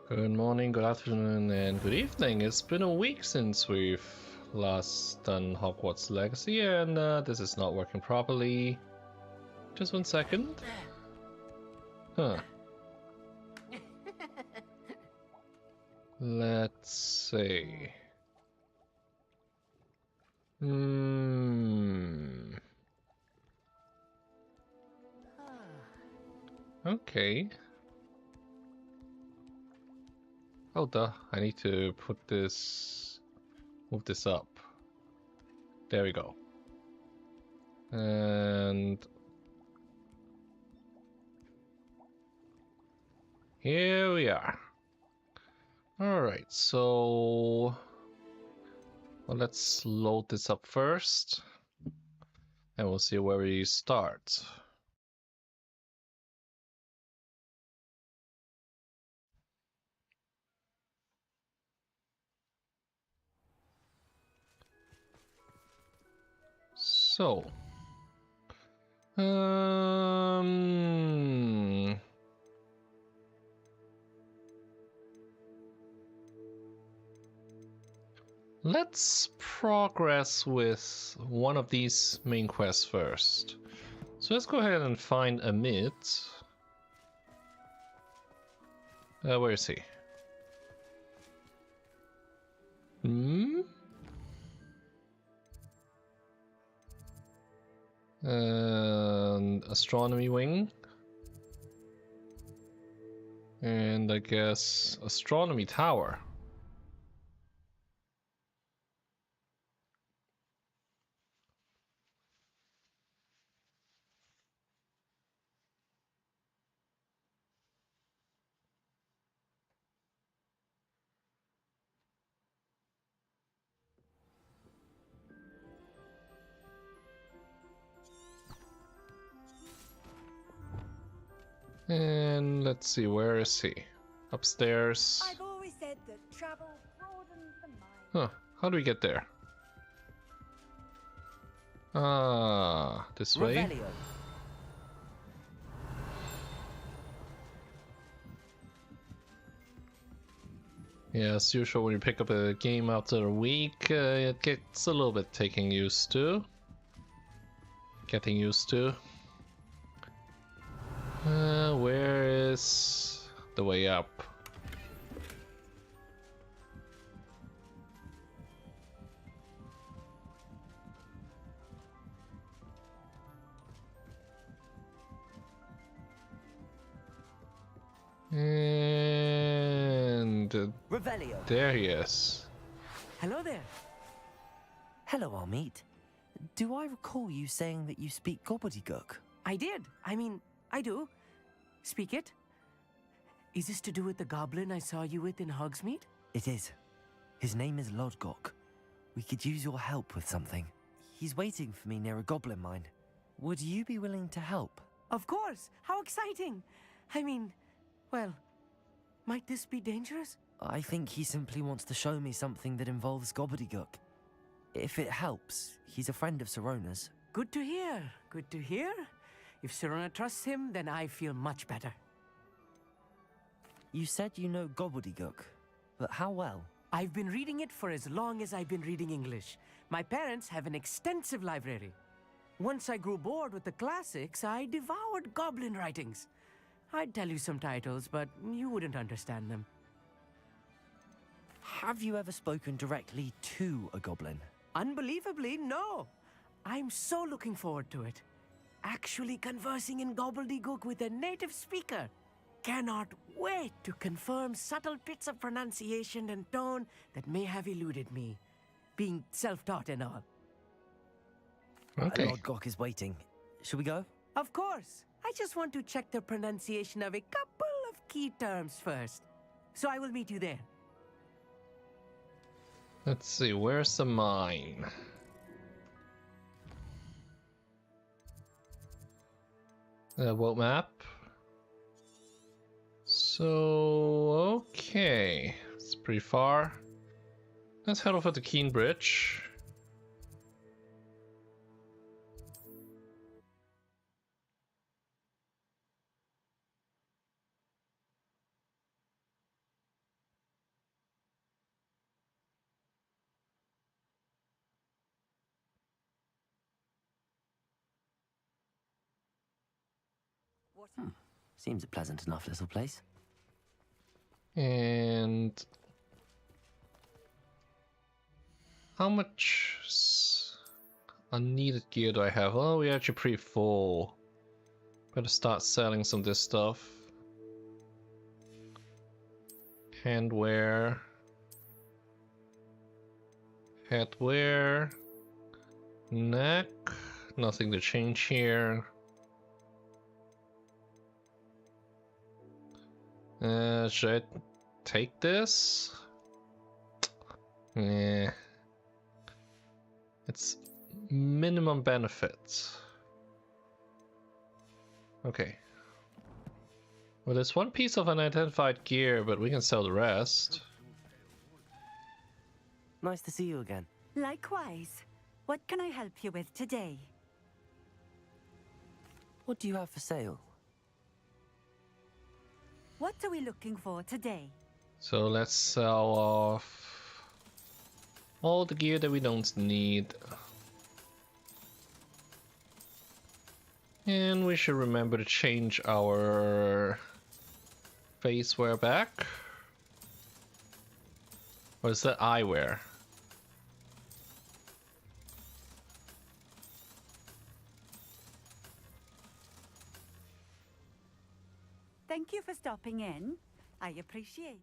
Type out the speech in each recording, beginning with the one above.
Good morning, good afternoon, and good evening. It's been a week since we've last done Hogwarts Legacy, and this is not working properly. Just 1 second. Huh. Let's see. Okay. Oh, duh. I need to move this up. There we go. And here we are. Alright, so well, let's load this up first, and we'll see where we start. So, let's progress with one of these main quests first. So let's go ahead and find Amit. Where is he? And astronomy wing. And I guess astronomy tower. And let's see, where is he? Upstairs. I've always said that travel broadens the mind. Huh, how do we get there? Ah, this way? Revelio. Yeah, as usual, when you pick up a game after a week, it gets a little bit getting used to. Where is the way up? And Revelio. there he is. Hello there. Hello, Amit. Do I recall you saying that you speak gobbledygook? I did. I do. Speak it. Is this to do with the goblin I saw you with in Hogsmeade? It is. His name is Lodgok. We could use your help with something. He's waiting for me near a goblin mine. Would you be willing to help? Of course. How exciting. Well, might this be dangerous? I think he simply wants to show me something that involves gobbledygook. If it helps, he's a friend of Sirona's. Good to hear. Good to hear. If Sirona trusts him, then I feel much better. You said you know gobbledygook, but how well? I've been reading it for as long as I've been reading English. My parents have an extensive library. Once I grew bored with the classics, I devoured goblin writings. I'd tell you some titles, but you wouldn't understand them. Have you ever spoken directly to a goblin? Unbelievably, no. I'm so looking forward to it. Actually conversing in gobbledygook with a native speaker. Cannot wait to confirm subtle bits of pronunciation and tone that may have eluded me, being self-taught and all. Okay. Lodgok is waiting. Should we go? Of course. I just want to check the pronunciation of a couple of key terms first. So I will meet you there. Let's see, where's the mine? World map. So, okay. It's pretty far. Let's head over to Keen Bridge. Seems a pleasant enough little place. And how much unneeded gear do I have? Oh, we're actually pretty full. Better start selling some of this stuff. Handwear. Headwear. Neck. Nothing to change here. Should I take this? Yeah. It's minimum benefits. Okay. Well, there's one piece of unidentified gear, but we can sell the rest. Nice to see you again. Likewise. What can I help you with today? What do you have for sale? What are we looking for today? So let's sell off all the gear that we don't need. And we should remember to change our face wear back. Or is that eyewear? Thank you for stopping in. I appreciate it.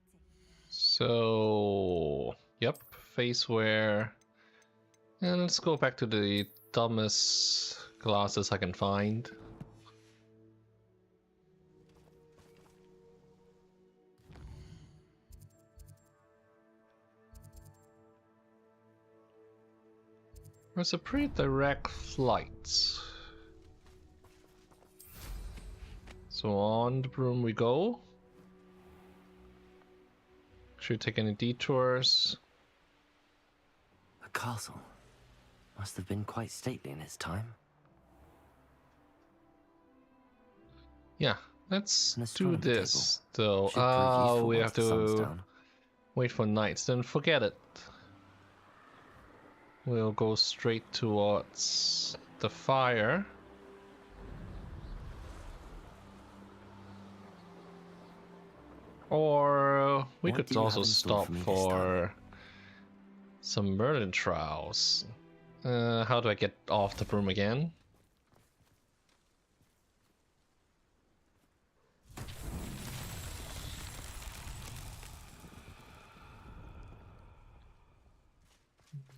So, yep, face wear. And let's go back to the dumbest glasses I can find. There's a pretty direct flight. So on the broom we go. Should we take any detours? A castle. Must have been quite stately in its time. Yeah, let's An do astronomy this. table. So, Should prove useful we once have the sun's to down. wait for nights. Then forget it. We'll go straight towards the fire. Or we What could do you also have in store stop for me this for some Merlin trials. How do I get off the broom again?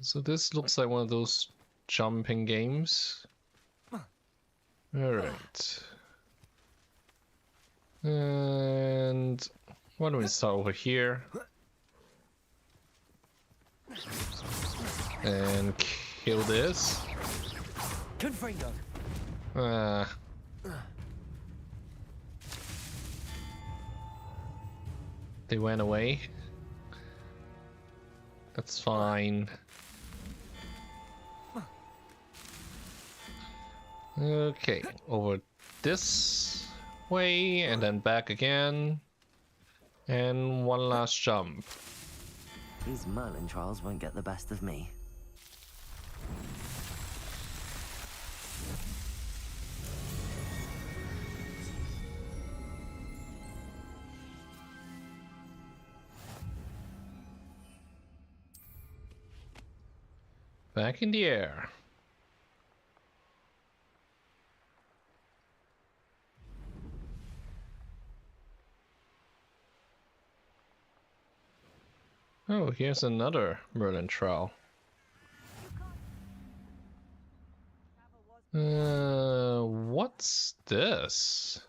So this looks like one of those jumping games. Alright. And why don't we start over here? And kill this. Confringo. They went away. That's fine. Okay, over this way and then back again. And one last jump. These Merlin trials won't get the best of me. Back in the air. Oh, here's another Merlin trial. What's this?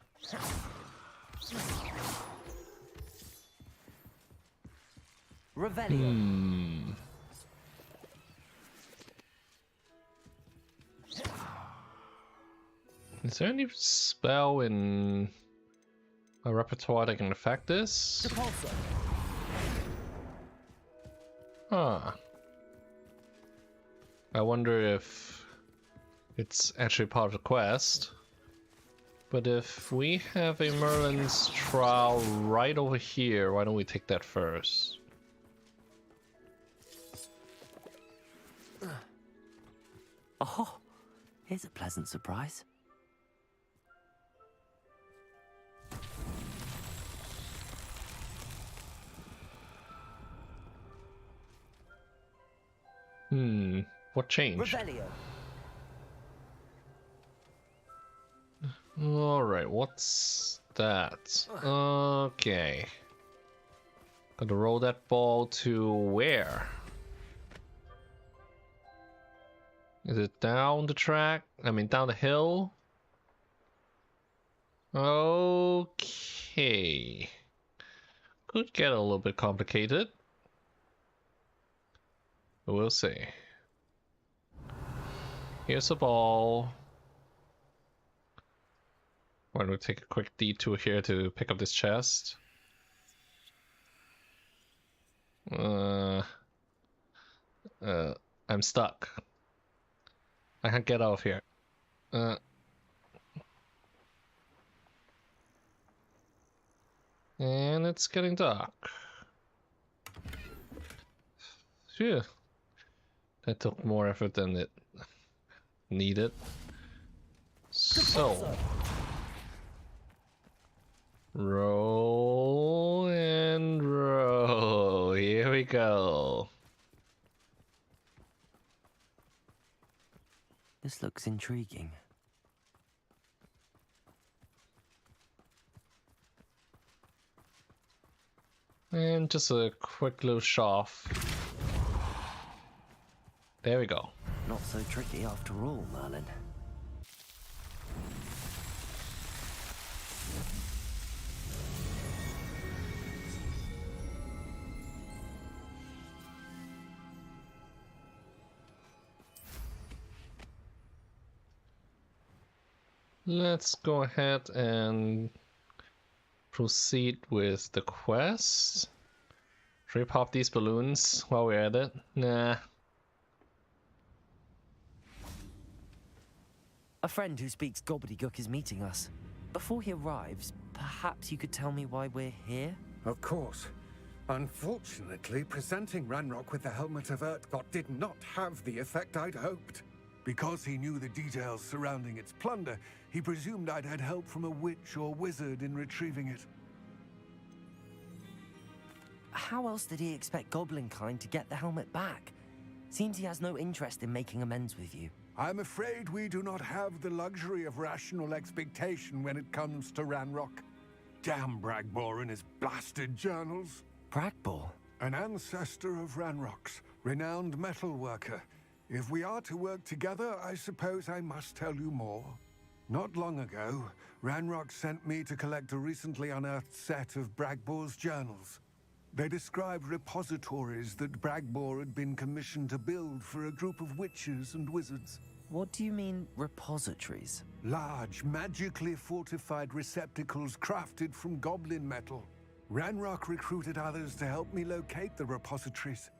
Revelio. Is there any spell in a repertoire that can affect this? Huh. I wonder if it's actually part of the quest. But if we have a Merlin's trial right over here, why don't we take that first? Oh, here's a pleasant surprise. What changed? Revelio. Alright, what's that? Okay. Gotta roll that ball to where? Is it down the track? I mean, down the hill? Okay. Could get a little bit complicated. But we'll see. Here's the ball. Why don't we take a quick detour here to pick up this chest? I'm stuck. I can't get out of here. And it's getting dark. Phew. That took more effort than it needed. So. Roll and roll. Here we go. This looks intriguing. And just a quick little shove. There we go. Not so tricky after all, Merlin. Let's go ahead and proceed with the quest. Should we pop these balloons while we're at it? Nah. A friend who speaks gobbledygook is meeting us. Before he arrives, perhaps you could tell me why we're here? Of course. Unfortunately, presenting Ranrock with the Helmet of Urtkot did not have the effect I'd hoped. Because he knew the details surrounding its plunder, he presumed I'd had help from a witch or wizard in retrieving it. How else did he expect Goblinkind to get the helmet back? Seems he has no interest in making amends with you. I'm afraid we do not have the luxury of rational expectation when it comes to Ranrock. Damn Bragbor and his blasted journals. Bragbor? An ancestor of Ranrock's, renowned metalworker. If we are to work together, I suppose I must tell you more. Not long ago, Ranrock sent me to collect a recently unearthed set of Bragbor's journals. They described repositories that Bragbor had been commissioned to build for a group of witches and wizards. What do you mean, repositories? Large, magically fortified receptacles crafted from goblin metal. Ranrock recruited others to help me locate the repositories.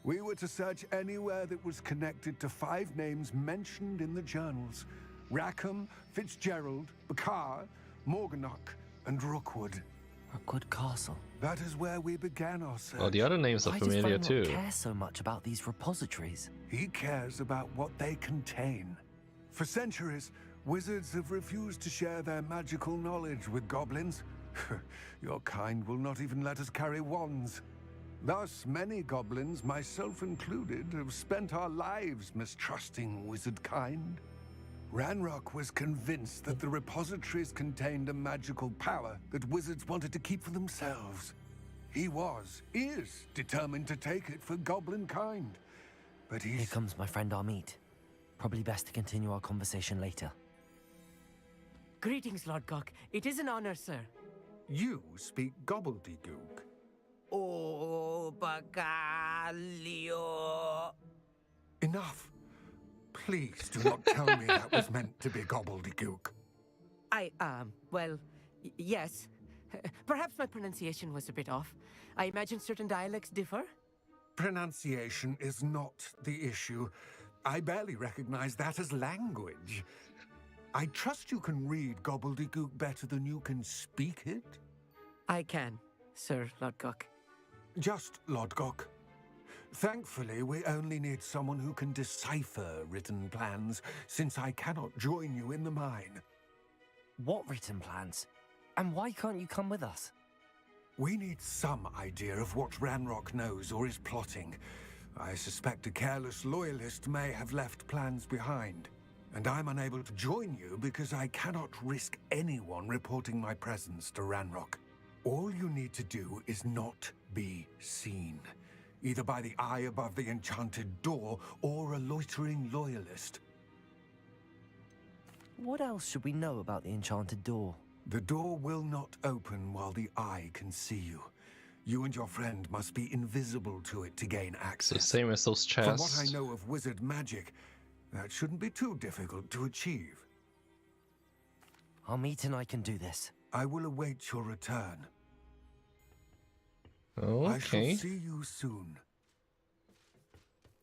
We were to search anywhere that was connected to 5 names mentioned in the journals. Rackham, Fitzgerald, Bakar, Morganach, and Rookwood. Rookwood Castle. That is where we began our search. Oh, the other names are Why familiar does too. Ranrock care so much about these repositories? He cares about what they contain. For centuries, wizards have refused to share their magical knowledge with goblins. Your kind will not even let us carry wands. Thus, many goblins, myself included, have spent our lives mistrusting wizard kind. Ranrock was convinced that the repositories contained a magical power that wizards wanted to keep for themselves. He is determined to take it for goblin kind. But Here he's... comes my friend Amit. Probably best to continue our conversation later. Greetings, Lord Gok. It is an honor, sir. You speak gobbledygook. Oh, Bagalio. Enough. Please do not tell me that was meant to be gobbledygook. Yes. Perhaps my pronunciation was a bit off. I imagine certain dialects differ. Pronunciation is not the issue. I barely recognize that as language. I trust you can read gobbledygook better than you can speak it? I can, Sir Lord Gok. Just Lodgok. Thankfully, we only need someone who can decipher written plans, since I cannot join you in the mine. What written plans? And why can't you come with us? We need some idea of what Ranrock knows or is plotting. I suspect a careless loyalist may have left plans behind. And I'm unable to join you because I cannot risk anyone reporting my presence to Ranrock. All you need to do is not be seen, either by the eye above the enchanted door or a loitering loyalist. What else should we know about the enchanted door? The door will not open while the eye can see you. You and your friend must be invisible to it to gain So access. same as those From what chests. I know of wizard magic, that shouldn't be too difficult to achieve. Amit and I can do this. I will await your return. I shall Okay. see you soon.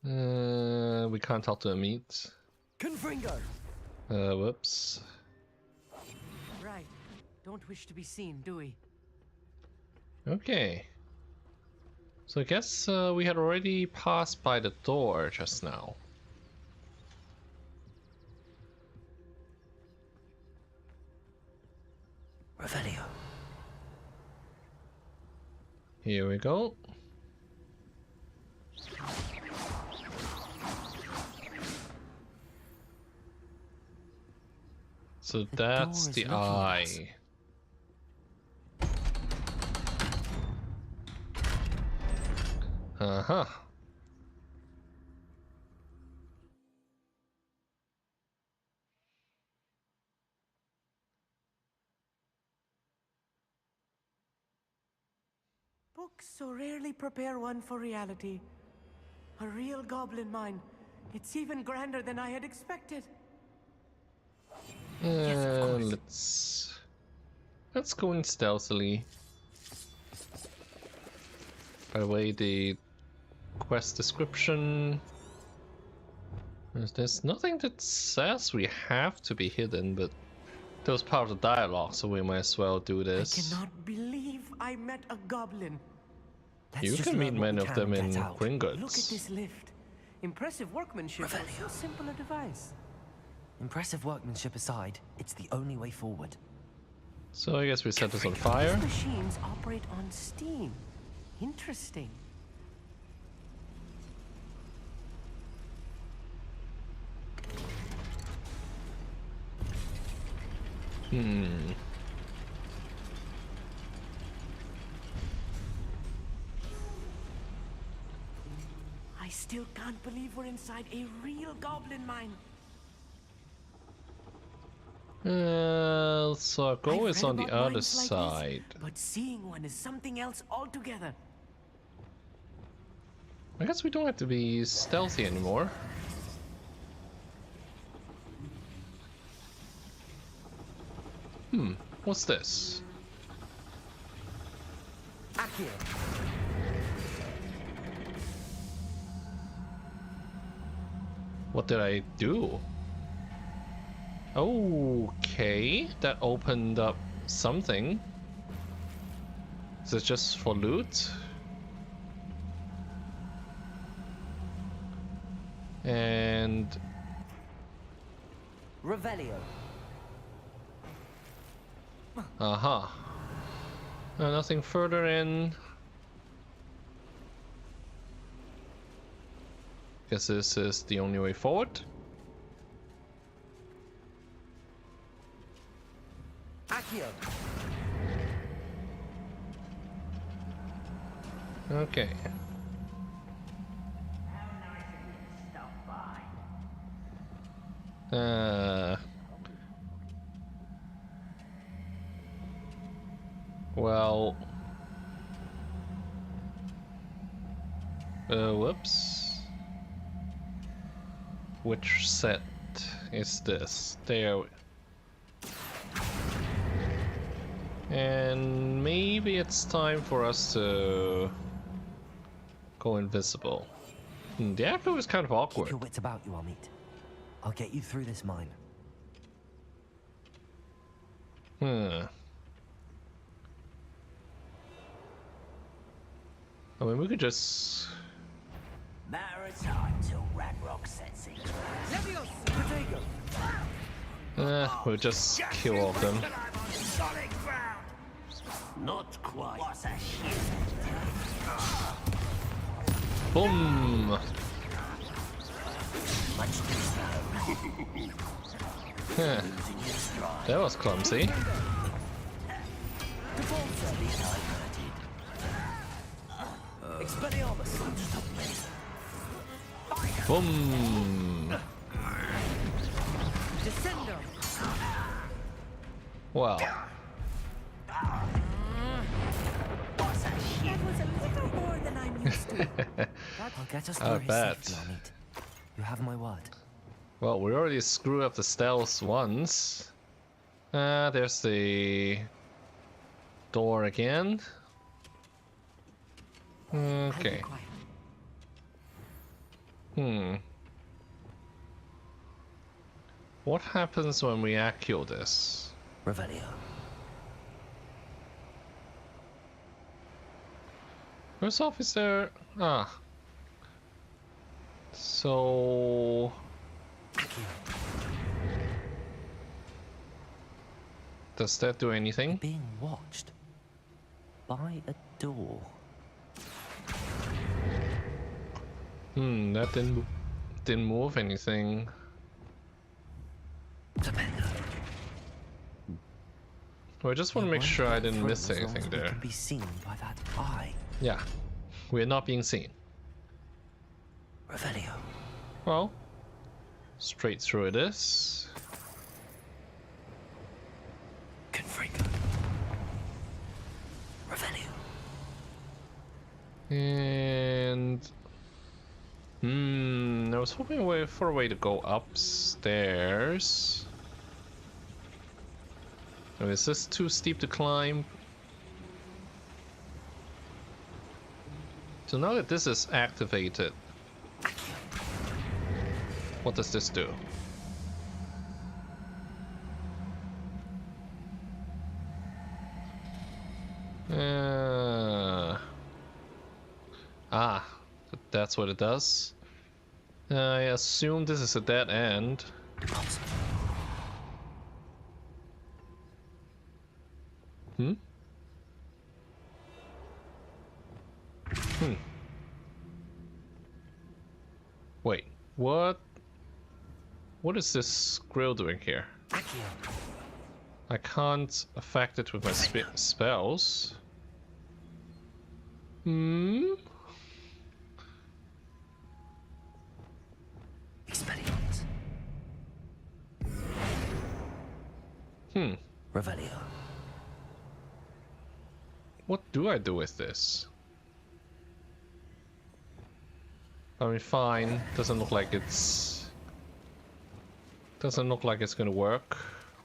We can't talk to Amit. Confringo! Whoops. Right. Don't wish to be seen, do we? Okay. So I guess we had already passed by the door just now. Revelio. Here we go. So that's door is the looking at us. eye. Uh-huh. Books so rarely prepare one for reality. A real goblin mind. It's even grander than I had expected. Let's go in stealthily. By the way, the quest description. There's nothing that says we have to be hidden, but that was part of the dialogue, so we might as well do this. I cannot believe I met a goblin. Let's You just can learn meet what many we of can them and in get out. Gringotts. Look at this lift. Impressive workmanship for so simple a device. Impressive workmanship aside, it's the only way forward. So I guess we set this on fire. These machines operate on steam. Interesting. I still can't believe we're inside a real goblin mine. So our goal I've is read on the about other mines like this, side. but seeing one is something else altogether. I guess we don't have to be stealthy anymore. What's this? Akio! What did I do? Okay, that opened up something. Is it just for loot? And Revelio. aha. Nothing further in. Guess this is the only way forward. Akio! Okay. Well. Whoops. Which set is this? There. And maybe it's time for us to go invisible. The echo is kind of Keep awkward. your wits about you, Amit. I'll get you through this mine. I mean, we could just. Matter of time till Ranrock sets it. We'll just kill all of them. Not quite. What's a shit? Boom! Much too slow. Huh. Losing your stride. That was clumsy. Fully diverted. Expelliarmus! Boom! Descendo! Wow. What's that shit? That was a little more than I'm used to. I'll get us I through his bet. safely, Amit. You have my word. Well, we already screwed up the stealth once. There's the door again. Okay. What happens when we accio this? Revelio. First off, is there... Ah. So... Does that do anything? Being watched by a door. That didn't move anything. Well, I just want to make sure I didn't miss anything there. Can be seen by that eye. Yeah, we're not being seen. Revelio. Well, straight through it is. Confringo. Revelio. And I was hoping for a way to go upstairs. Oh, is this too steep to climb? So now that this is activated, what does this do? That's what it does. I assume this is a dead end. Wait, what? What is this grill doing here? I can't affect it with my spells. Expelliarmus. Revelio. What do I do with this? I mean, fine. Doesn't look like it's gonna work.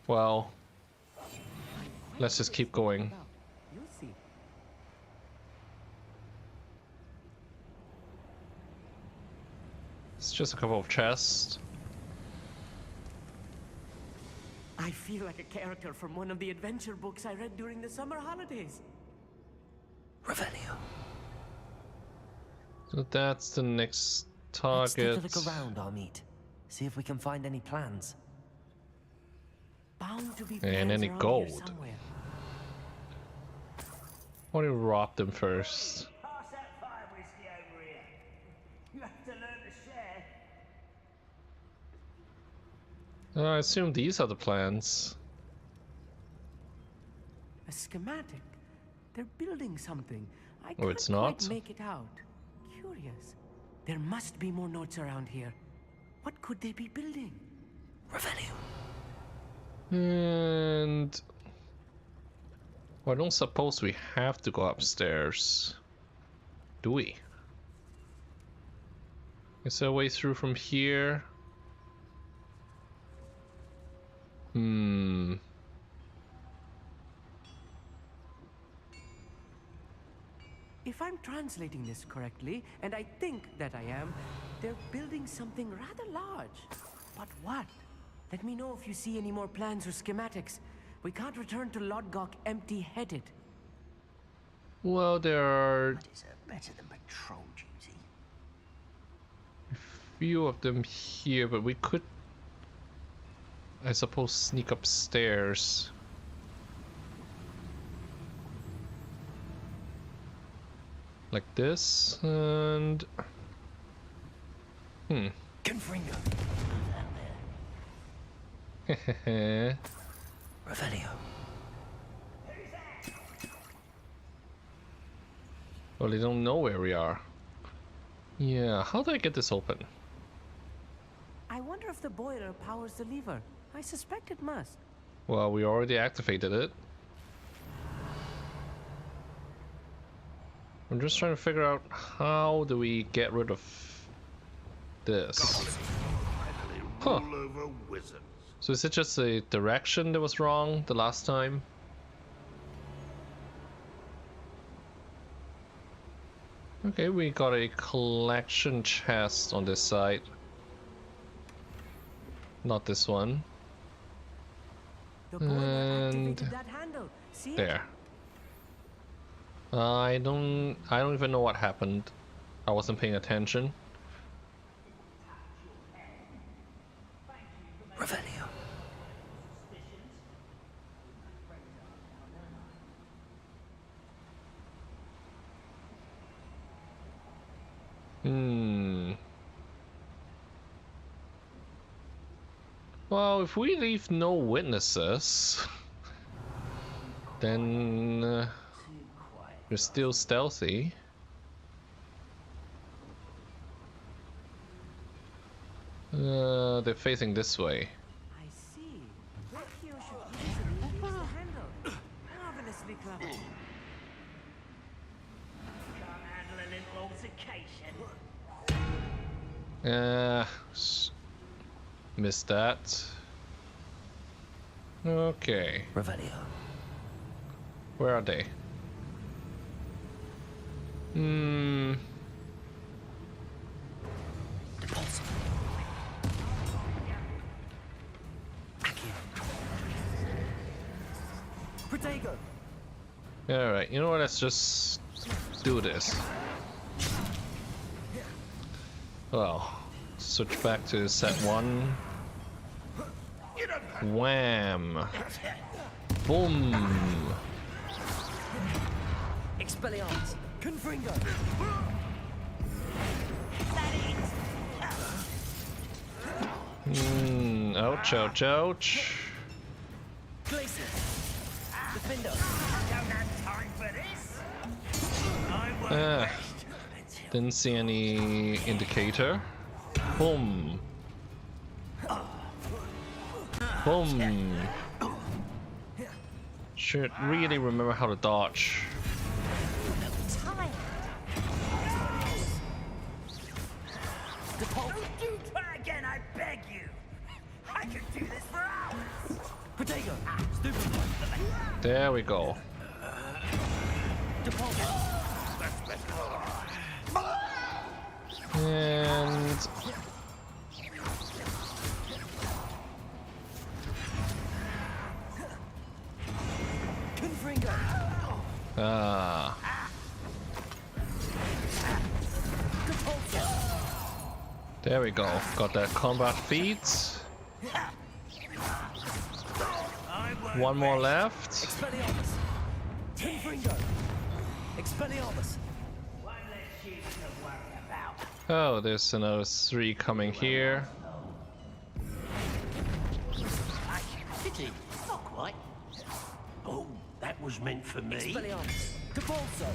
Well, let's just keep going. You'll see. It's just a couple of chests. I feel like a character from one of the adventure books I read during the summer holidays. Revelio. So that's the next Let's take target. a look around, Amit. See if we can find any plans. Bound to be And plans any around here gold. somewhere. Why don't we rob them first? Pass that fire whiskey over here. You have to learn to share. I assume these are the plans. A schematic. They're building something. I Oh, can't it's not? quite make it out. Curious. There must be more notes around here. What could they be building? Revelio. And well, I don't suppose we have to go upstairs, do we? Is there a way through from here? If I'm translating this correctly, and I think that I am, they're building something rather large. But what? Let me know if you see any more plans or schematics. We can't return to Lodgok empty-headed. Well, there are That is better than patrol duty. a few of them here, but we could, I suppose, sneak upstairs. Like this, and Confringo. Revelio. Well, they don't know where we are. Yeah, how do I get this open? I wonder if the boiler powers the lever. I suspect it must. Well, we already activated it. I'm just trying to figure out how do we get rid of this. Huh. So is it just the direction that was wrong the last time? Okay, we got a collection chest on this side. Not this one. The boiler And activated that handle. See it? there. I don't even know what happened. I wasn't paying attention. Revelio. Well, if we leave no witnesses, then we're still stealthy. They're facing this way. I see. Recchio should easily use the handle. Marvelously clever. Can't handle a little altercation. Missed that. Okay, Revelio. where are they? Depulso. Accio. Protego. Alright, you know what, let's just do this. Well, switch back to set 1. Wham! Boom! Expelliarmus. Confringo. Ouch, ouch, ouch. Glacier. Defendo. Don't have time for this. I won't Didn't see any indicator. Boom. Boom. Should really remember how to dodge. do try again, I beg you. I could do this for hours. Protego. Stupid. There we go. And Confringo. there we go. Got that combat feat. One more left. Expelliarmus. Confringo. Expelliarmus. One less human to worry about. Oh, there's another 3 coming here. Pity, not quite. Oh, that was meant for me. Expelliarmus. Depulso.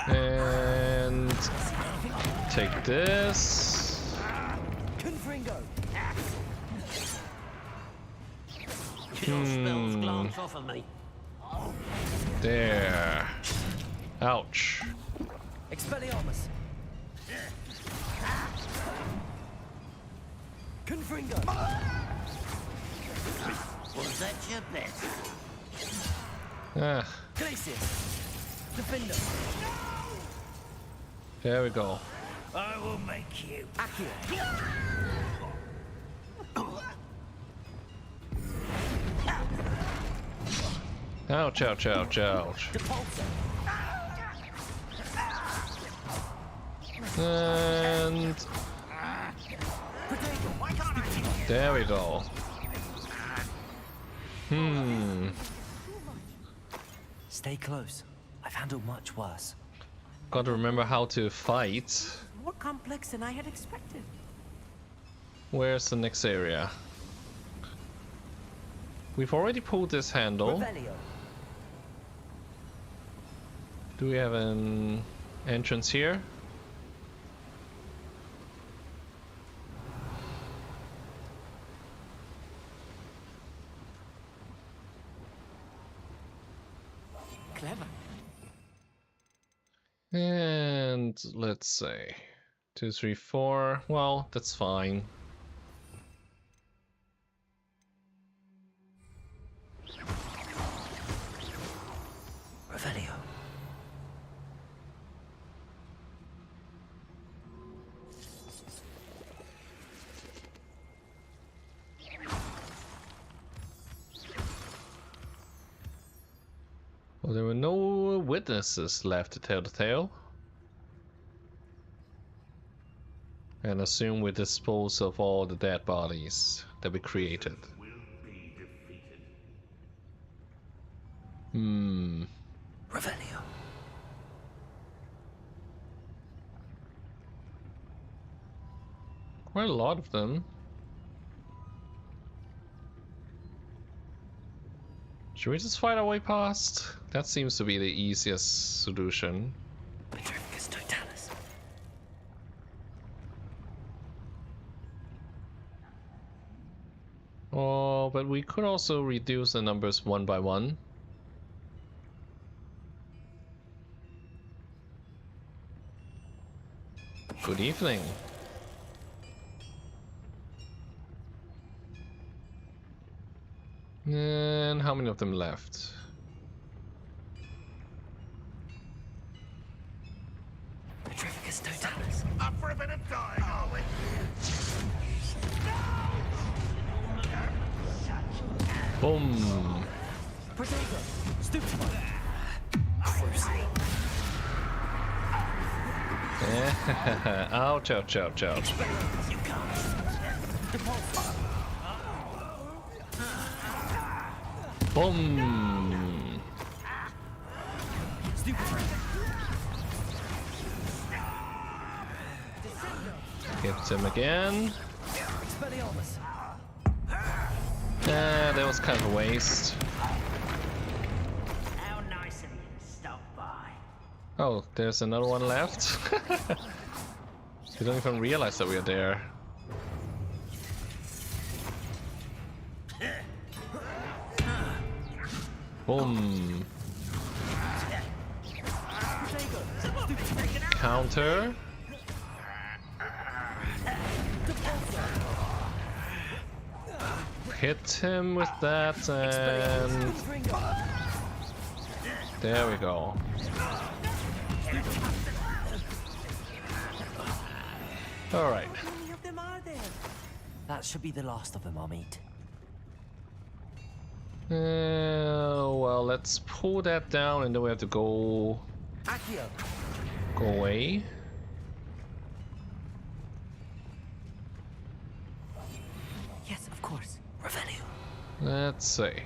And take this. Confringo. Your spells glance off of me. There. Ouch. Expelliarmus. Confringo. Was that your best? Ah, Glacier. Defender. there we go. I will make you. Accio. Ouch, ouch, ouch, ouch. Depulso. And there we go. Stay close. I've handled much worse. Got to remember how to fight. more complex than I had expected. Where's the next area? We've already pulled this handle. Revelio. Do we have an entrance here? Clever. And let's say 2, 3, 4. Well, that's fine. Revelio. Well, there were no witnesses left to tell the tale. And assume we dispose of all the dead bodies that we created. Revelio. Quite a lot of them. Should we just fight our way past? That seems to be the easiest solution. Petrificus totalis. Oh, but we could also reduce the numbers one by one. Good evening. And how many of them left? Petrificus totalis. Up for a bit of dying, are we? Boom. Protego. Stupid. Ouch, ouch, ouch, ouch. Boom. Hit him again. That was kind of a waste. How nice of you to stop by. Oh, there's another one left. You don't even realize that we're there. Boom. Counter. Hit him with that and there we go. All right. How many of them are there? That should be the last of them I'll meet. Well, let's pull that down and then we have to go Accio. away. Yes, of course. Revelio. Let's see.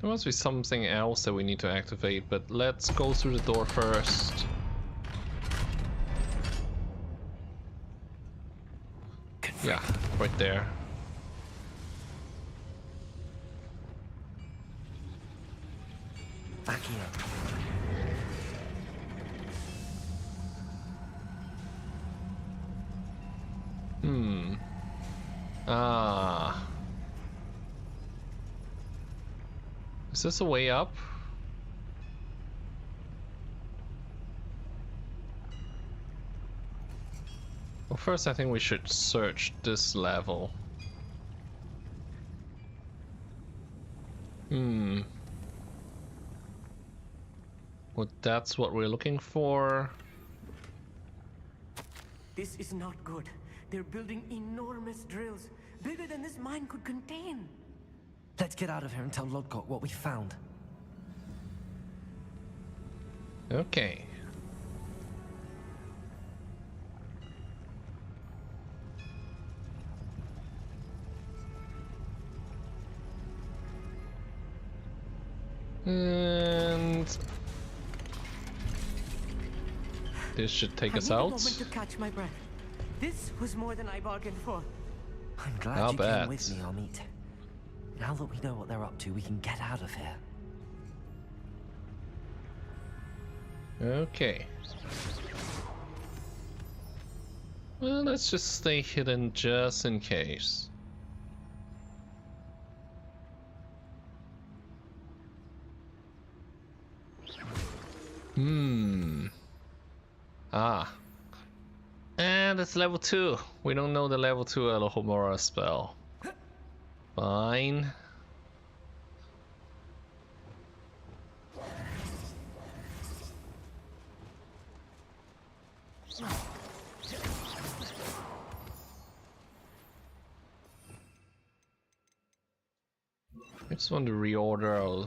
There must be something else that we need to activate, but let's go through the door first. Yeah, right there. Accio. Ah. Is this a way up? Well, first I think we should search this level. Well, that's what we're looking for. This is not good. They're building enormous drills, bigger than this mine could contain. Let's get out of here and tell Lodgok what we found. Okay. And this should take I us need a out. moment to catch my breath. This was more than I bargained for. I'm glad How you bad? came with me, Amit. Now that we know what they're up to, we can get out of here. Okay. Well, let's just stay hidden just in case. Ah. And it's level 2. We don't know the level 2 Alohomora spell. Fine. I just want to reorder our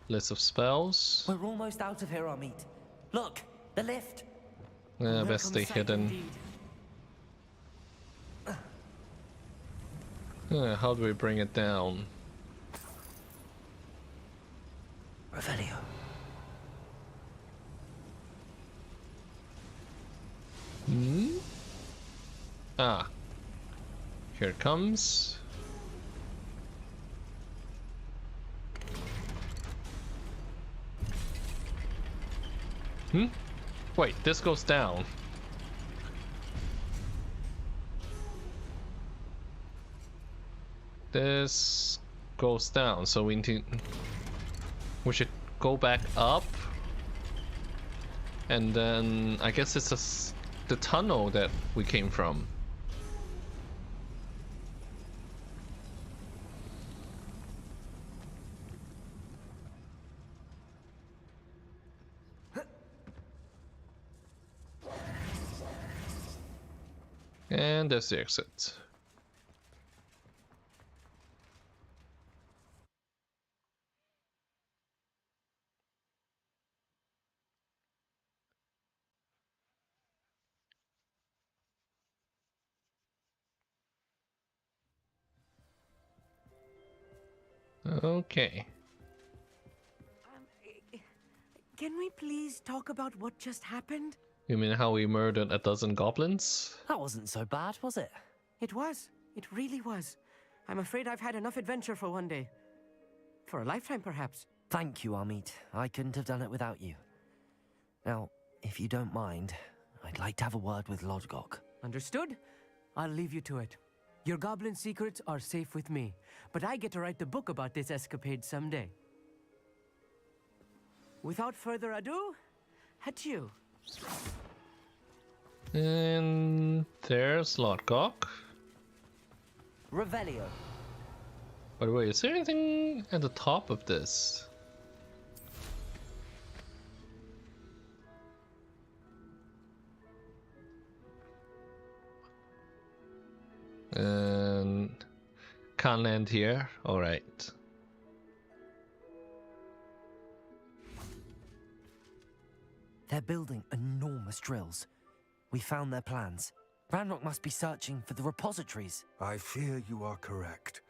list of spells. We're almost out of here, Amit. Look, the lift. Best stay hidden. How do we bring it down? Revelio. Ah. Here it comes. Wait, this goes down. This goes down, so we should go back up. And then I guess it's the tunnel that we came from. And there's the exit. Okay. Can we please talk about what just happened? You mean how we murdered a dozen goblins? That wasn't so bad, was it? It was. It really was. I'm afraid I've had enough adventure for one day. For a lifetime, perhaps. Thank you, Amit. I couldn't have done it without you. Now, if you don't mind, I'd like to have a word with Lodgok. Understood? I'll leave you to it. Your goblin secrets are safe with me, but I get to write the book about this escapade someday. Without further ado, adieu. And there's Lodgok. Revelio. By the way, is there anything at the top of this? And can't land here. All right. They're building enormous drills. We found their plans. Ranrock must be searching for the repositories. I fear you are correct.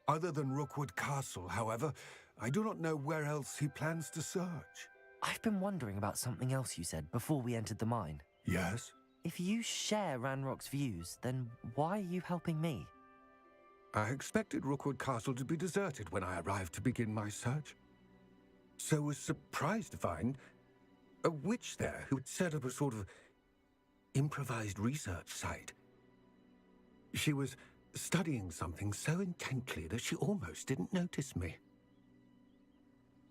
Other than Rookwood Castle, however, I do not know where else he plans to search. I've been wondering about something else you said before we entered the mine. Yes? If you share Ranrock's views, then why are you helping me? I expected Rookwood Castle to be deserted when I arrived to begin my search. So was surprised to find a witch there who had set up a sort of improvised research site. She was studying something so intently that she almost didn't notice me.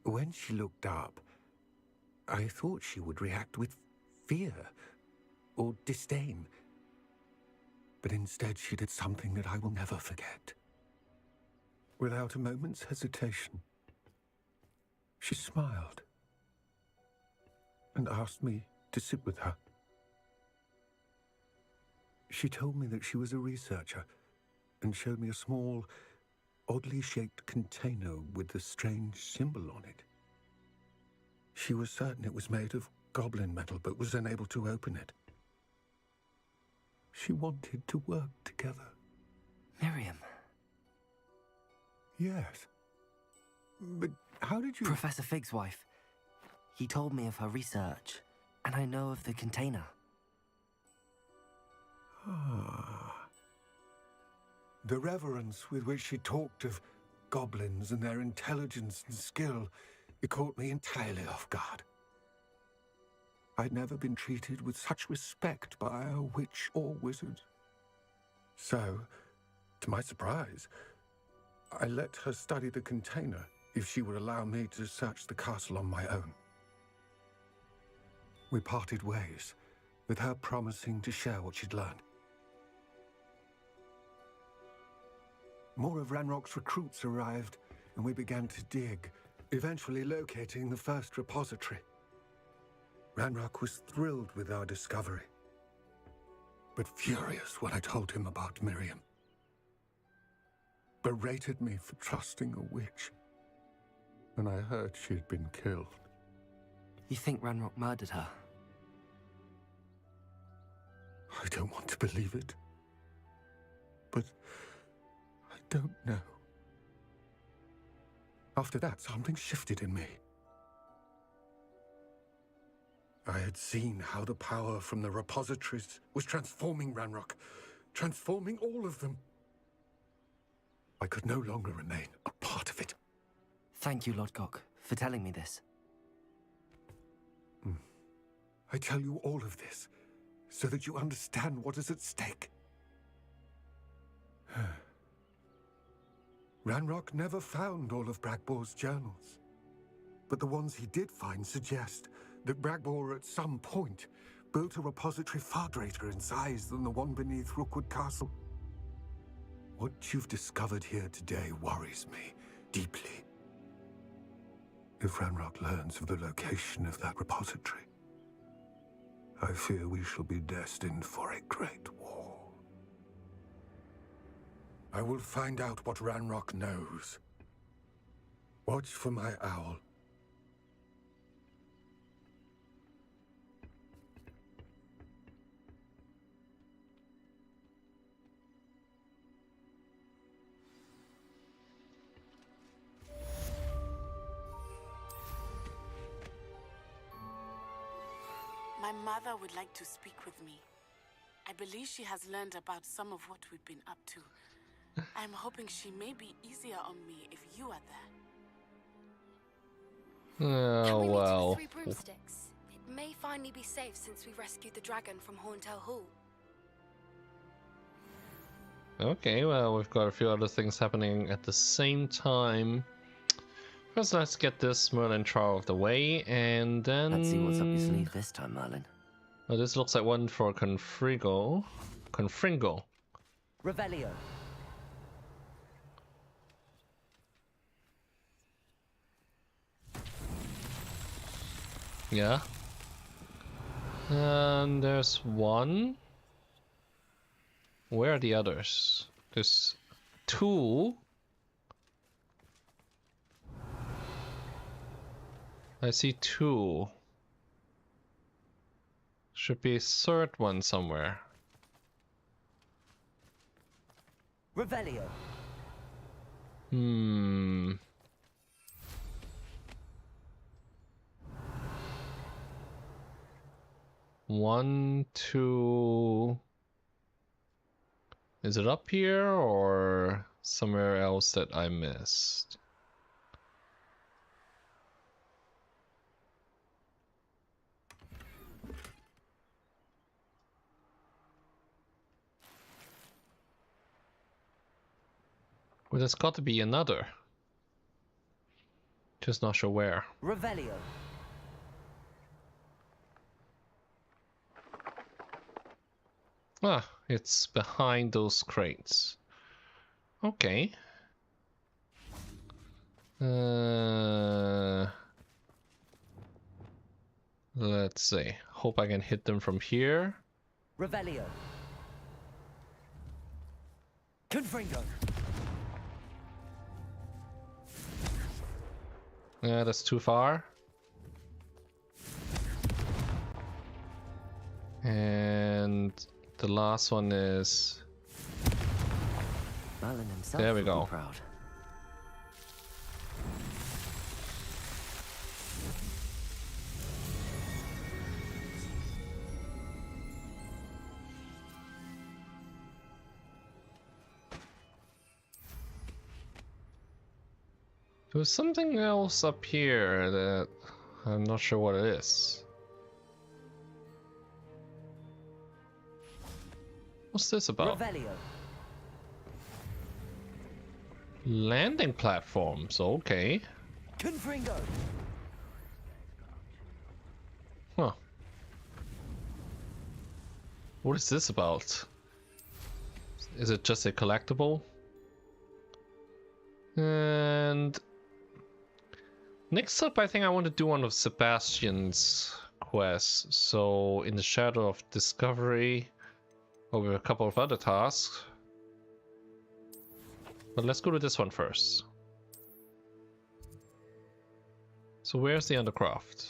When she looked up, I thought she would react with fear or disdain. But instead she did something that I will never forget. Without a moment's hesitation, she smiled and asked me to sit with her. She told me that she was a researcher and showed me a small, oddly shaped container with a strange symbol on it. She was certain it was made of goblin metal, but was unable to open it. She wanted to work together. Miriam. Yes. But How did you... Professor Fig's wife. He told me of her research, and I know of the container. The reverence with which she talked of goblins and their intelligence and skill, it caught me entirely off guard. I'd never been treated with such respect by a witch or wizard. So, to my surprise, I let her study the container if she would allow me to search the castle on my own. We parted ways, with her promising to share what she'd learned. More of Ranrock's recruits arrived, and we began to dig, eventually locating the first repository. Ranrock was thrilled with our discovery, but furious when I told him about Miriam. Berated me for trusting a witch, and I heard she'd been killed. You think Ranrock murdered her? I don't want to believe it, but I don't know. After that, something shifted in me. I had seen how the power from the repositories was transforming Ranrock, transforming all of them. I could no longer remain a part of it. Thank you, Lodgok, for telling me this. I tell you all of this so that you understand what is at stake. Ranrock never found all of Bragbor's journals, but the ones he did find suggest that Bragbor at some point built a repository far greater in size than the one beneath Rookwood Castle. What you've discovered here today worries me deeply. If Ranrock learns of the location of that repository, I fear we shall be destined for a great war. I will find out what Ranrock knows. Watch for my owl. My mother would like to speak with me. I believe she has learned about some of what we've been up to. I'm hoping she may be easier on me if you are there. Oh, Can we meet well. with 3 broomsticks? It may finally be safe since we rescued the dragon from Horntail Hall. Okay, well, we've got a few other things happening at the same time. First, let's get this Merlin trial of the way, and then... Let's see what's up your sleeve this time, Merlin. Oh, this looks like one for Confringo. Confringo. Revelio. Yeah. And there's one. Where are the others? There's 2. I see 2. Should be a third one somewhere. Revelio. One, 2. Is it up here or somewhere else that I missed? Well, there's got to be another. Just not sure where. Revelio. Ah, it's behind those crates. Okay. Let's see. Hope I can hit them from here. Revelio. Confringo. Yeah, that's too far. And the last one is... Merlin himself There we would be go. proud. There's something else up here that I'm not sure what it is. What's this about? Revelio. Landing platforms, okay. Confringo. Huh. What is this about? Is it just a collectible? And next up, I think I want to do one of Sebastian's quests. So, in the Shadow of Discovery, over a couple of other tasks. But let's go to this one first. So, where's the Undercraft?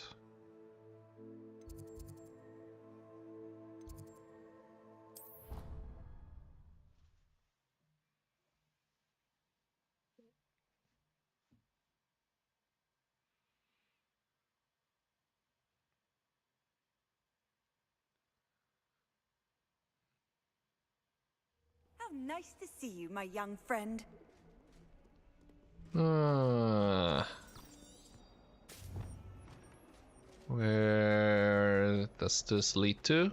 How nice to see you, my young friend. Where does this lead to?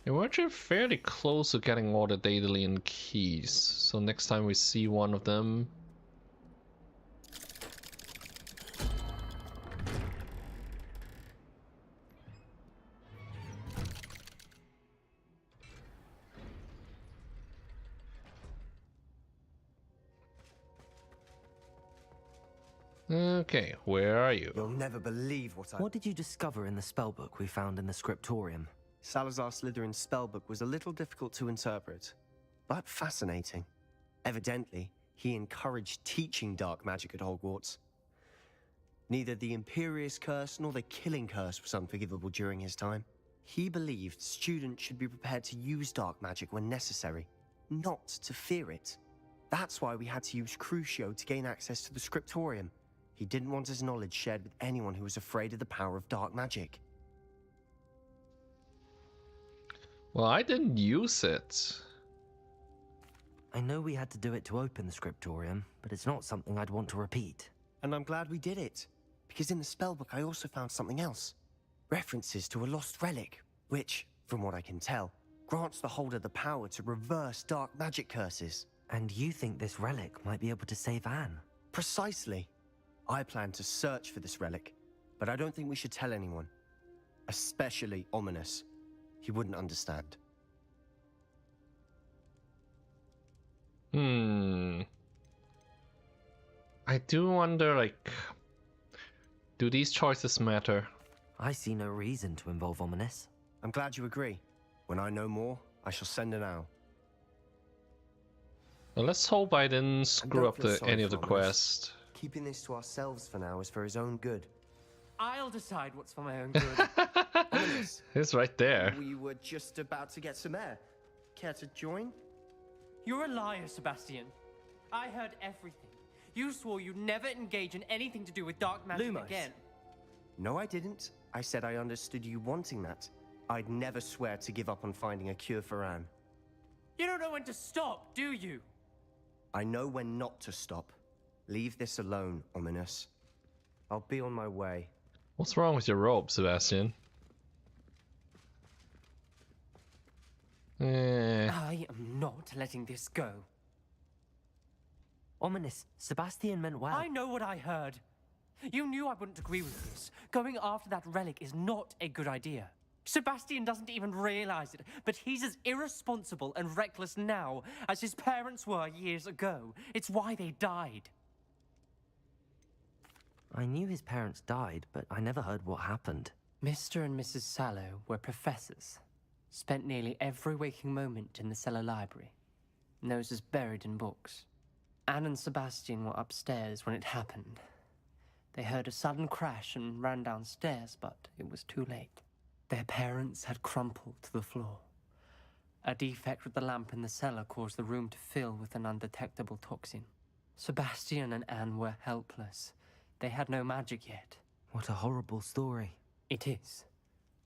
Yeah, we're actually fairly close to getting all the Daedalian keys, so next time we see one of them... Okay, where are you? You'll never believe what I... What did you discover in the spellbook we found in the scriptorium? Salazar Slytherin's spellbook was a little difficult to interpret, but fascinating. Evidently, he encouraged teaching dark magic at Hogwarts. Neither the Imperious Curse nor the Killing Curse was unforgivable during his time. He believed students should be prepared to use dark magic when necessary, not to fear it. That's why we had to use Crucio to gain access to the scriptorium. He didn't want his knowledge shared with anyone who was afraid of the power of dark magic. Well, I didn't use it. I know we had to do it to open the scriptorium, but it's not something I'd want to repeat. And I'm glad we did it, because in the spellbook I also found something else. References to a lost relic, which, from what I can tell, grants the holder the power to reverse dark magic curses. And you think this relic might be able to save Anne? Precisely. I plan to search for this relic, but I don't think we should tell anyone. Especially Ominous. He wouldn't understand. I do wonder, like, do these choices matter? I see no reason to involve Ominous. I'm glad you agree. When I know more, I shall send an owl. Well, let's hope I didn't screw up any of the quests. Keeping this to ourselves for now is for his own good. I'll decide what's for my own good. Ominous, It's right there. we were just about to get some air. Care to join? You're a liar, Sebastian. I heard everything. You swore you'd never engage in anything to do with dark magic Lumos. again. No, I didn't. I said I understood you wanting that. I'd never swear to give up on finding a cure for Anne. You don't know when to stop, do you? I know when not to stop. Leave this alone, Ominous. I'll be on my way. What's wrong with your robe, Sebastian? I am not letting this go. Ominous, Sebastian meant well. I know what I heard. You knew I wouldn't agree with this. Going after that relic is not a good idea. Sebastian doesn't even realize it, but he's as irresponsible and reckless now as his parents were years ago. It's why they died. I knew his parents died, but I never heard what happened. Mr. and Mrs. Sallow were professors. Spent nearly every waking moment in the cellar library. Noses buried in books. Anne and Sebastian were upstairs when it happened. They heard a sudden crash and ran downstairs, but it was too late. Their parents had crumpled to the floor. A defect with the lamp in the cellar caused the room to fill with an undetectable toxin. Sebastian and Anne were helpless. They had no magic yet. What a horrible story. It is.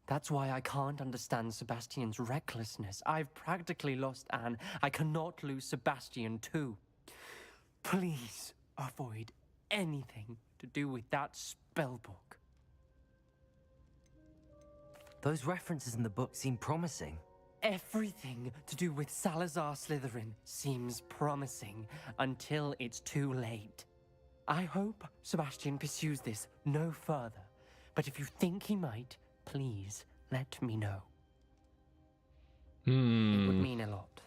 That's why I can't understand Sebastian's recklessness. I've practically lost Anne. I cannot lose Sebastian too. Please avoid anything to do with that spellbook. Those references in the book seem promising. Everything to do with Salazar Slytherin seems promising until it's too late. I hope Sebastian pursues this no further, but if you think he might, please let me know. It would mean a lot.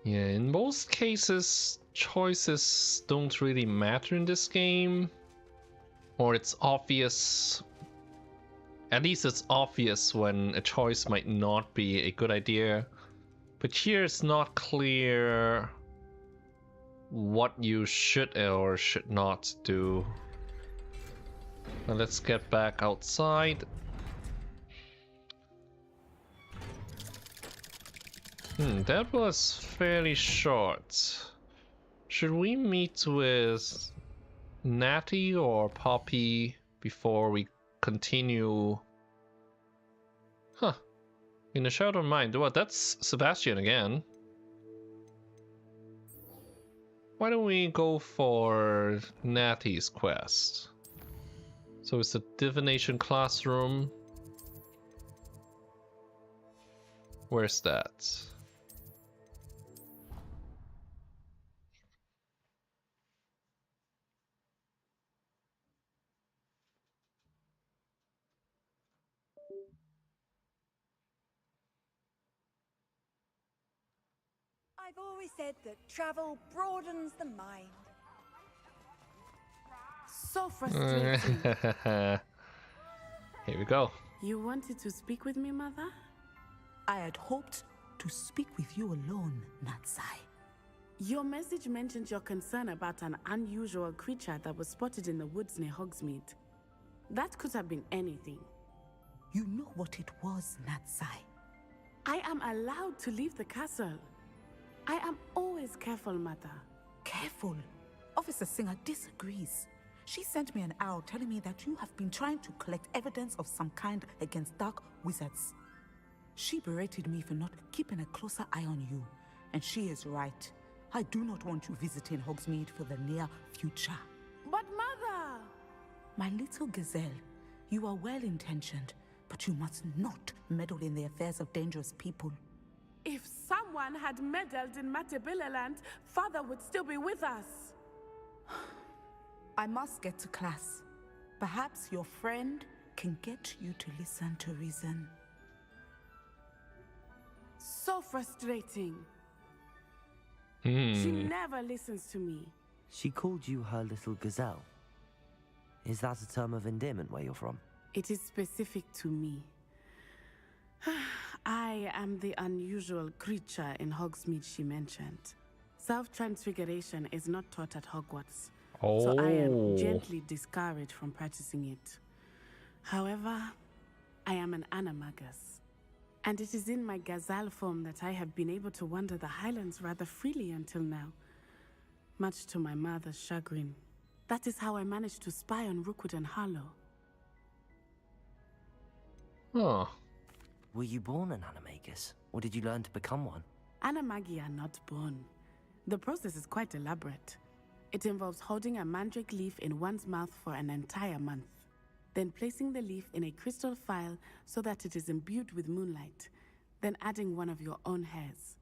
Yeah, in most cases, choices don't really matter in this game. Or it's obvious. At least it's obvious when a choice might not be a good idea. But here it's not clear what you should or should not do. Now let's get back outside. That was fairly short. Should we meet with Natty or Poppy before we continue? Huh. In the Shadow Mind. Well, that's Sebastian again. Why don't we go for Natty's quest? So it's a divination classroom. Where's that? I've always said that travel broadens the mind. So frustrating. Here we go. You wanted to speak with me, Mother? I had hoped to speak with you alone, Natsai. Your message mentioned your concern about an unusual creature that was spotted in the woods near Hogsmeade. That could have been anything. You know what it was, Natsai. I am allowed to leave the castle. I am always careful, Mother. Careful. Officer Singer disagrees. She sent me an owl telling me that you have been trying to collect evidence of some kind against dark wizards. She berated me for not keeping a closer eye on you, and she is right. I do not want you visiting Hogsmeade for the near future. But Mother! My little gazelle, you are well-intentioned, but you must not meddle in the affairs of dangerous people. If someone had meddled in Matabeleland, Father would still be with us. I must get to class. Perhaps your friend can get you to listen to reason. So frustrating. She never listens to me. She called you her little gazelle. Is that a term of endearment where you're from? It is specific to me. I am the unusual creature in Hogsmeade she mentioned. Self-transfiguration is not taught at Hogwarts. So I am gently discouraged from practicing it. However, I am an animagus. And it is in my gazelle form that I have been able to wander the Highlands rather freely until now. Much to my mother's chagrin. That is how I managed to spy on Rookwood and Harlow. Oh. Were you born an animagus, or did you learn to become one? Animagi are not born. The process is quite elaborate. It involves holding a mandrake leaf in one's mouth for an entire month, then placing the leaf in a crystal phial so that it is imbued with moonlight, then adding one of your own hairs.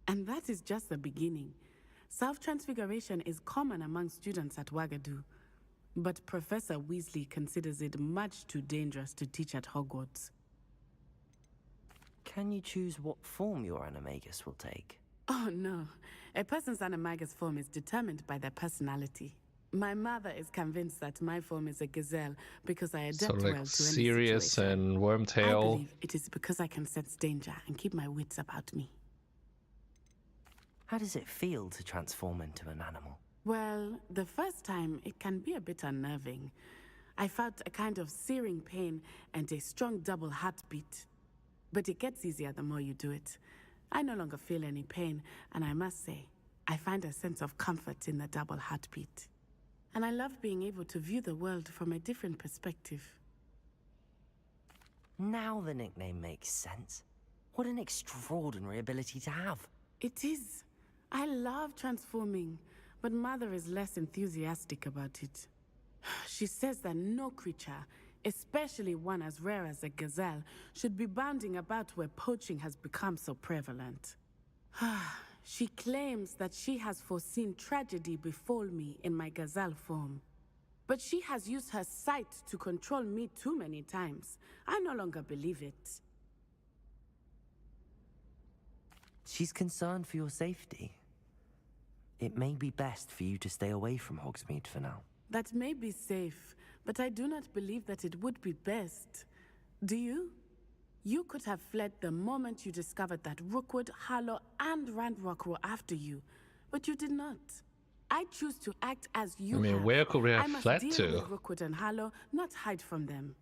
And that is just the beginning. Self-transfiguration is common among students at Wagadu, but Professor Weasley considers it much too dangerous to teach at Hogwarts. Can you choose what form your animagus will take? Oh no, a person's animagus form is determined by their personality. My mother is convinced that my form is a gazelle because I adapt So well like to any Sirius situation. and I Wormtail. believe it is because I can sense danger and keep my wits about me. How does it feel to transform into an animal? Well, the first time it can be a bit unnerving. I felt a kind of searing pain and a strong double heartbeat. But it gets easier the more you do it. I no longer feel any pain, and I must say, I find a sense of comfort in the double heartbeat. And I love being able to view the world from a different perspective. Now the nickname makes sense. What an extraordinary ability to have. It is. I love transforming, but Mother is less enthusiastic about it. She says that no creature, especially one as rare as a gazelle, should be bounding about where poaching has become so prevalent. She claims that she has foreseen tragedy befall me in my gazelle form. But she has used her sight to control me too many times. I no longer believe it. She's concerned for your safety. It may be best for you to stay away from Hogsmeade for now. That may be safe, but I do not believe that it would be best. Do you? You could have fled the moment you discovered that Rookwood, Harlow, and Ranrock were after you, but you did not. I choose to act as you I mean, have. where could we have I must fled deal to? with Rookwood and Harlow, not hide from them.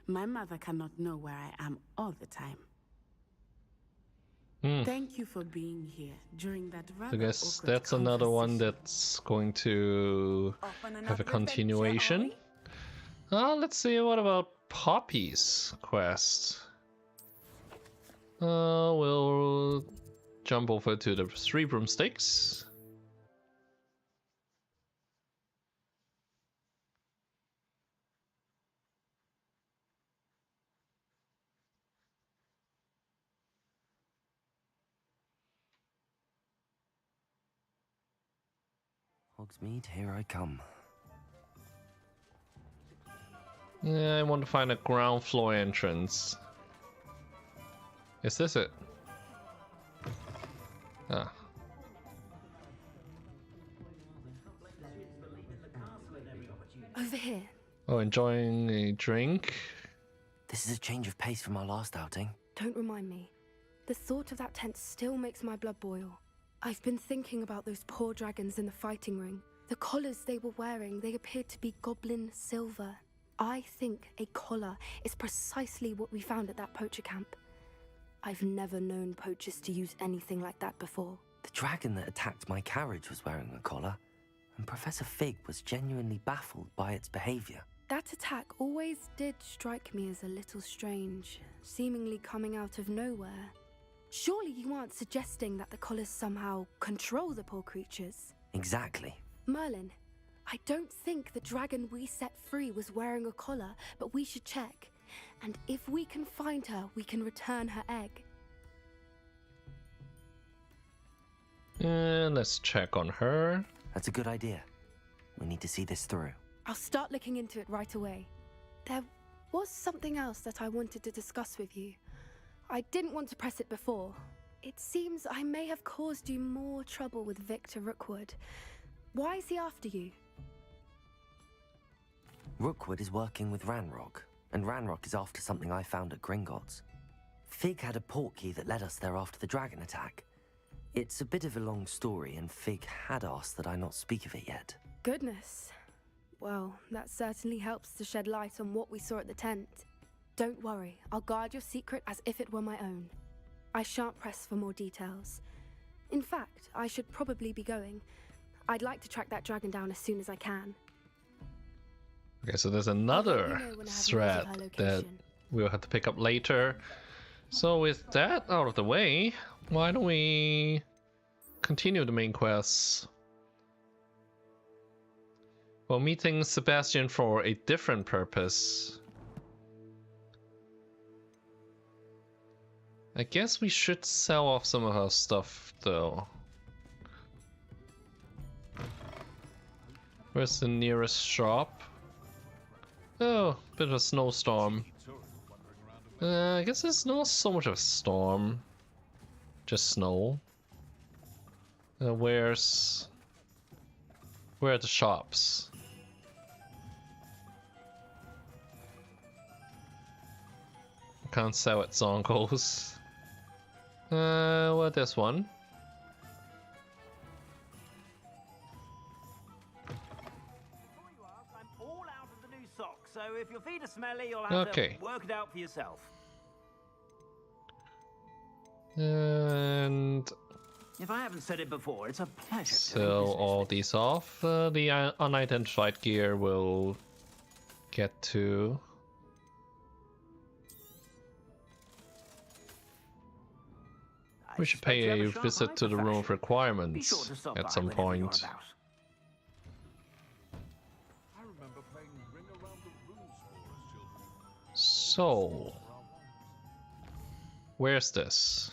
My mother cannot know where I am all the time. Thank you for being here during that rather I guess awkward that's another one conversation. that's going to Off on have a another continuation. adventure, are we? Let's see, what about Poppy's quest? We'll jump over to the 3 broomsticks. Hogsmeade, here I come. Yeah, I want to find a ground floor entrance. Is this it? Ah. Over here. Oh, enjoying a drink? This is a change of pace from our last outing. Don't remind me. The thought of that tent still makes my blood boil. I've been thinking about those poor dragons in the fighting ring. The collars they were wearing, they appeared to be goblin silver. I think a collar is precisely what we found at that poacher camp. I've never known poachers to use anything like that before. The dragon that attacked my carriage was wearing a collar, and Professor Fig was genuinely baffled by its behavior. That attack always did strike me as a little strange, seemingly coming out of nowhere. Surely you aren't suggesting that the collars somehow control the poor creatures? Exactly. Merlin, I don't think the dragon we set free was wearing a collar, but we should check. And if we can find her, we can return her egg. And let's check on her. That's a good idea. We need to see this through. I'll start looking into it right away. There was something else that I wanted to discuss with you. I didn't want to press it before. It seems I may have caused you more trouble with Victor Rookwood. Why is he after you? Rookwood is working with Ranrock, and Ranrock is after something I found at Gringotts. Fig had a portkey that led us there after the dragon attack. It's a bit of a long story, and Fig had asked that I not speak of it yet. Goodness. Well, that certainly helps to shed light on what we saw at the tent. Don't worry, I'll guard your secret as if it were my own. I shan't press for more details. In fact, I should probably be going. I'd like to track that dragon down as soon as I can. Okay, so there's another thread that we'll have to pick up later. So with that out of the way, why don't we continue the main quest? Well, meeting Sebastian for a different purpose. I guess we should sell off some of her stuff, though. Where's the nearest shop? Oh, bit of a snowstorm. I guess it's not so much of a storm. Just snow. Where are the shops? Can't sell at Zonkos. Well, this one. Before you ask, I'm all out of the new socks, so if your feet are smelly, you'll have to work it out for yourself. And If I haven't said it before, it's a pleasure. sell all these off. The unidentified gear will get to. We should pay a visit to the room of requirements at some point. So, where's this?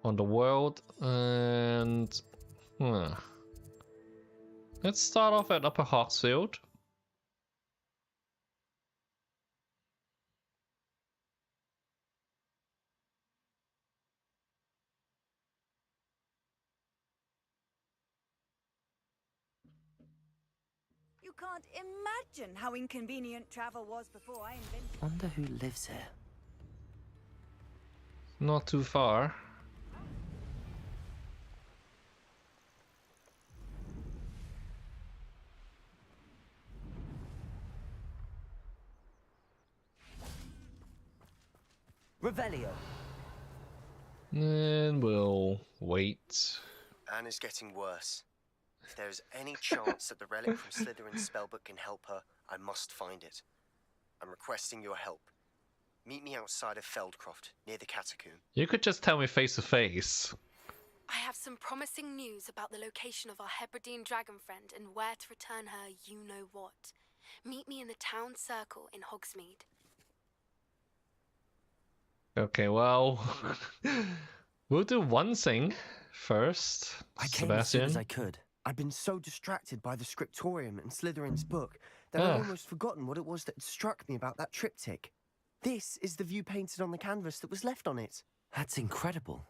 On the world, and let's start off at Upper Hawksfield. You can't imagine how inconvenient travel was before I invented. Wonder who lives here. Not too far. Revelio. And we'll wait. Anna's getting worse. If there is any chance that the relic from Slytherin's spellbook can help her, I must find it. I'm requesting your help. Meet me outside of Feldcroft, near the catacomb. You could just tell me face to face. I have some promising news about the location of our Hebridean dragon friend and where to return her you-know-what. Meet me in the town circle in Hogsmeade. Okay, well, we'll do one thing first. I came as soon Sebastian. as I could. I'd been so distracted by the scriptorium and Slytherin's book that I'd almost forgotten what it was that had struck me about that triptych. This is the view painted on the canvas that was left on it. That's incredible.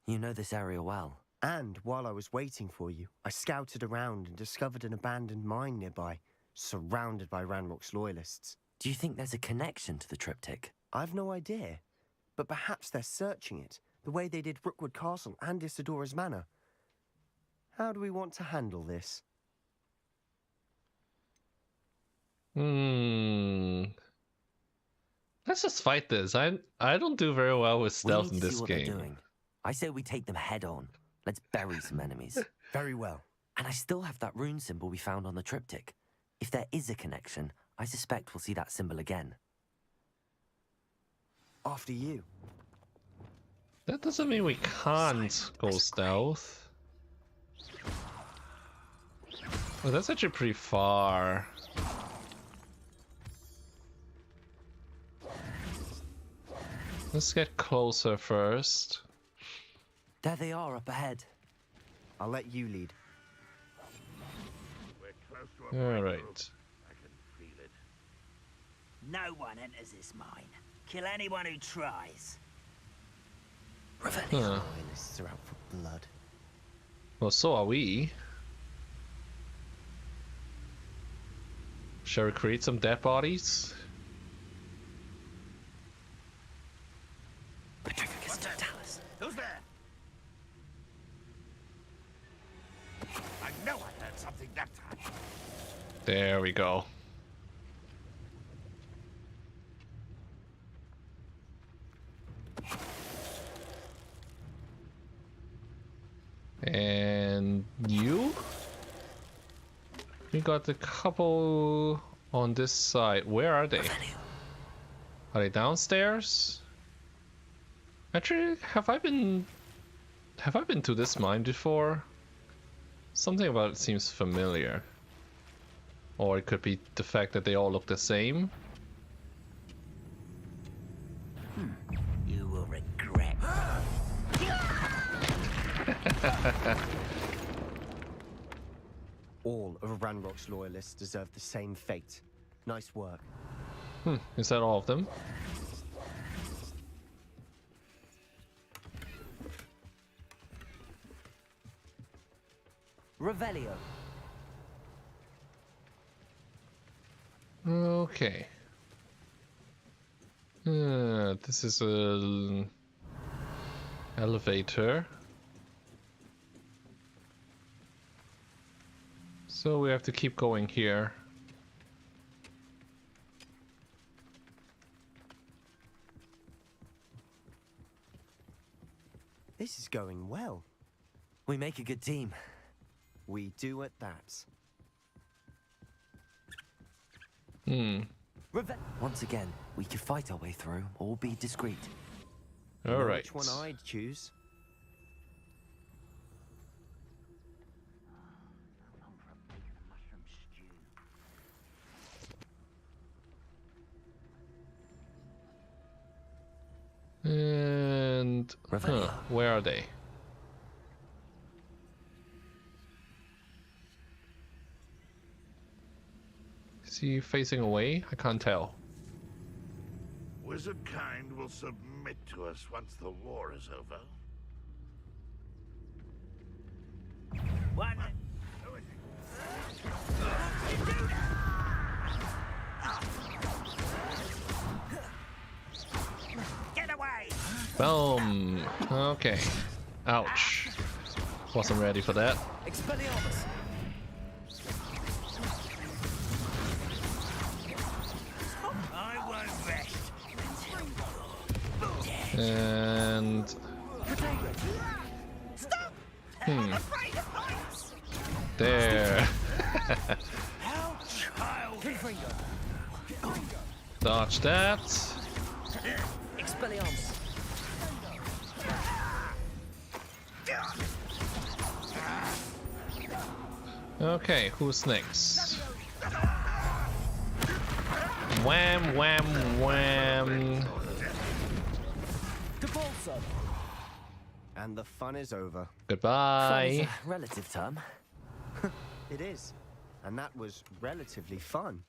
You know this area well. And while I was waiting for you, I scouted around and discovered an abandoned mine nearby, surrounded by Ranrock's loyalists. Do you think there's a connection to the triptych? I've no idea, but perhaps they're searching it, the way they did Rookwood Castle and Isidora's Manor. How do we want to handle this? Let's just fight this. I don't do very well with stealth in We need to this see what game. they're doing. I say we take them head on. Let's bury some enemies. Very well. And I still have that rune symbol we found on the triptych. If there is a connection, I suspect we'll see that symbol again. After you. That doesn't mean we can't go stealth. Well, that's actually pretty far. Let's get closer first. There they are up ahead. I'll let you lead. All right. I can feel it. No one enters this mine. Kill anyone who tries. Loyalists are out for blood. Well, so are we. Shall we create some dead bodies? Who's there? I know I heard something that time. There we go. And you? We got a couple on this side. Where are they? Are they downstairs? Actually, have I been to this mine before? Something about it seems familiar. Or it could be the fact that they all look the same. You will regret. All of Ranrock's loyalists deserve the same fate. Nice work. Is that all of them? Revelio. Okay. This is a elevator. So we have to keep going here. This is going well. We make a good team. We do at that. Once again, we could fight our way through or be discreet. Know right. which one I'd choose? And where are they? Is he facing away? I can't tell. Wizard kind will submit to us once the war is over. One. Get away! Boom. Okay. Ouch. Wasn't ready for that. Expelliarmus! I won't rest. And Stop! hmm. I'm afraid of heights! There. Dodge that. Expelliarmus! Okay, who's next? Wham, wham, wham. And the fun is over. Goodbye. Fun is a relative term. It is. And that was relatively fun.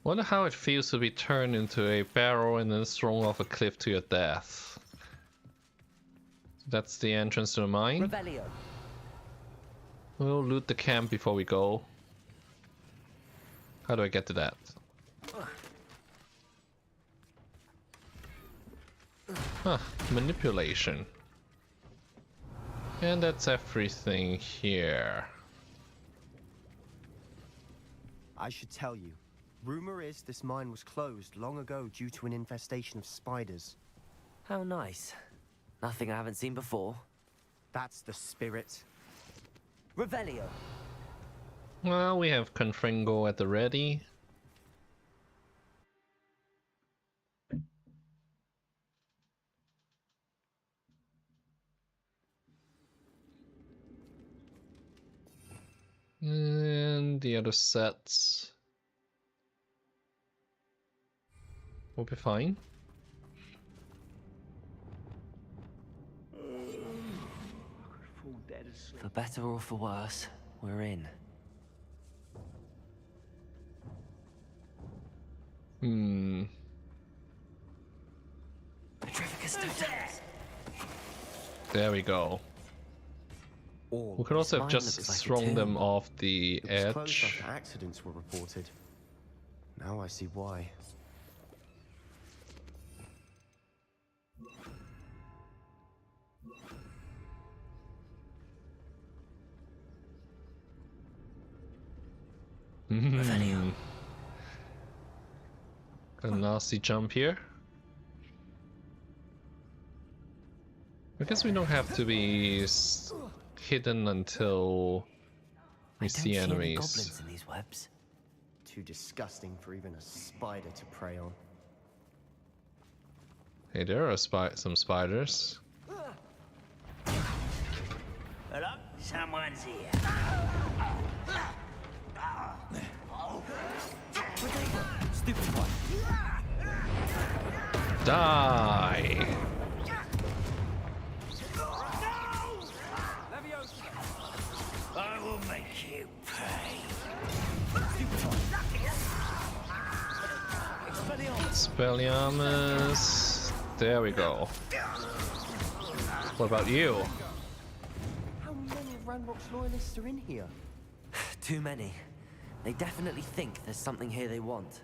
Wonder how it feels to be turned into a barrel and then thrown off a cliff to your death. That's the entrance to the mine. Revelio. We'll loot the camp before we go. How do I get to that? Huh, manipulation. And that's everything here. I should tell you. Rumor is this mine was closed long ago due to an infestation of spiders. How nice. Nothing I haven't seen before. That's the spirit. Revelio. Well, we have Confringo at the ready. And the other sets will be fine. For better or for worse, we're in. There we go. We could also have just thrown them off the It was closed edge. after accidents were reported. Now I see why. A nasty jump here. I guess we don't have to be hidden until we see enemies. Goblins in these webs. Too disgusting for even a spider to prey on. Hey, there are some spiders. Hello? Someone's here. Stupid one. Die! I will make you pay. Expelliarmus. There we go. What about you? How many Ranrock's loyalists are in here? Too many. They definitely think there's something here they want.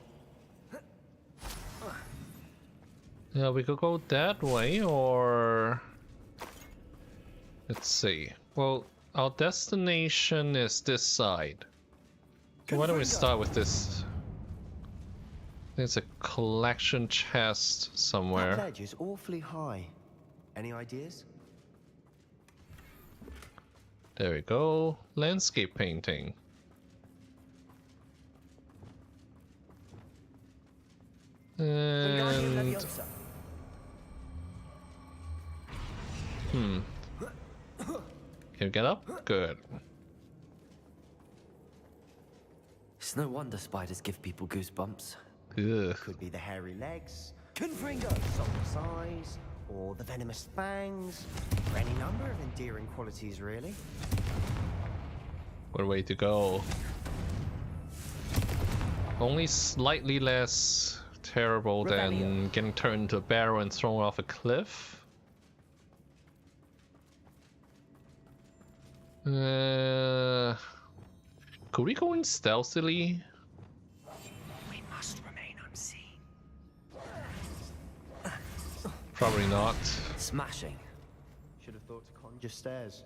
Yeah, we could go that way, or... Let's see. Well, our destination is this side. Why don't we start with this? There's a collection chest That somewhere. ledge is awfully high. Any ideas? There we go. Landscape painting. And Can you get up? Good. It's no wonder spiders give people goosebumps. Ugh. Could be the hairy legs, Confringo, soft eyes, or the venomous fangs. Or any number of endearing qualities, really. What a way to go. Only slightly less terrible than getting turned into a barrel and thrown off a cliff. Could we go in stealthily? We must remain unseen. Probably not. Smashing. Should have thought to conjure stairs.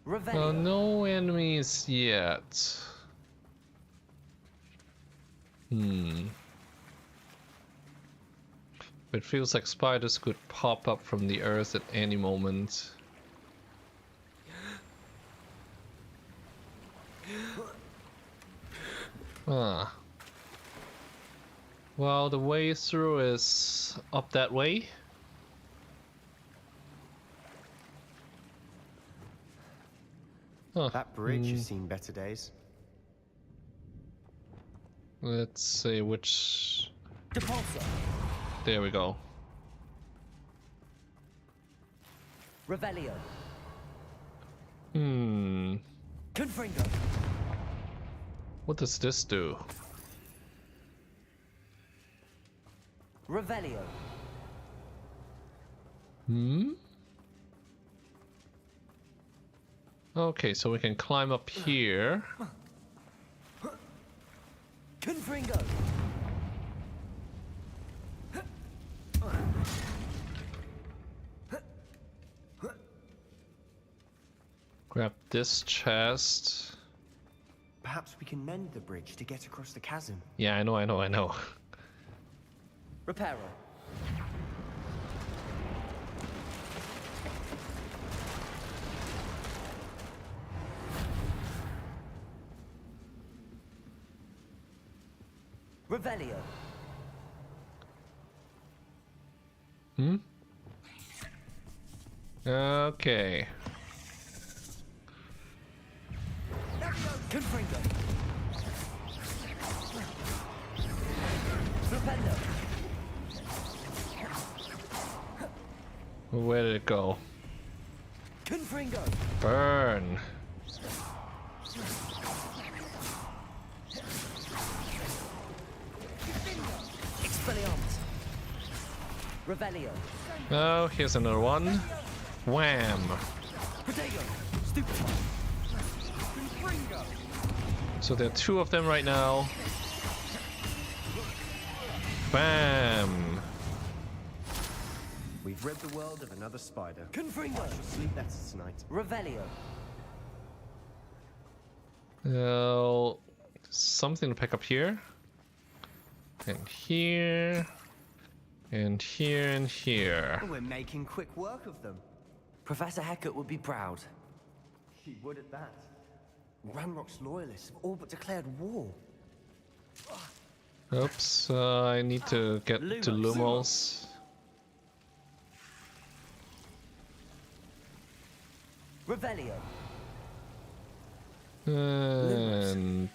Revelio. No enemies yet. It feels like spiders could pop up from the earth at any moment. Ah. Well, the way through is up that way. Huh. That bridge has seen better days. Let's see which... Depulsor. There we go. Revelio. Confringo. What does this do? Revelio. Okay, so we can climb up here. Confringo. Grab this chest. Perhaps we can mend the bridge to get across the chasm. Yeah, I know. Reparo. Revelio. Okay. Confringo. Rependo. Where did it go? Confringo. Burn. Expelliarmus. Revelio. Oh, here's another one. Wham! Protego. Stupefy. Confringo. So there are two of them right now. Bam! We've rid the world of another spider. Confringo. I shall sleep better tonight. Revelio. Well, something to pick up here. And here. And here and here. We're making quick work of them. Professor Hecat would be proud. He would at that. Ranrock's loyalists have all but declared war. Oops, I need to get to Lumos. Revelio. And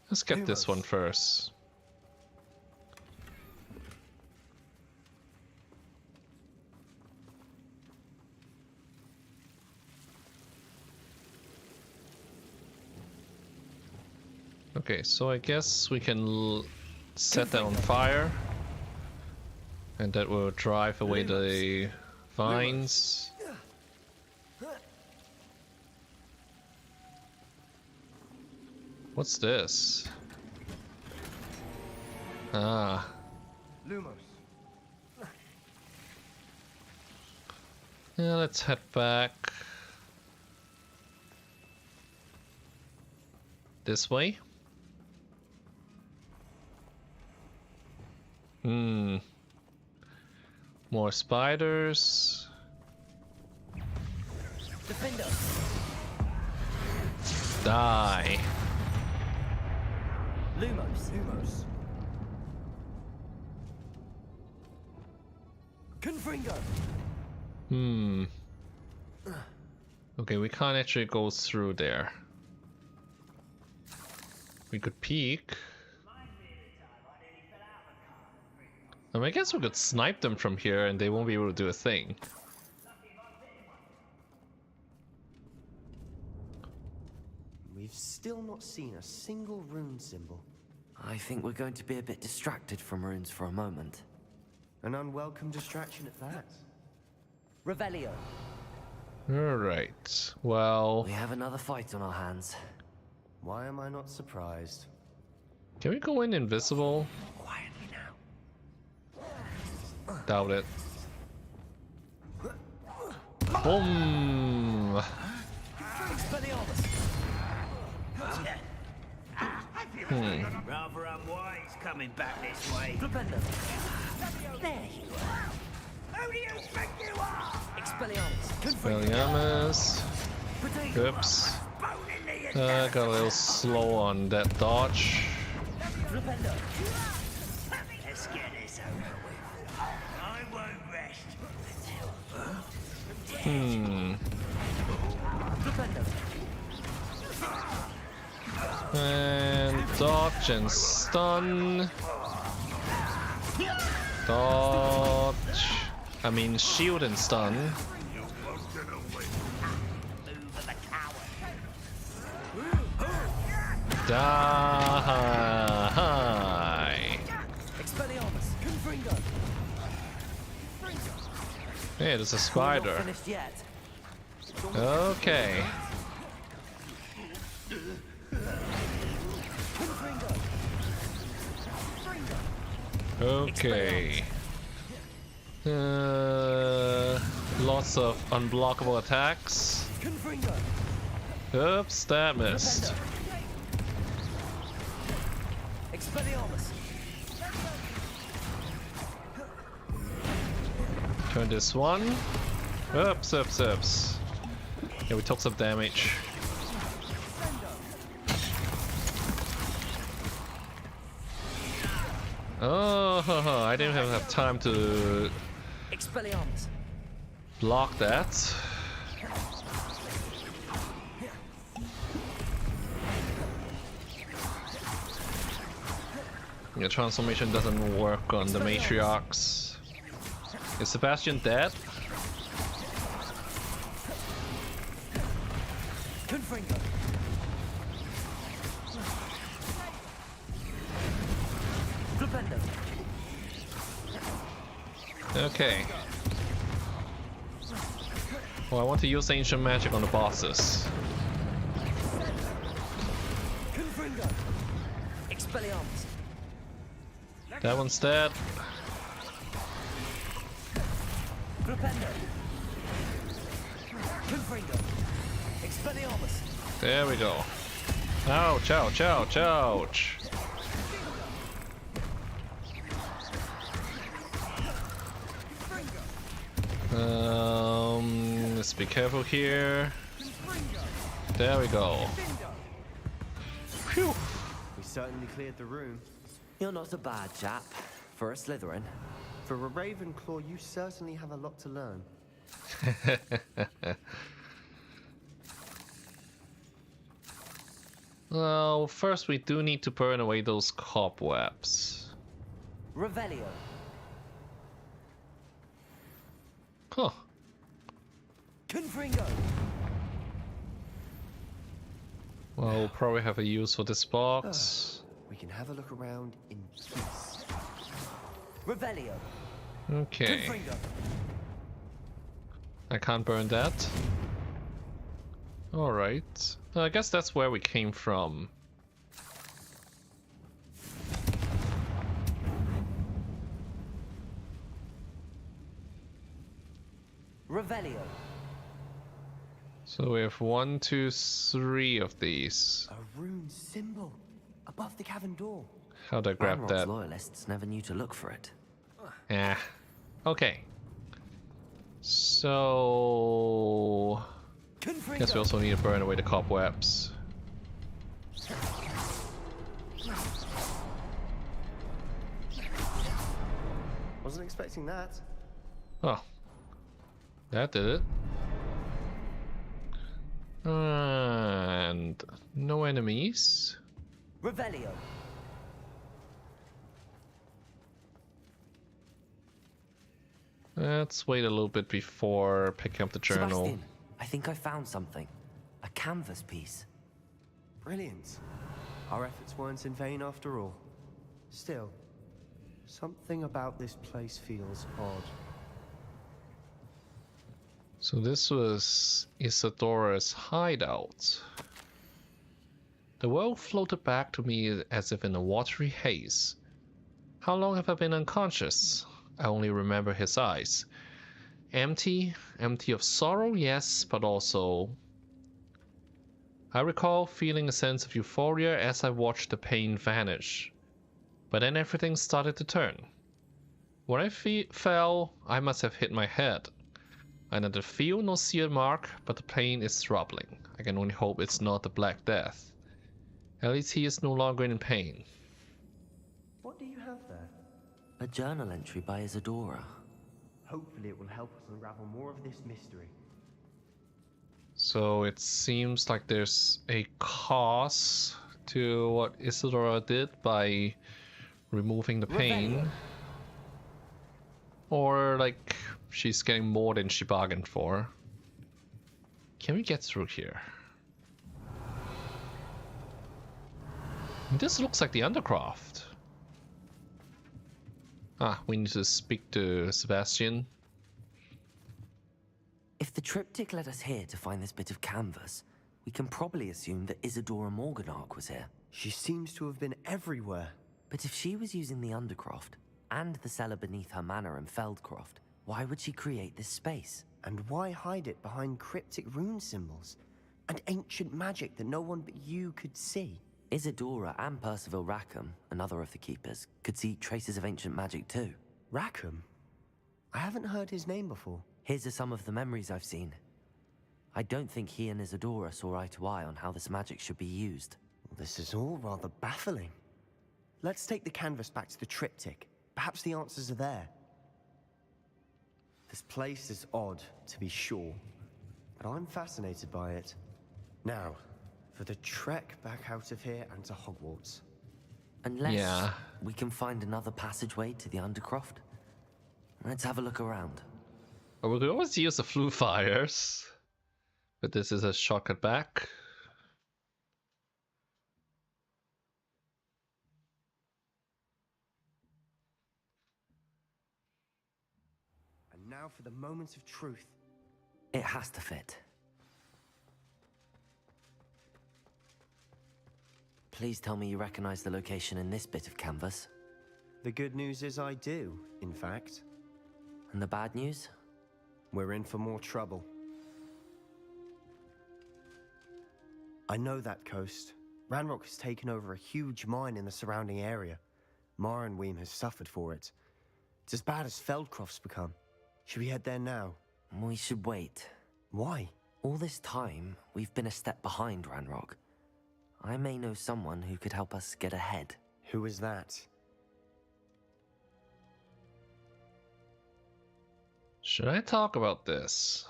let's get this one first. Okay, so I guess we can set that on fire, and that will drive away the vines. What's this? Ah. Lumos. Yeah, let's head back. This way? More spiders. Defender. Die. Lumos. Confringo. Hmm. Okay, we can't actually go through there. We could peek. I guess we could snipe them from here and they won't be able to do a thing. We've still not seen a single rune symbol. I think we're going to be a bit distracted from runes for a moment. An unwelcome distraction at that. Revelio. Alright, well... We have another fight on our hands. Why am I not surprised? Can we go in invisible? Quietly now. Doubt it. Boom! Rather unwise coming back this way. There you are. Who do you think you are? Expelliarmus. Oops. Got a little slow on that dodge. Let's get this over with. I won't rest. And dodge and stun. Dodge. I mean shield and stun. Die. Hey, there's a spider. Okay. Okay. Lots of unblockable attacks. Oops, that missed. Turn this one. Oops, oops, oops. Yeah, we took some damage. Oh, I didn't have enough time to block that. The transformation doesn't work on the matriarchs. Is Sebastian dead? Okay. Well, I want to use ancient magic on the bosses. That one's dead. There we go. Ouch, ouch, ouch, ouch. Let's be careful here. There we go. Phew. We certainly cleared the room. You're not a bad chap for a Slytherin. For a Ravenclaw, you certainly have a lot to learn. Well, first we do need to burn away those cobwebs. Revelio. Huh. Confringo. Well, we'll probably have a use for this box. We can have a look around in peace. Revelio. Okay. Confringo. I can't burn that. Alright. I guess that's where we came from. Revelio. So we have 1, 2, 3 of these. A rune symbol above the cavern door. How'd I grab Ranrock's that? loyalists never knew to look for it. Yeah. Okay. So... guess we also need to burn away the cobwebs. Wasn't expecting that. Oh. That did it. And no enemies. Revelio. Let's wait a little bit before picking up the journal. Sebastian, I think I found something. A canvas piece. Brilliant. Our efforts weren't in vain after all. Still, something about this place feels odd. So this was Isadora's hideout. The world floated back to me as if in a watery haze. How long have I been unconscious? I only remember his eyes. Empty of sorrow, yes, but also... I recall feeling a sense of euphoria as I watched the pain vanish. But then everything started to turn. When I fell, I must have hit my head. I neither feel nor see a mark, but the pain is troubling. I can only hope it's not the Black Death. At least he is no longer in pain. What do you have there? A journal entry by Isadora. Hopefully it will help us unravel more of this mystery. So it seems like there's a cause to what Isadora did by removing the pain. Or like she's getting more than she bargained for. Can we get through here? This looks like the Undercroft. Ah, we need to speak to Sebastian. If the triptych led us here to find this bit of canvas, we can probably assume that Isadora Morganark was here. She seems to have been everywhere. But if she was using the Undercroft, and the cellar beneath her manor in Feldcroft, why would she create this space? And why hide it behind cryptic rune symbols? And ancient magic that no one but you could see? Isadora and Percival Rackham, another of the keepers, could see traces of ancient magic too. Rackham? I haven't heard his name before. Here's some of the memories I've seen. I don't think he and Isadora saw eye to eye on how this magic should be used. This is all rather baffling. Let's take the canvas back to the triptych. Perhaps the answers are there. This place is odd, to be sure, but I'm fascinated by it. Now, for the trek back out of here and to Hogwarts. Unless we can find another passageway to the Undercroft. Let's have a look around. Well, we could always use the flue fires, but this is a shortcut back. And now for the moment of truth. It has to fit. Please tell me you recognize the location in this bit of canvas. The good news is I do, in fact. And the bad news? We're in for more trouble. I know that coast. Ranrock has taken over a huge mine in the surrounding area. Marenweem has suffered for it. It's as bad as Feldcroft's become. Should we head there now? We should wait. Why? All this time, we've been a step behind Ranrock. I may know someone who could help us get ahead. Who is that? Should I talk about this?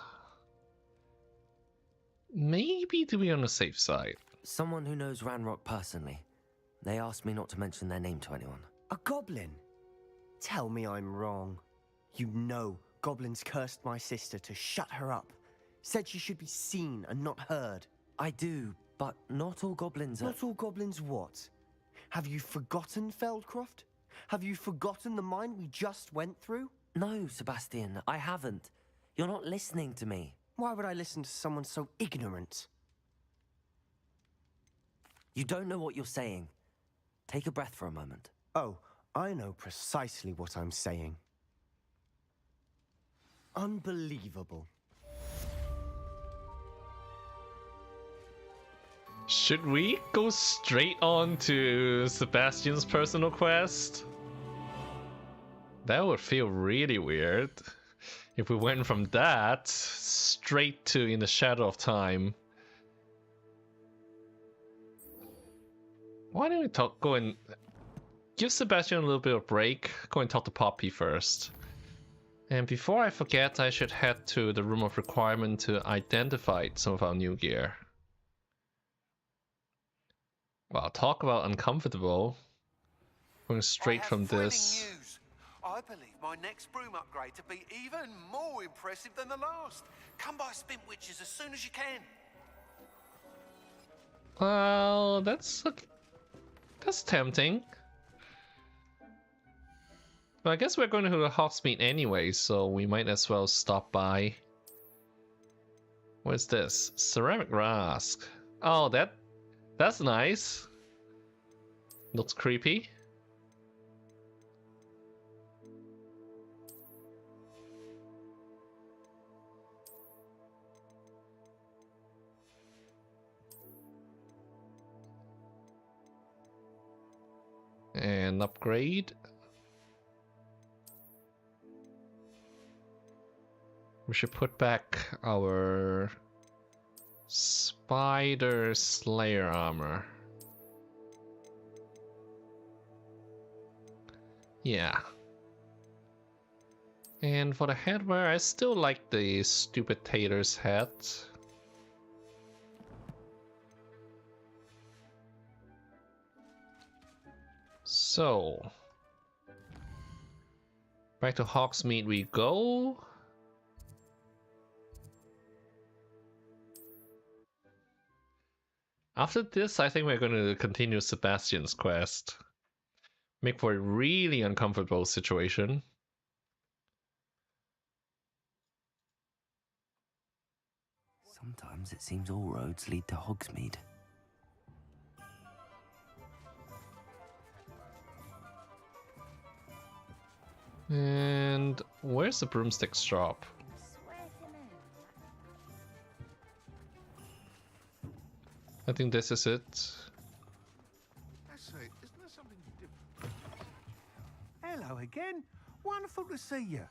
Maybe to be on the safe side. Someone who knows Ranrock personally. They asked me not to mention their name to anyone. A goblin? Tell me I'm wrong. You know goblins cursed my sister to shut her up. Said she should be seen and not heard. I do, but not all goblins are... Not all goblins what? Have you forgotten Feldcroft? Have you forgotten the mine we just went through? No, Sebastian, I haven't. You're not listening to me. Why would I listen to someone so ignorant? You don't know what you're saying. Take a breath for a moment. Oh, I know precisely what I'm saying. Unbelievable. Should we go straight on to Sebastian's personal quest? That would feel really weird if we went from that straight to In the Shadow of Time. Why don't we go and give Sebastian a little bit of break? Go and talk to Poppy first. And before I forget, I should head to the room of requirement to identify some of our new gear. Wow, talk about uncomfortable. Going straight from this. News. I believe my next broom upgrade to be even more impressive than the last. Come by Spin Witches as soon as you can. Well, that's tempting. But I guess we're going to Hogsmeade anyway, so we might as well stop by. What's this? Ceramic Rask. Oh, that's nice. Looks creepy. And upgrade. We should put back our Spider Slayer armor. Yeah. And for the headwear, I still like the stupid Tater's hat. So, back to Hogsmeade we go. After this, I think we're going to continue Sebastian's quest. Make for a really uncomfortable situation. Sometimes it seems all roads lead to Hogsmeade. And where's the broomstick shop? I think this is it. That's it. Isn't there something different? Hello again. Wonderful to see you.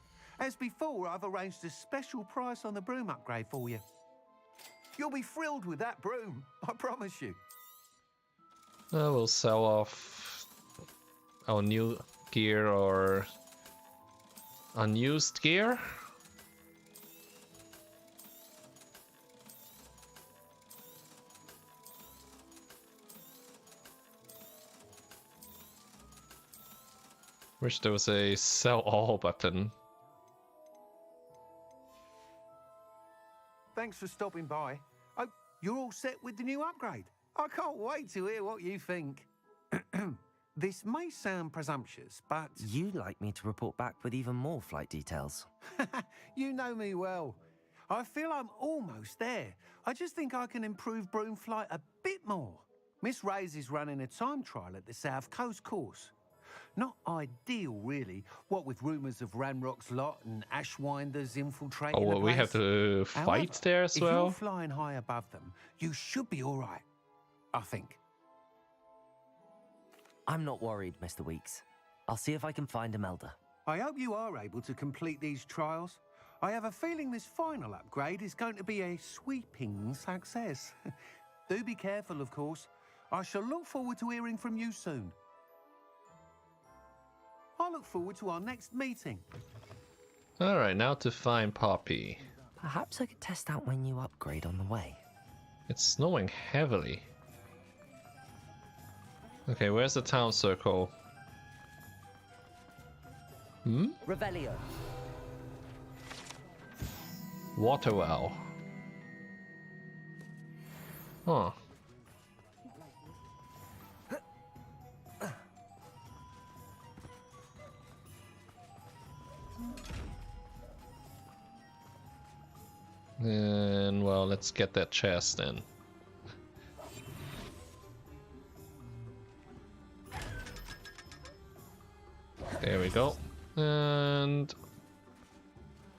As before, I've arranged a special price on the broom upgrade for you. You'll be thrilled with that broom, I promise you. We'll sell off our new gear or unused gear. Wish there was a sell all button. Thanks for stopping by. Oh, you're all set with the new upgrade. I can't wait to hear what you think. This may sound presumptuous, but... You'd like me to report back with even more flight details. You know me well. I feel I'm almost there. I just think I can improve broom flight a bit more. Miss Ray's is running a time trial at the South Coast course. Not ideal, really, what with rumours of Ranrock's lot and Ashwinders infiltrating Oh, well, the we have place. to fight However, there as if well? you're flying high above them, you should be all right, I think. I'm not worried, Mr. Weeks. I'll see if I can find Imelda. I hope you are able to complete these trials. I have a feeling this final upgrade is going to be a sweeping success. Do be careful, of course. I shall look forward to hearing from you soon. I look forward to our next meeting. Alright, now to find Poppy. Perhaps I could test out my new upgrade on the way. It's snowing heavily. Okay, where's the town circle? Revelio. Waterwell. Huh. And well, let's get that chest then. There we go. And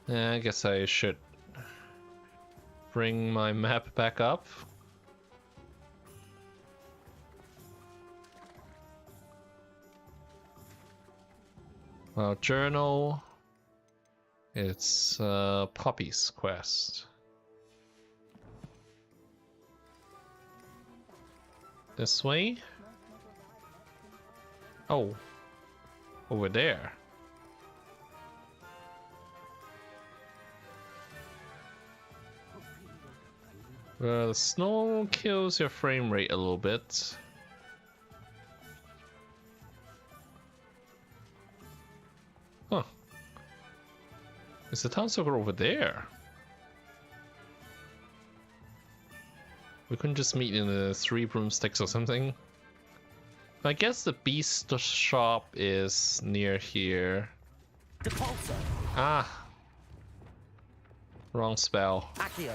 I guess I should bring my map back up. Well, journal. It's Poppy's quest. This way? Oh. Over there. The snow kills your frame rate a little bit. Huh. Is the town circle over there? We couldn't just meet in the 3 broomsticks or something. I guess the beast shop is near here. Depulsor. Ah. Wrong spell. Accio.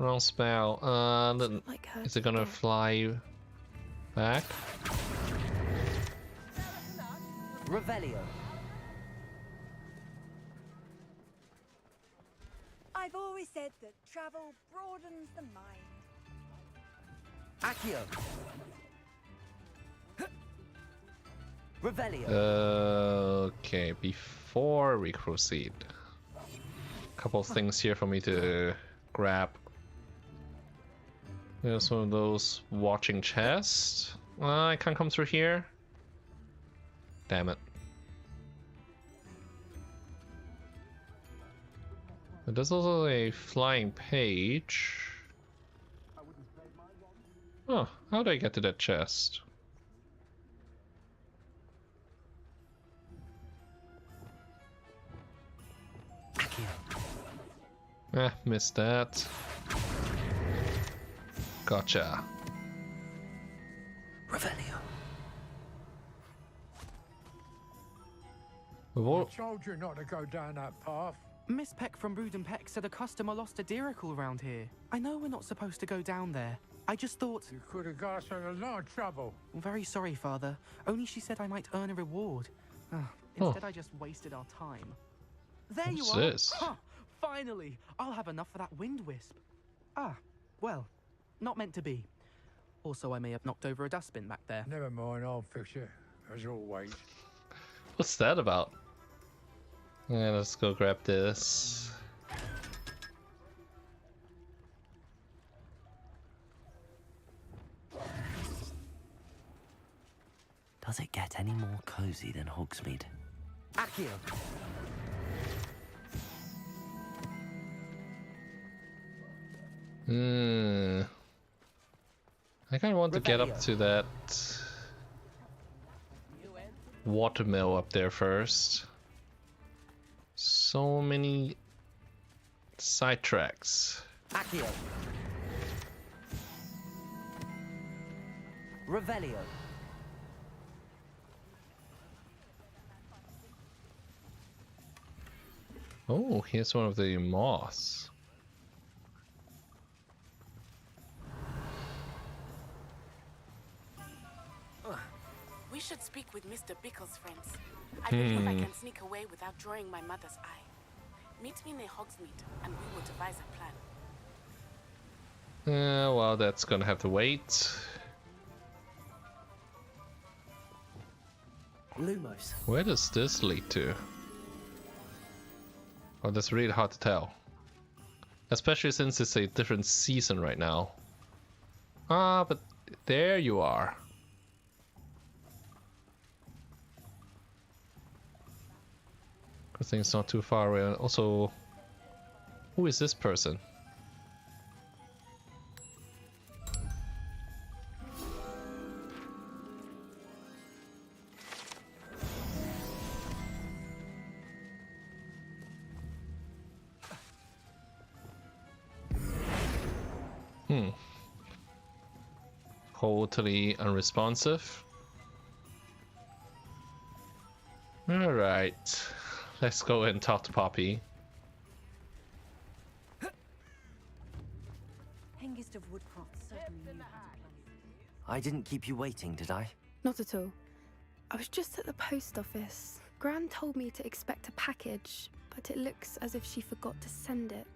Wrong spell. Then is it gonna fly back? Revelio. I've always said that travel broadens the mind. Accio. Revelio. Okay, before we proceed, a couple of things here for me to grab. There's one of those watching chests. I can't come through here. Damn it. But there's also a flying page. Oh, how do I get to that chest? Missed that. Gotcha. Revelio. What? I told you not to go down that path. Miss Peck from Brood and Peck said a customer lost a deeracle round here. I know we're not supposed to go down there. I just thought... You could have got us in a lot of trouble. I'm very sorry, Father. Only she said I might earn a reward. Instead, I just wasted our time. There What's you are! this? Huh, finally! I'll have enough for that wind wisp. Ah, well, not meant to be. Also, I may have knocked over a dustbin back there. Never mind, I'll fix it, as always. What's that about? Yeah, let's go grab this. Does it get any more cozy than Hogsmeade? Accio. I kind of want to get up to that watermill up there first. So many side tracks. Accio. Revelio. Oh, here's one of the moths. We should speak with Mr. Bickle's friends. I believe I can sneak away without drawing my mother's eye. Meet me near Hogsmeade, and we will devise a plan. Well, that's gonna have to wait. Lumos. Where does this lead to? Oh, that's really hard to tell. Especially since it's a different season right now. Ah, but there you are. Good thing it's not too far away. Also, who is this person? Totally unresponsive. Alright. Let's go and talk to Poppy. Hengist of Woodcroft certainly knew how to play. I didn't keep you waiting, did I? Not at all. I was just at the post office. Gran told me to expect a package, but it looks as if she forgot to send it.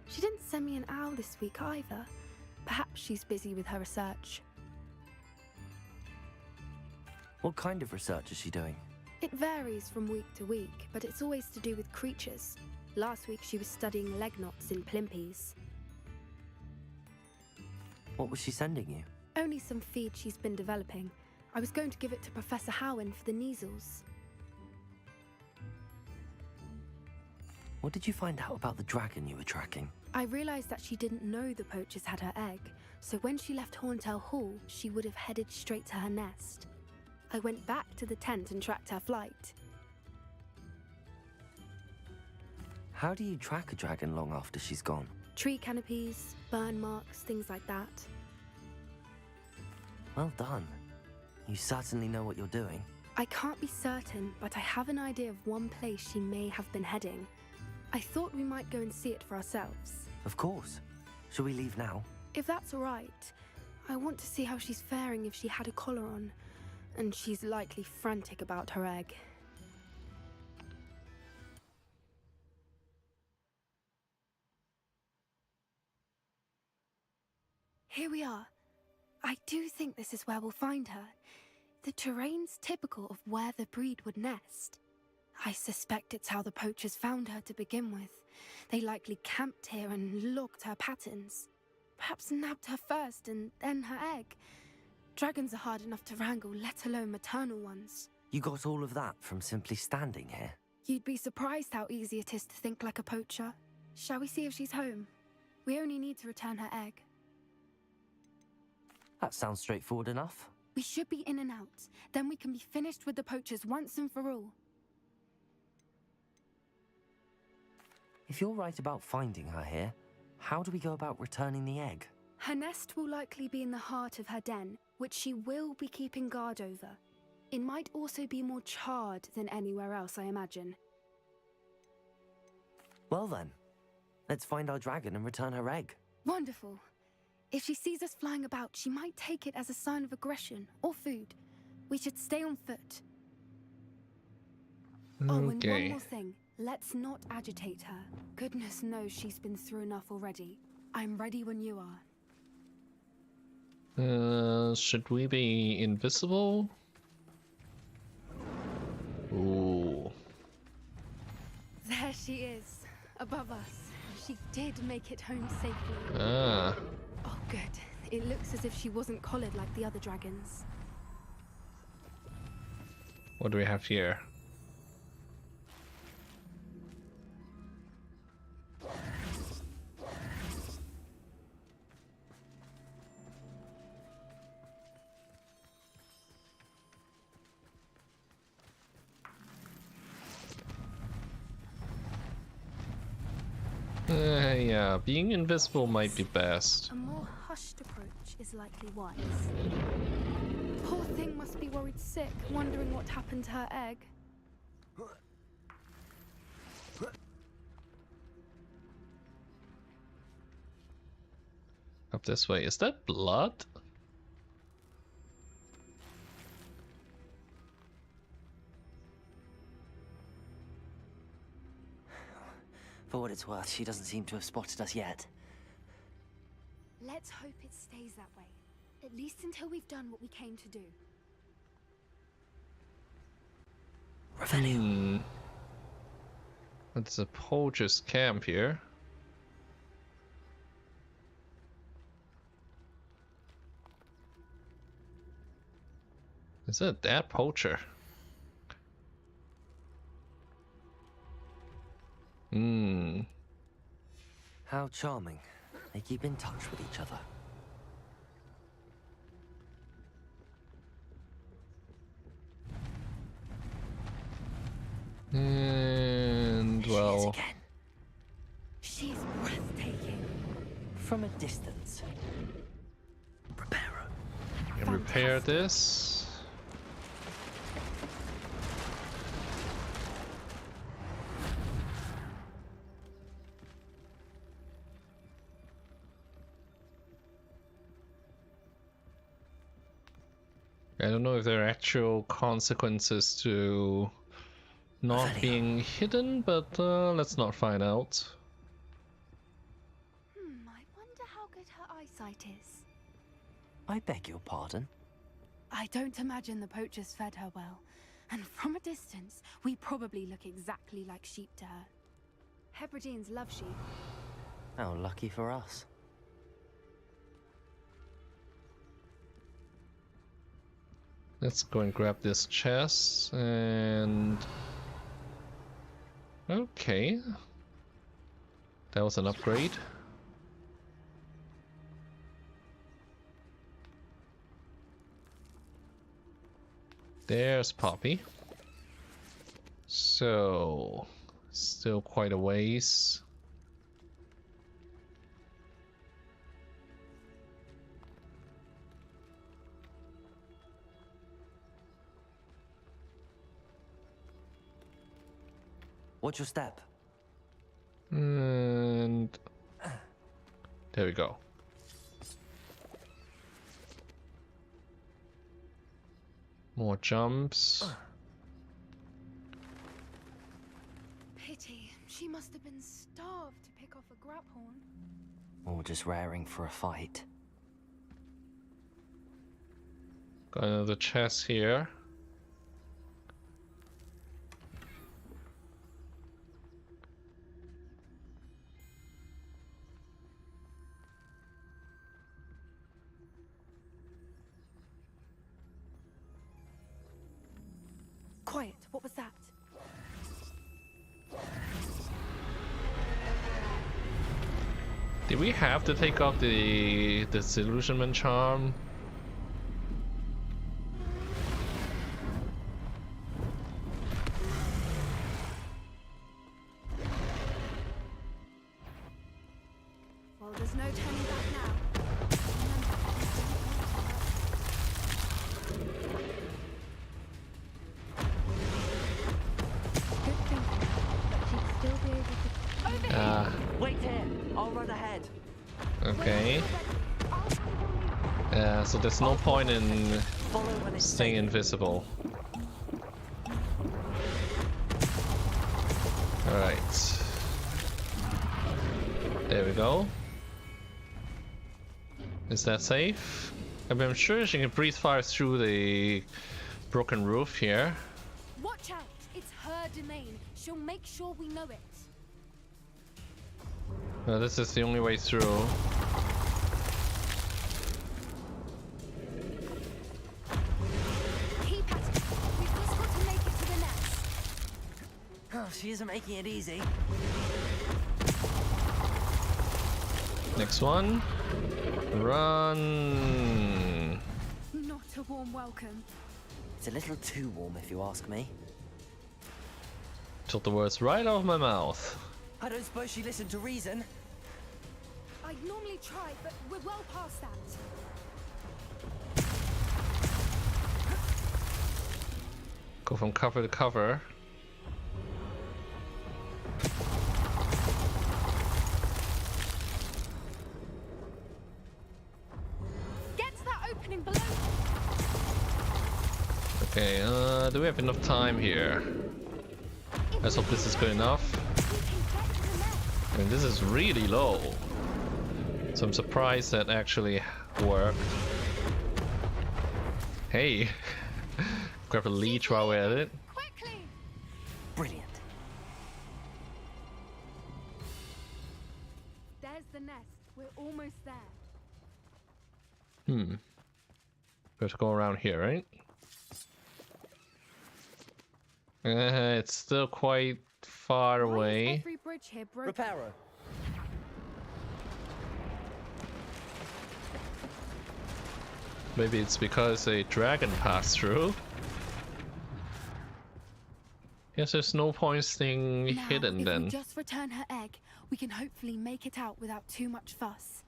She didn't send me an owl this week either. Perhaps she's busy with her research. What kind of research is she doing? It varies from week to week, but it's always to do with creatures. Last week she was studying leg knots in plimpies. What was she sending you? Only some feed she's been developing. I was going to give it to Professor Howen for the measles. What did you find out about the dragon you were tracking? I realized that she didn't know the poachers had her egg, so when she left Horntail Hall, she would have headed straight to her nest. I went back to the tent and tracked her flight. How do you track a dragon long after she's gone? Tree canopies, burn marks, things like that. Well done. You certainly know what you're doing. I can't be certain, but I have an idea of one place she may have been heading. I thought we might go and see it for ourselves. Of course. Shall we leave now? If that's all right. I want to see how she's faring if she had a collar on. And she's likely frantic about her egg. Here we are. I do think this is where we'll find her. The terrain's typical of where the breed would nest. I suspect it's how the poachers found her to begin with. They likely camped here and logged her patterns. Perhaps nabbed her first and then her egg. Dragons are hard enough to wrangle, let alone maternal ones. You got all of that from simply standing here? You'd be surprised how easy it is to think like a poacher. Shall we see if she's home? We only need to return her egg. That sounds straightforward enough. We should be in and out. Then we can be finished with the poachers once and for all. If you're right about finding her here, how do we go about returning the egg? Her nest will likely be in the heart of her den, which she will be keeping guard over. It might also be more charred than anywhere else, I imagine. Well then, let's find our dragon and return her egg. Wonderful. If she sees us flying about, she might take it as a sign of aggression or food. We should stay on foot. Okay. Oh, and one more thing. Let's not agitate her. Goodness knows she's been through enough already. I'm ready when you are. Should we be invisible? Ooh. There she is, above us. She did make it home safely. Ah. Oh, good. It looks as if she wasn't collared like the other dragons. What do we have here? Yeah, being invisible might be best. A more hushed approach is likely wise. Poor thing must be worried sick, wondering what happened to her egg. Up this way. Is that blood? For what it's worth, she doesn't seem to have spotted us yet. Let's hope it stays that way. At least until we've done what we came to do. Revenue. It's a poacher's camp here. Is it that poacher? Hmm. How charming. They keep in touch with each other. And well, she's breathtaking. From a distance. Prepare her. we can repair this. I don't know if there are actual consequences to not being hidden, but let's not find out. I wonder how good her eyesight is. I beg your pardon? I don't imagine the poachers fed her well. And from a distance, we probably look exactly like sheep to her. Hebrideans love sheep. How lucky for us. Let's go and grab this chest and... Okay. That was an upgrade. There's Poppy. So, still quite a ways. Watch your step. And there we go. More jumps. Pity. She must have been starved to pick off a graphorn. Or just raring for a fight. Got another chest here. Quiet. What was that? Did we have to take off the disillusionment charm? Well, there's no turning back now. Good thinking, but she'd still be able to. Over here! Wait here. I'll run ahead. Okay. So there's no point in staying invisible. Alright. There we go. Is that safe? I mean, I'm sure she can breathe fire through the broken roof here. Watch out! It's her domain. She'll make sure we know it. Well, this is the only way through. Keep at it. We've just got to make it to the nest. Oh, she isn't making it easy. Next one. Run. Not a warm welcome. It's a little too warm, if you ask me. Took the words right out of my mouth. I don't suppose she listened to reason. I'd normally try, but we're well past that. Go from cover to cover. Get to that opening below. Okay, do we have enough time here? Let's hope this is good enough. I mean, this is really low. So I'm surprised that actually worked. Hey! Grab a leech while we're at it. Quickly! Brilliant. There's the nest. We're almost there. We have to go around here, right? It's still quite far away. Every bridge here broken. Reparo. Maybe it's because a dragon passed through. Yes, there's no point staying Now, hidden if then. we just return her egg, we can hopefully make it out without too much fuss.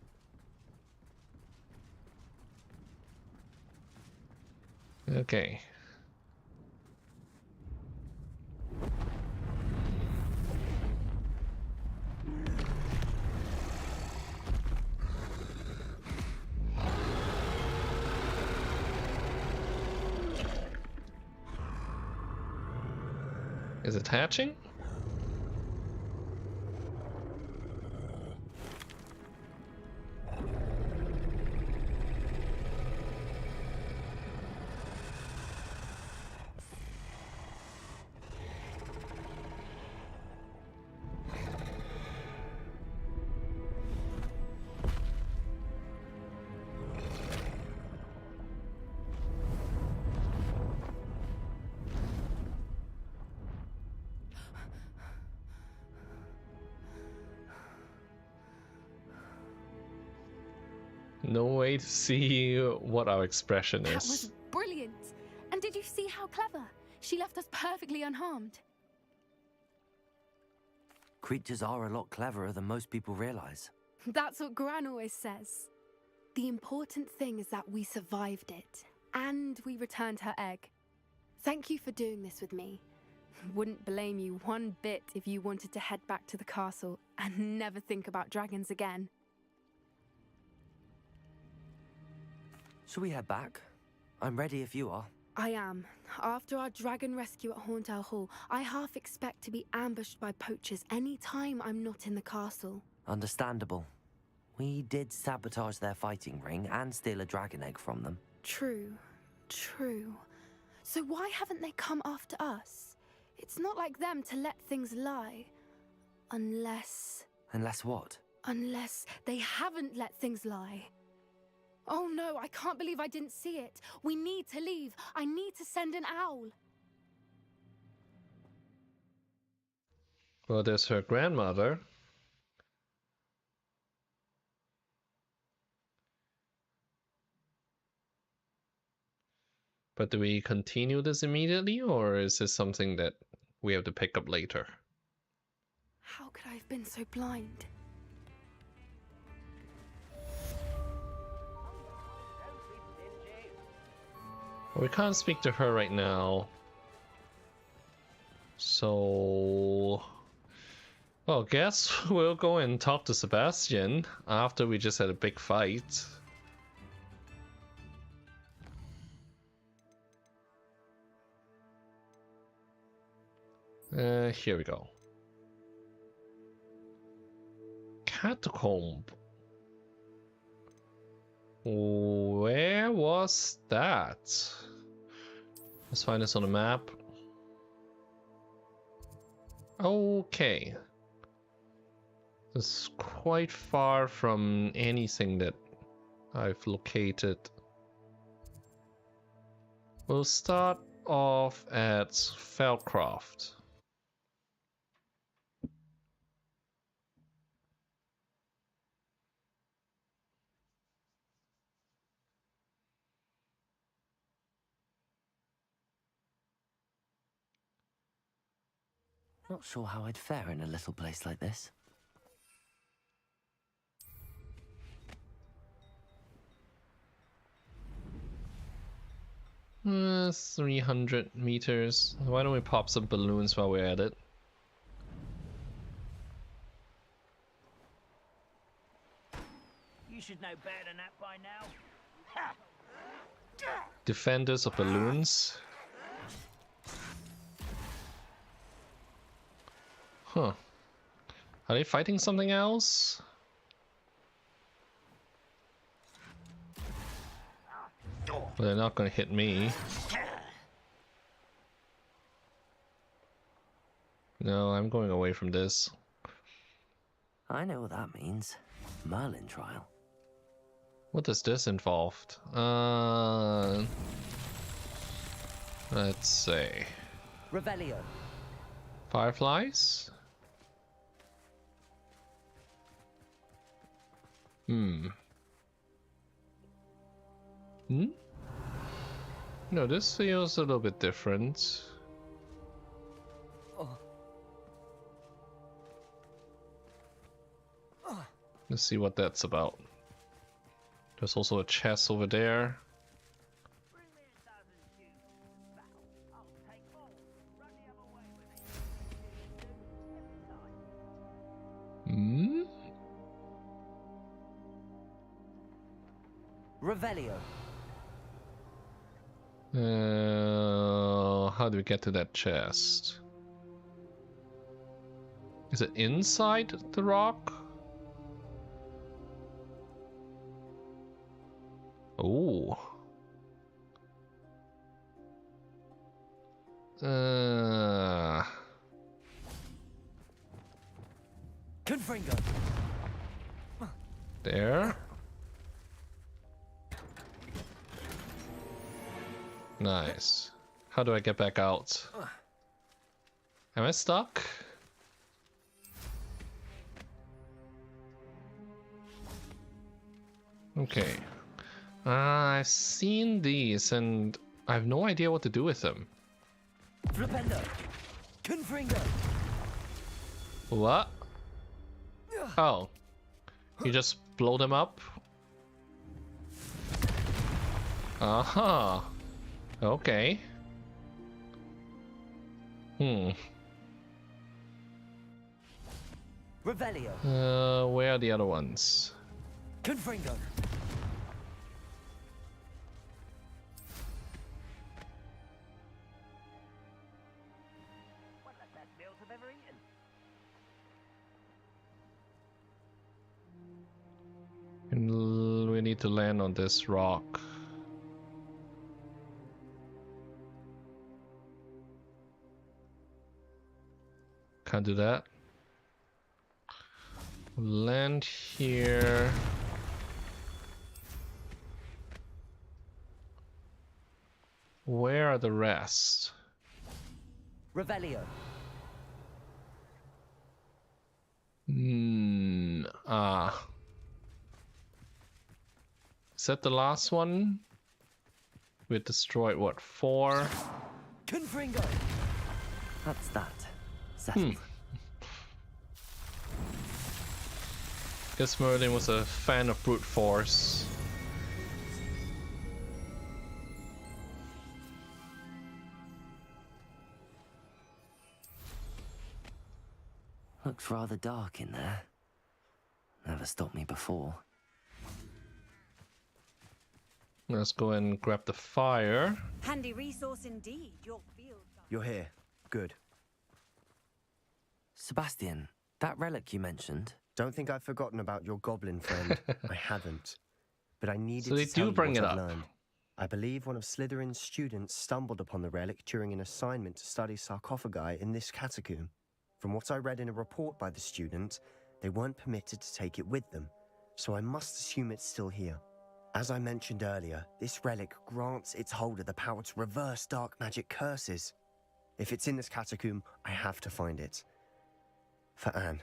Okay. Is it hatching? No way to see what our expression That is. was brilliant. And did you see how clever. She left us perfectly unharmed. Creatures are a lot cleverer than most people realize. That's what Gran always says. The important thing is that we survived it, and we returned her egg. Thank you for doing this with me. Wouldn't blame you one bit if you wanted to head back to the castle and never think about dragons again. Shall we head back? I'm ready if you are. I am. After our dragon rescue at Horntail Hall, I half expect to be ambushed by poachers any time I'm not in the castle. Understandable. We did sabotage their fighting ring and steal a dragon egg from them. True. So why haven't they come after us? It's not like them to let things lie. Unless... Unless what? Unless they haven't let things lie. Oh no, I can't believe I didn't see it. We need to leave. I need to send an owl. Well, there's her grandmother. But do we continue this immediately, or is this something that we have to pick up later? How could I have been so blind? We can't speak to her right now. So... well, guess we'll go and talk to Sebastian after we just had a big fight. Here we go. Catacomb. Where was that? Let's find this on the map. Okay. This is quite far from anything that I've located. We'll start off at Feldcroft. Not sure how I'd fare in a little place like this. Uh, 300 meters. Why don't we pop some balloons while we're at it? You should know better than that by now. Defenders of balloons. Huh. Are they fighting something else? Well, they're not gonna hit me. No, I'm going away from this. I know what that means. Merlin trial. What does this involve? Let's say. Revelio. Fireflies? Hmm. No, this feels a little bit different. Let's see what that's about. There's also a chest over there. Revelio. How do we get to that chest? Is it inside the rock? Oh. Confringo. There. Nice. How do I get back out? Am I stuck? Okay. I've seen these and I have no idea what to do with them. Flipendo. Confringo. What? Oh. You just blow them up? Aha. Okay. Revelio. Where are the other ones? Confringo. One of the best meals I've ever eaten. And we need to land on this rock. Can't do that. Land here. Where are the rest? Revelio. Is that the last one? We destroyed what, 4? Confringo. That's that. Settled. Guess Merlin was a fan of brute force. Looks rather dark in there. Never stopped me before. Let's go and grab the fire. Handy resource indeed. Your field. You're here. Good. Sebastian, that relic you mentioned. Don't think I've forgotten about your goblin friend. I haven't. But I needed So they to tell do you bring what it I've up. learned. I believe one of Slytherin's students stumbled upon the relic during an assignment to study sarcophagi in this catacomb. From what I read in a report by the student, they weren't permitted to take it with them, so I must assume it's still here. As I mentioned earlier, this relic grants its holder the power to reverse dark magic curses. If it's in this catacomb, I have to find it. For Anne.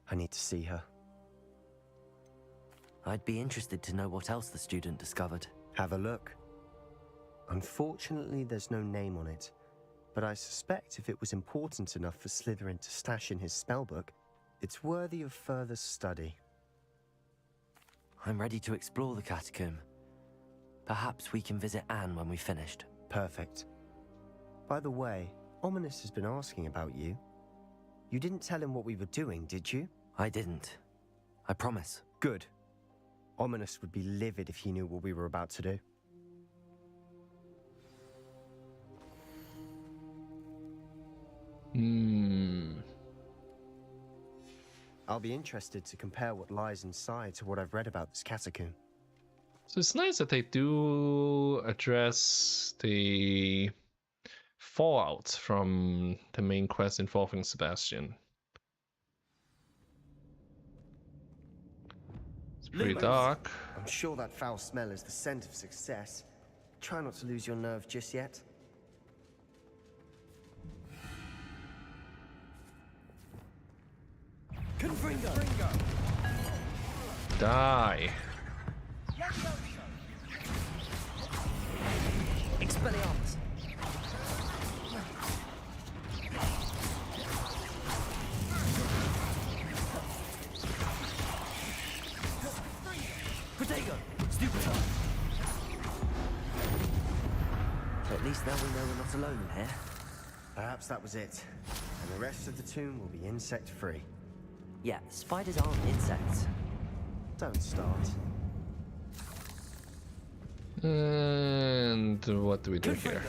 I need to see her. I'd be interested to know what else the student discovered. Have a look. Unfortunately, there's no name on it, but I suspect if it was important enough for Slytherin to stash in his spellbook, it's worthy of further study. I'm ready to explore the catacomb. Perhaps we can visit Anne when we've finished. Perfect. By the way, Ominous has been asking about you. You didn't tell him what we were doing, did you? I didn't. I promise. Good. Ominous would be livid if he knew what we were about to do. I'll be interested to compare what lies inside to what I've read about this catacomb. So it's nice that they do address the fallout from the main quest involving Sebastian. It's pretty dark. I'm sure that foul smell is the scent of success. Try not to lose your nerve just yet. Confringo! Die. Expelliarmus! Protego! Stupefy! At least now we know we're not alone in here. Perhaps that was it. And the rest of the tomb will be insect-free. Yeah, spiders aren't insects. Don't start. And what do we do here?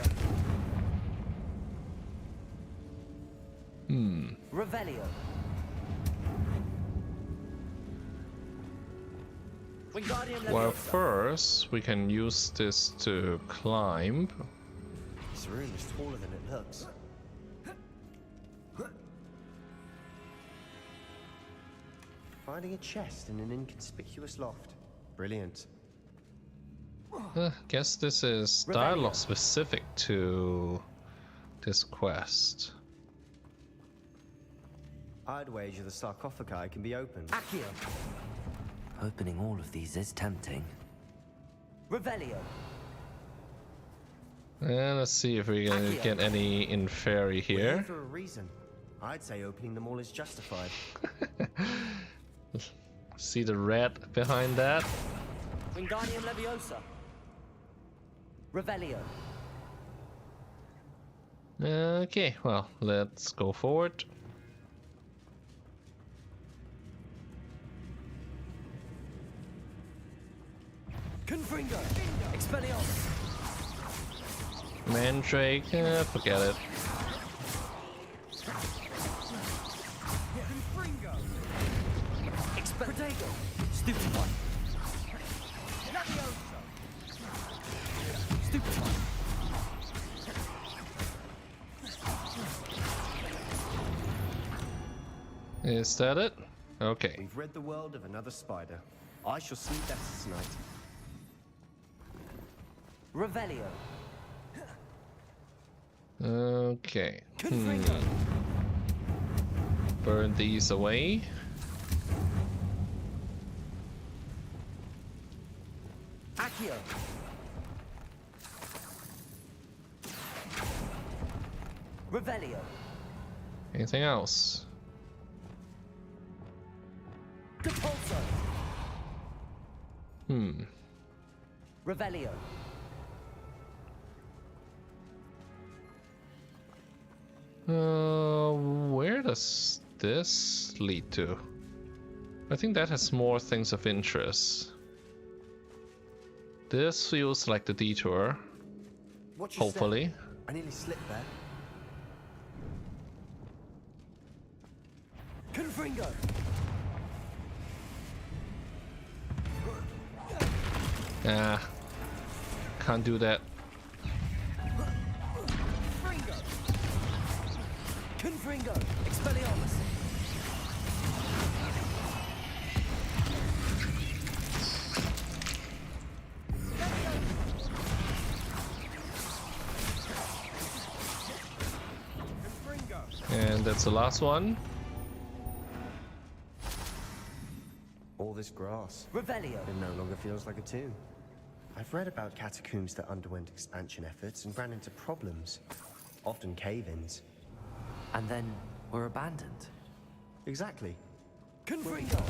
Revelio. Well, first we can use this to climb. This room is taller than it looks. Finding a chest in an inconspicuous loft. Brilliant. Guess this is dialogue specific to this quest. I'd wager the sarcophagi can be opened. Accio. Opening all of these is tempting. Revelio. And let's see if we can get any inferi We're here. here for a reason. I'd say opening them all is justified. See the red behind that? Wingardium Leviosa. Revelio. Okay, well, let's go forward. Confringo. Expelliarmus. Mandrake, forget it. Confringo. Protego. Stupefy. Stupefy. Is that it? Okay. We've rid the world of another spider. I shall sleep better tonight. Revelio. Okay. Burn these away. Accio. Revelio. Anything else? Capulso. Revelio. Where does this lead to? I think that has more things of interest. This feels like the detour. Watch your Hopefully. step. I nearly slipped there. Confringo. Ah, can't do that. Confringo. Expelliarmus. And that's the last one. All this grass. Revelio. It no longer feels like a tomb. I've read about catacombs that underwent expansion efforts and ran into problems. Often cave-ins. And then were abandoned. Exactly. Confringo.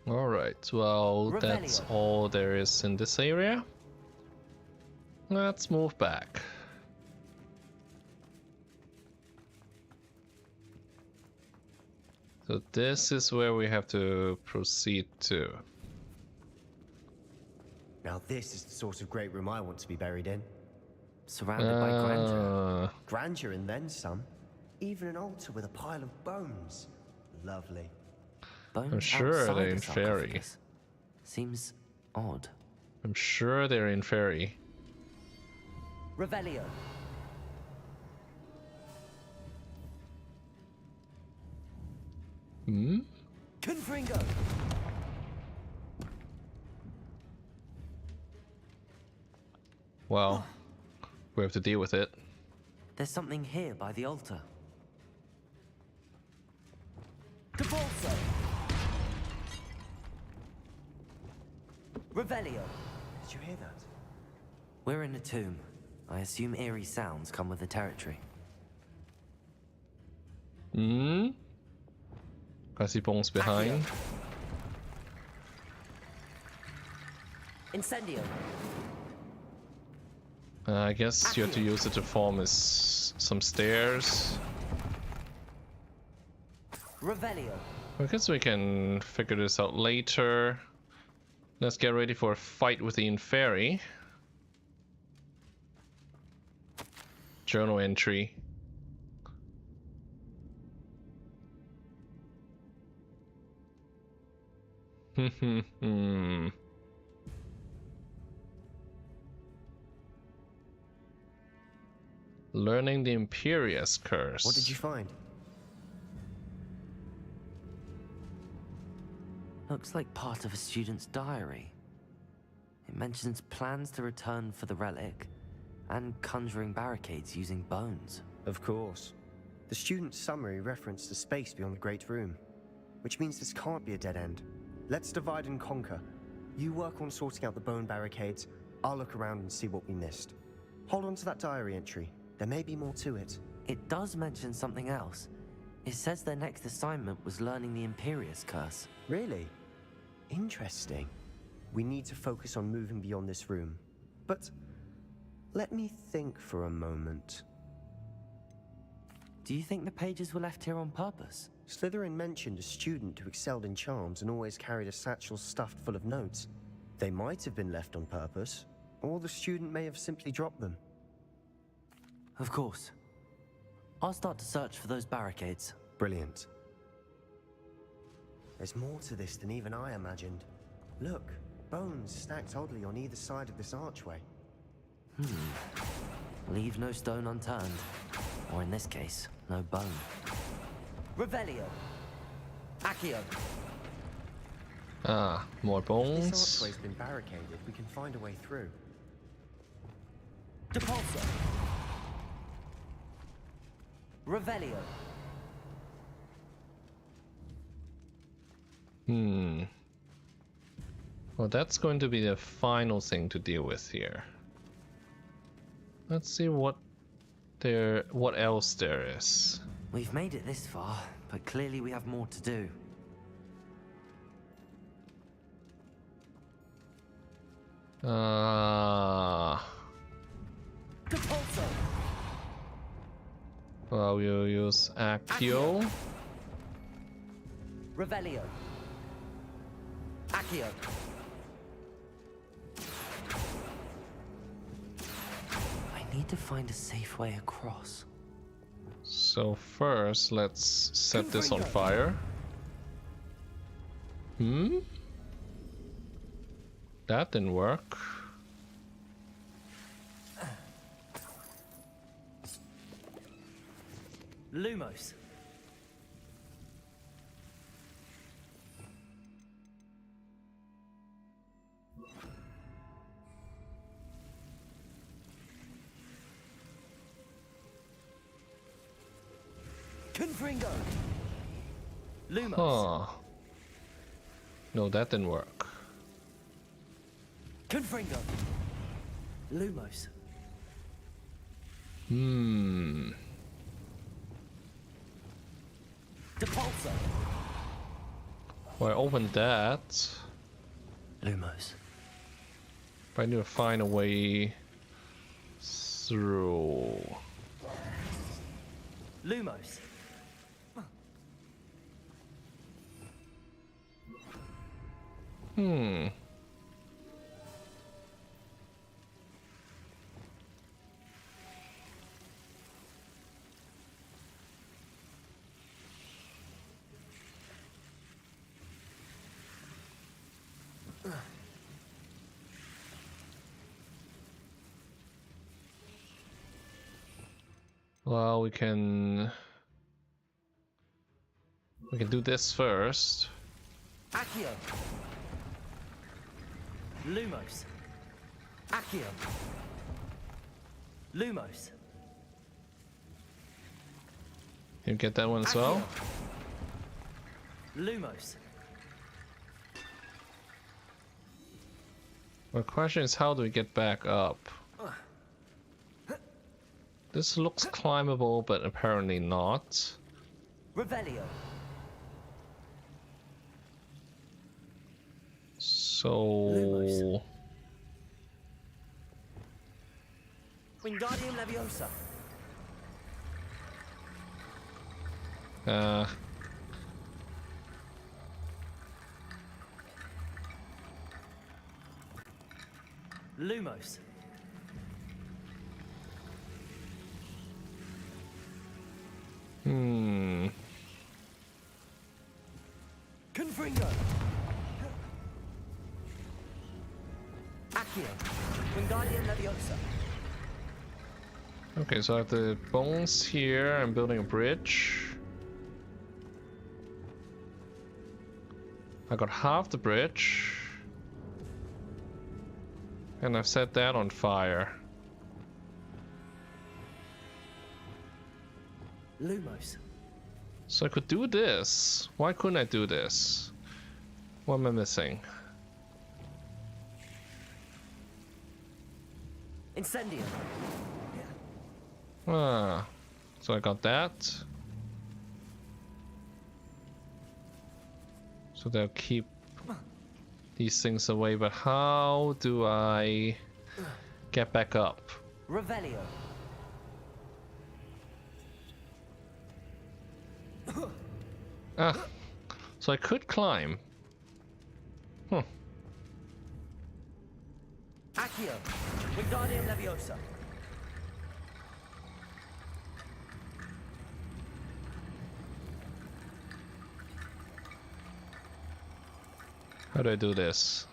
Alright, well, that's Revelio. all there is in this area. Let's move back. So this is where we have to proceed to. Now this is the sort of great room I want to be buried in. Surrounded by grandeur. Grandeur and then some. Even an altar with a pile of bones. Lovely. Bones I'm sure outside they're the in fairy. sarcophagus. Seems odd. I'm sure they're in fairy. Revelio. Confringo. Well, we have to deal with it. There's something here by the altar. Capulso. Revelio. Did you hear that? We're in a tomb. I assume eerie sounds come with the territory. I see bones behind. Incendio. I guess you have to use it to form some stairs. Revelio. I guess we can figure this out later. Let's get ready for a fight with the Inferi. Journal entry. Learning the Imperious Curse. What did you find? Looks like part of a student's diary. It mentions plans to return for the relic and conjuring barricades using bones. Of course. The student's summary referenced a space beyond the Great Room, which means this can't be a dead end. Let's divide and conquer. You work on sorting out the bone barricades. I'll look around and see what we missed. Hold on to that diary entry. There may be more to it. It does mention something else. It says their next assignment was learning the Imperius Curse. Really? Interesting. We need to focus on moving beyond this room. But let me think for a moment. Do you think the pages were left here on purpose? Slytherin mentioned a student who excelled in charms and always carried a satchel stuffed full of notes. They might have been left on purpose, or the student may have simply dropped them. Of course. I'll start to search for those barricades. Brilliant. There's more to this than even I imagined. Look, bones stacked oddly on either side of this archway. Leave no stone unturned. Or in this case, no bone. Revelio. Accio. Ah, more If bones. this archway's been barricaded, we can find a way through. Depulso. Revelio. Well, that's going to be the final thing to deal with here. Let's see what else there is. We've made it this far, but clearly we have more to do. Depulso. Well, we'll use Accio. Revelio. Accio. I need to find a safe way across. So first, let's set this on fire. That didn't work. Lumos. Confringo. Lumos. Huh. No, that didn't work. Confringo. Lumos. Depulso. Well, I opened that. Lumos. But I need to find a way through. Lumos. Well, we can do this first. Accio. Lumos. Accio. Lumos. You get that one as well? Lumos. The question is, how do we get back up? This looks climbable, but apparently not. Revelio. So... Wingardium Leviosa. Lumos. Confringo. Accio. Wingardium Leviosa. Okay, so I have the bones here. I'm building a bridge. I got half the bridge. And I've set that on fire. Lumos. So I could do this. Why couldn't I do this? What am I missing? Incendium. Ah, so I got that. So they'll keep these things away, but how do I get back up? Revelio. Ah, so I could climb. Hmm. Accio. Wingardium Leviosa. How do I do this?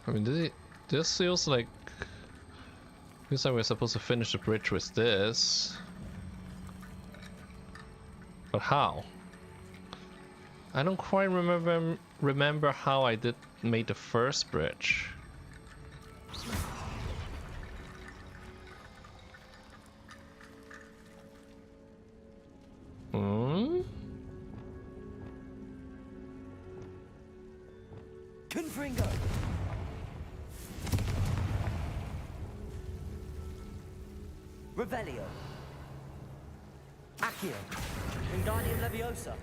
I mean, this feels like we're supposed to finish the bridge with this. But how? I don't quite remember how I made the first bridge. Confringo. Revelio. Accio. Wingardium Leviosa.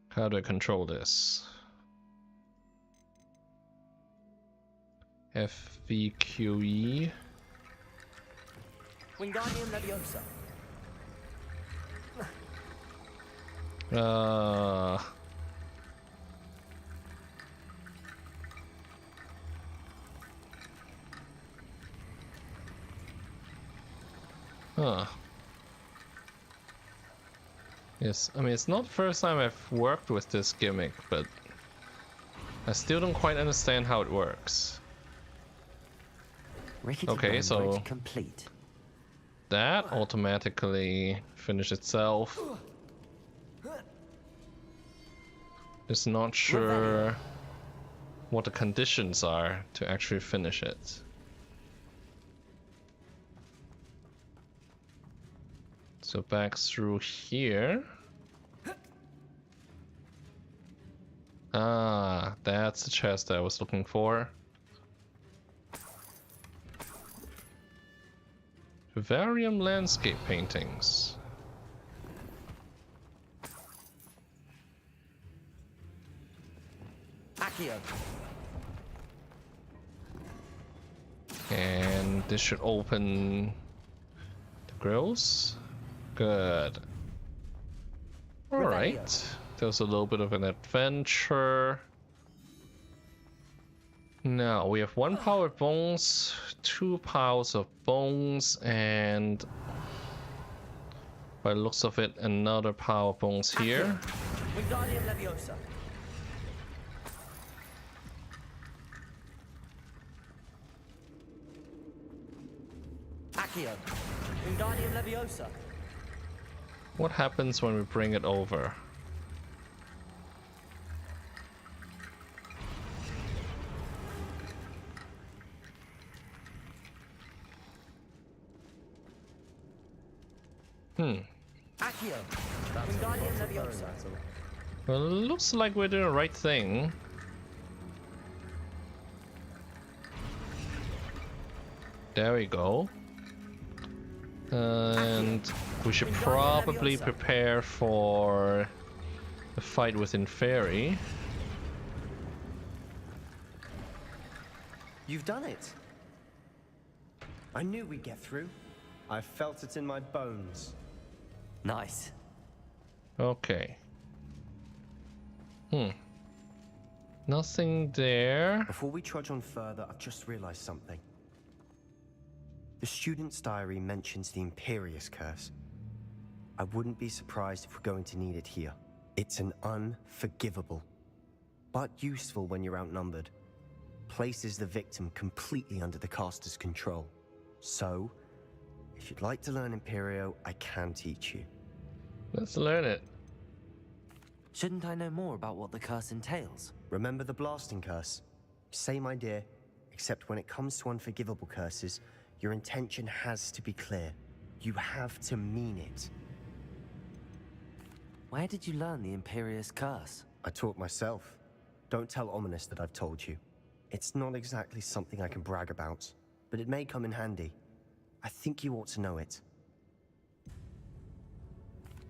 How do I control this? FVQE. Wingardium Leviosa. Huh. Yes, I mean, it's not the first time I've worked with this gimmick, but I still don't quite understand how it works. Okay, so complete. That automatically finished itself. Just not sure what the conditions are to actually finish it. So back through here. Ah, that's the chest I was looking for. Valerian landscape paintings. Accio. And this should open the grills. Good. Alright. There's a little bit of an adventure. Now we have 1 power bones, 2 piles of bones, and by the looks of it, another pile of bones here. Wingardium Leviosa. Accio. Wingardium Leviosa. What happens when we bring it over? Accio. Wingardium Leviosa. Well, it looks like we're doing the right thing. There we go. And we should probably prepare for the fight with Inferi. You've done it. I knew we'd get through. I felt it in my bones. Nice. Okay. Nothing there. Before we trudge on further, I've just realized something. The student's diary mentions the Imperious Curse. I wouldn't be surprised if we're going to need it here. It's an unforgivable, but useful when you're outnumbered. Places the victim completely under the caster's control. So, if you'd like to learn Imperio, I can teach you. Let's learn it. Shouldn't I know more about what the curse entails? Remember the blasting curse? Same idea, except when it comes to unforgivable curses, your intention has to be clear. You have to mean it. Where did you learn the Imperious curse? I taught myself. Don't tell Ominous that I've told you. It's not exactly something I can brag about, but it may come in handy. I think you ought to know it.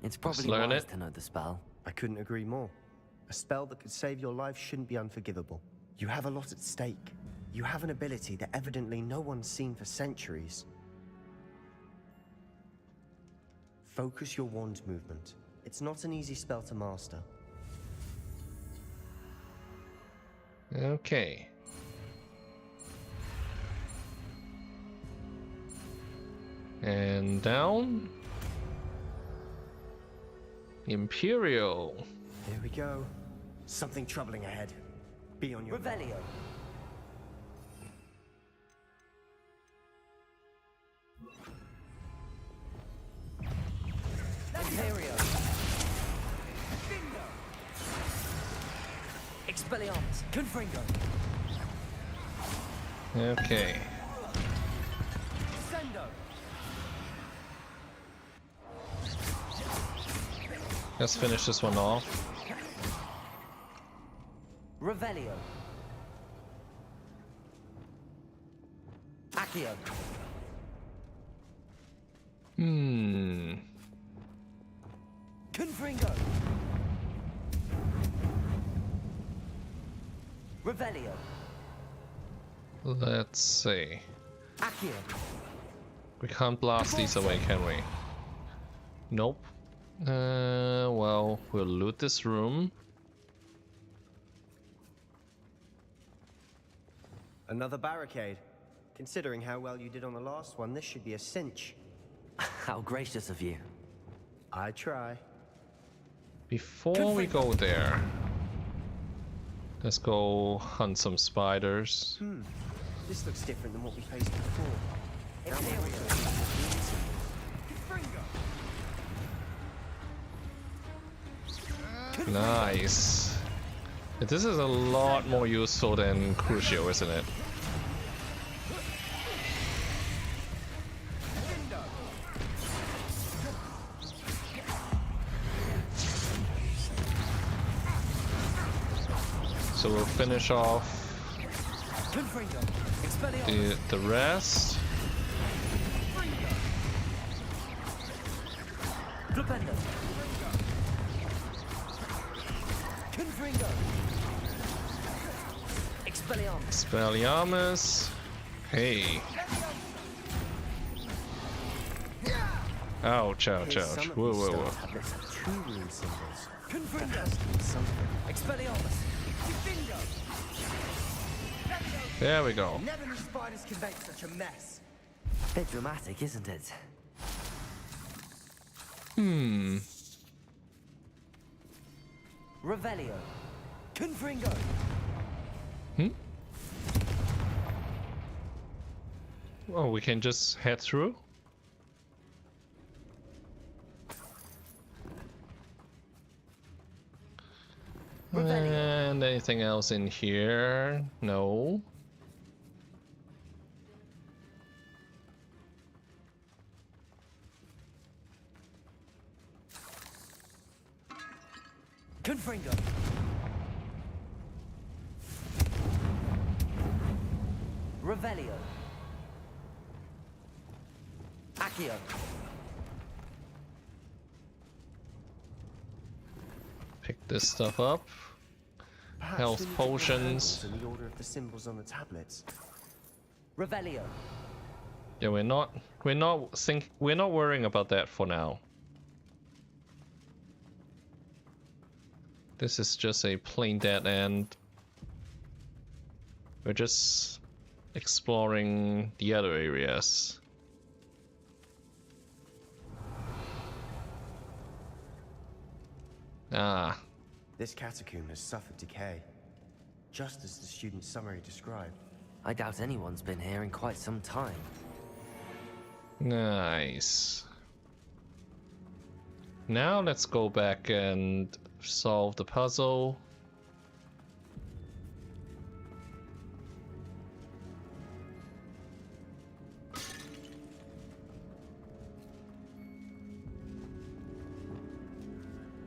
It's probably wise to know the spell. I couldn't agree more. A spell that could save your life shouldn't be unforgivable. You have a lot at stake. You have an ability that evidently no one's seen for centuries. Focus your wand movement. It's not an easy spell to master. Okay. And down. Imperial. Here we go. Something troubling ahead. Be on your Revelio. Imperio. Expelliarmus. Confringo. Okay. Sendo. Let's finish this one off. Revelio. Accio. Confringo. Revelio. Let's see. Accio. We can't blast these away, can we? Nope. Well, we'll loot this room. Another barricade. Considering how well you did on the last one, this should be a cinch. How gracious of you. I try. Before we go there, let's go hunt some spiders. This looks different than what we faced before. Nice. This is a lot more useful than Crucio, isn't it? So we'll finish off the rest. Expelliarmus. Hey. Ouch, ouch, ouch. Whoa, whoa, whoa. There we go. Never knew spiders could make such a mess. Bit dramatic, isn't it? Revelio. Confringo. Oh, we can just head through? And anything else in here? No. Confringo. Revelio. Accio. Pick this stuff up. Health potions. In the order of the symbols on the tablets. Revelio. Yeah, we're not worrying about that for now. This is just a plain dead end. We're just exploring the other areas. Ah. This catacomb has suffered decay, just as the student's summary described. I doubt anyone's been here in quite some time. Nice. now let's go back and solve the puzzle.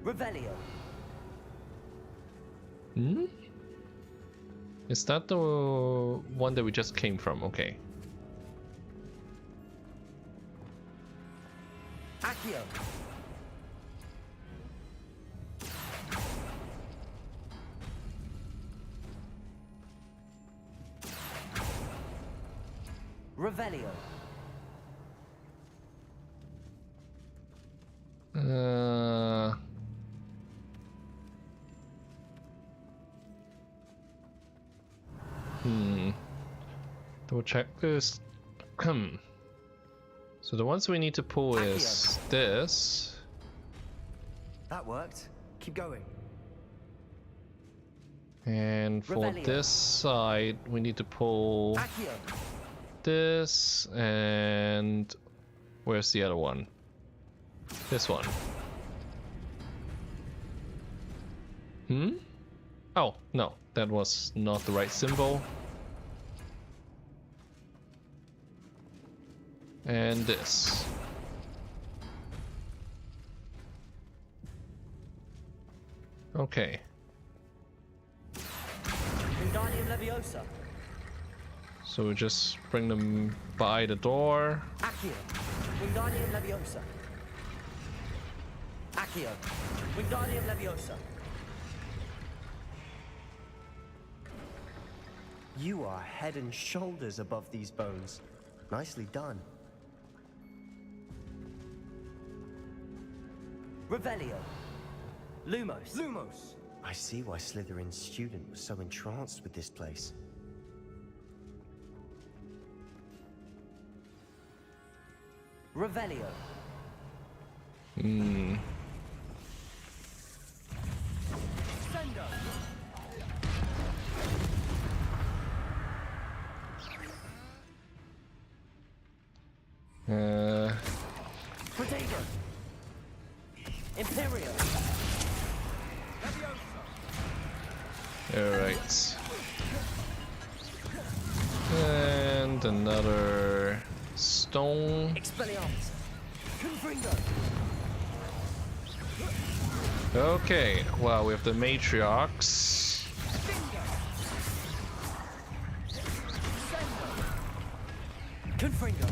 Revelio. Hmm? Is that the one that we just came from? Okay. Accio. Revelio. Double check this. So the ones we need to pull is this. That worked. Keep going. And for Revelio. this side, we need to pull Accio. this, and where's the other one? This one. Hmm? Oh, no, that was not the right symbol. And this. Okay. Wingardium Leviosa. So we just bring them by the door. Accio. Wingardium Leviosa. Accio. Wingardium Leviosa. You are head and shoulders above these bones. Nicely done. Revelio. Lumos. Lumos! I see why Slytherin's student was so entranced with this place. Revelio. Hmm. Sendo. Protego. Imperio. Alright. And another stone. Expelliarmus. Confringo. Okay, well, we have the matriarchs. Confringo.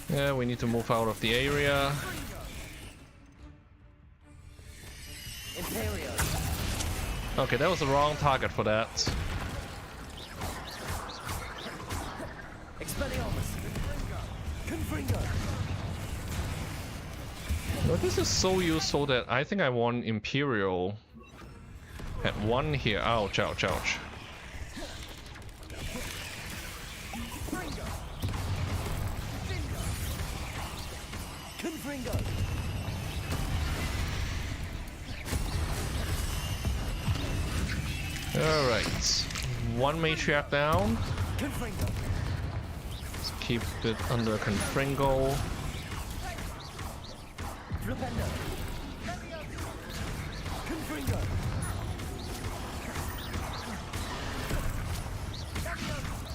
Yeah, we need to move out of the area. Imperio. Okay, that was the wrong target for that. Expelliarmus. Confringo. Well, this is so useful that I think I want Imperial at one here. Ouch, ouch, ouch. Confringo. Alright. One matriarch down. Confringo. Let's keep it under Confringo. Flipendo. Confringo.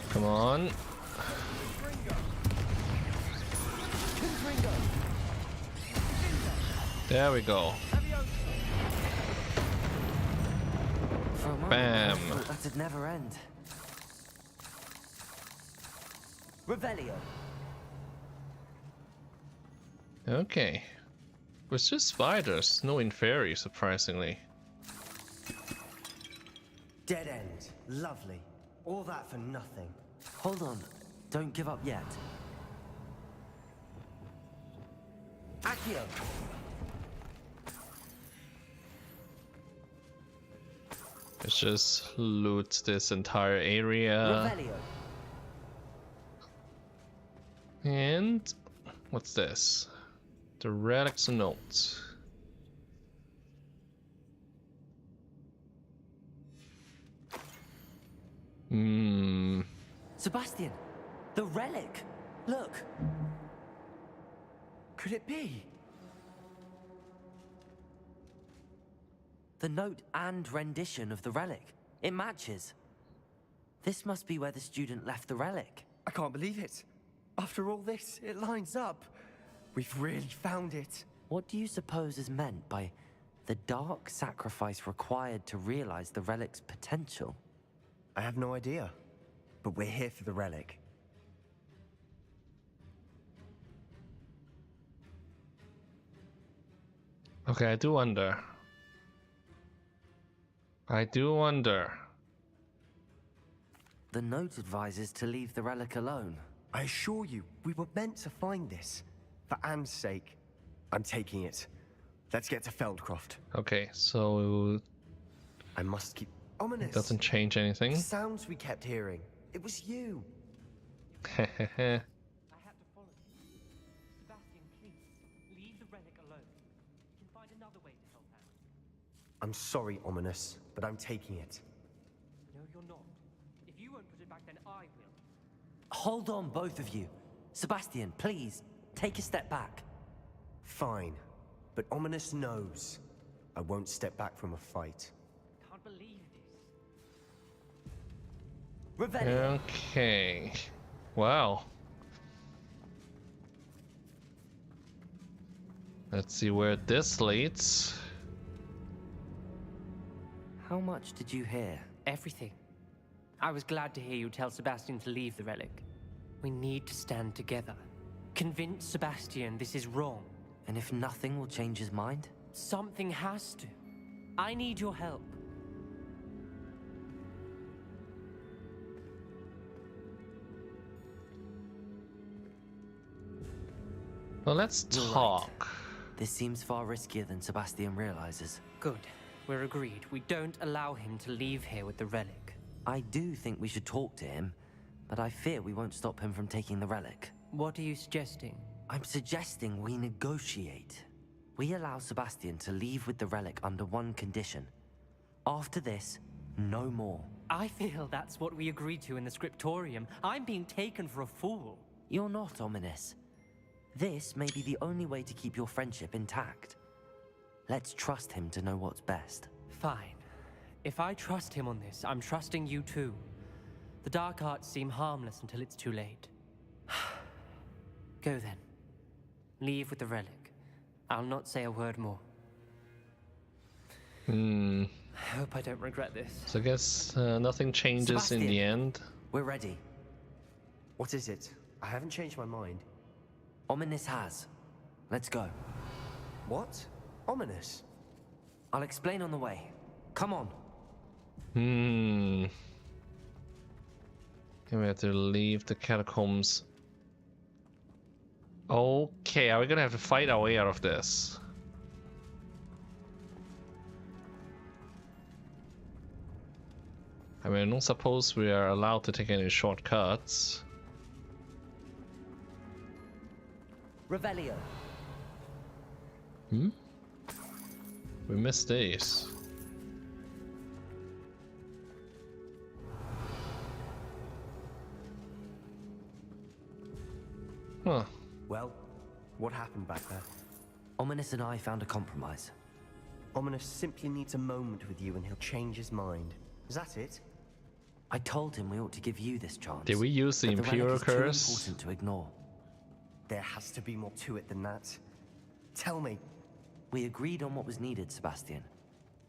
Come on. Confringo. There we go. For a moment, Bam. I thought that'd never end. Revelio. Okay. It's just spiders, no inferi, surprisingly. Dead end. Lovely. All that for nothing. Hold on. Don't give up yet. Accio. Let's just loot this entire area. Revelio. And what's this? The relics note. Sebastian, the relic. Look! Could it be? The note and rendition of the relic. It matches. This must be where the student left the relic. I can't believe it. After all this, it lines up. We've really found it. What do you suppose is meant by the dark sacrifice required to realize the relic's potential? I have no idea, but we're here for the relic. Okay, I do wonder. The note advises to leave the relic alone. I assure you, we were meant to find this. For Anne's sake. I'm taking it. Let's get to Feldcroft. Okay, so I must keep... Ominous. It doesn't change anything. The sounds we kept hearing. It was you. I had to follow you. Sebastian, please, leave the relic alone. We can find another way to help Anne. I'm sorry, Ominous, but I'm taking it. No, you're not. If you won't put it back, then I will. Hold on, both of you. Sebastian, please, take a step back. Fine, but Ominous knows. I won't step back from a fight. Can't believe this. Revelio. Okay. Wow. Let's see where this leads. How much did you hear? Everything. I was glad to hear you tell Sebastian to leave the relic. We need to stand together. Convince Sebastian this is wrong. And if nothing will change his mind? Something has to. I need your help. Well, let's talk. Right. This seems far riskier than Sebastian realizes. Good. We're agreed. We don't allow him to leave here with the relic. I do think we should talk to him, but I fear we won't stop him from taking the relic. What are you suggesting? I'm suggesting we negotiate. We allow Sebastian to leave with the relic under one condition. After this, no more. I feel that's what we agreed to in the scriptorium. I'm being taken for a fool. You're not, Ominous. This may be the only way to keep your friendship intact. Let's trust him to know what's best. Fine. If I trust him on this, I'm trusting you too. The dark arts seem harmless until it's too late. Go then. Leave with the relic. I'll not say a word more. I hope I don't regret this. So I guess nothing changes Sebastian, in the end. We're ready. What is it? I haven't changed my mind. Ominous has. Let's go. What? Ominous? I'll explain on the way. Come on. We have to leave the catacombs. Okay, are we gonna have to fight our way out of this? I mean, I don't suppose we are allowed to take any shortcuts. Revelio. We missed these. Huh. Well, what happened back there? Ominous and I found a compromise. Ominous simply needs a moment with you and he'll change his mind. Is that it? I told him we ought to give you this chance. Did we use the Imperial relic is Curse? too important to ignore. There has to be more to it than that. Tell me. We agreed on what was needed, Sebastian.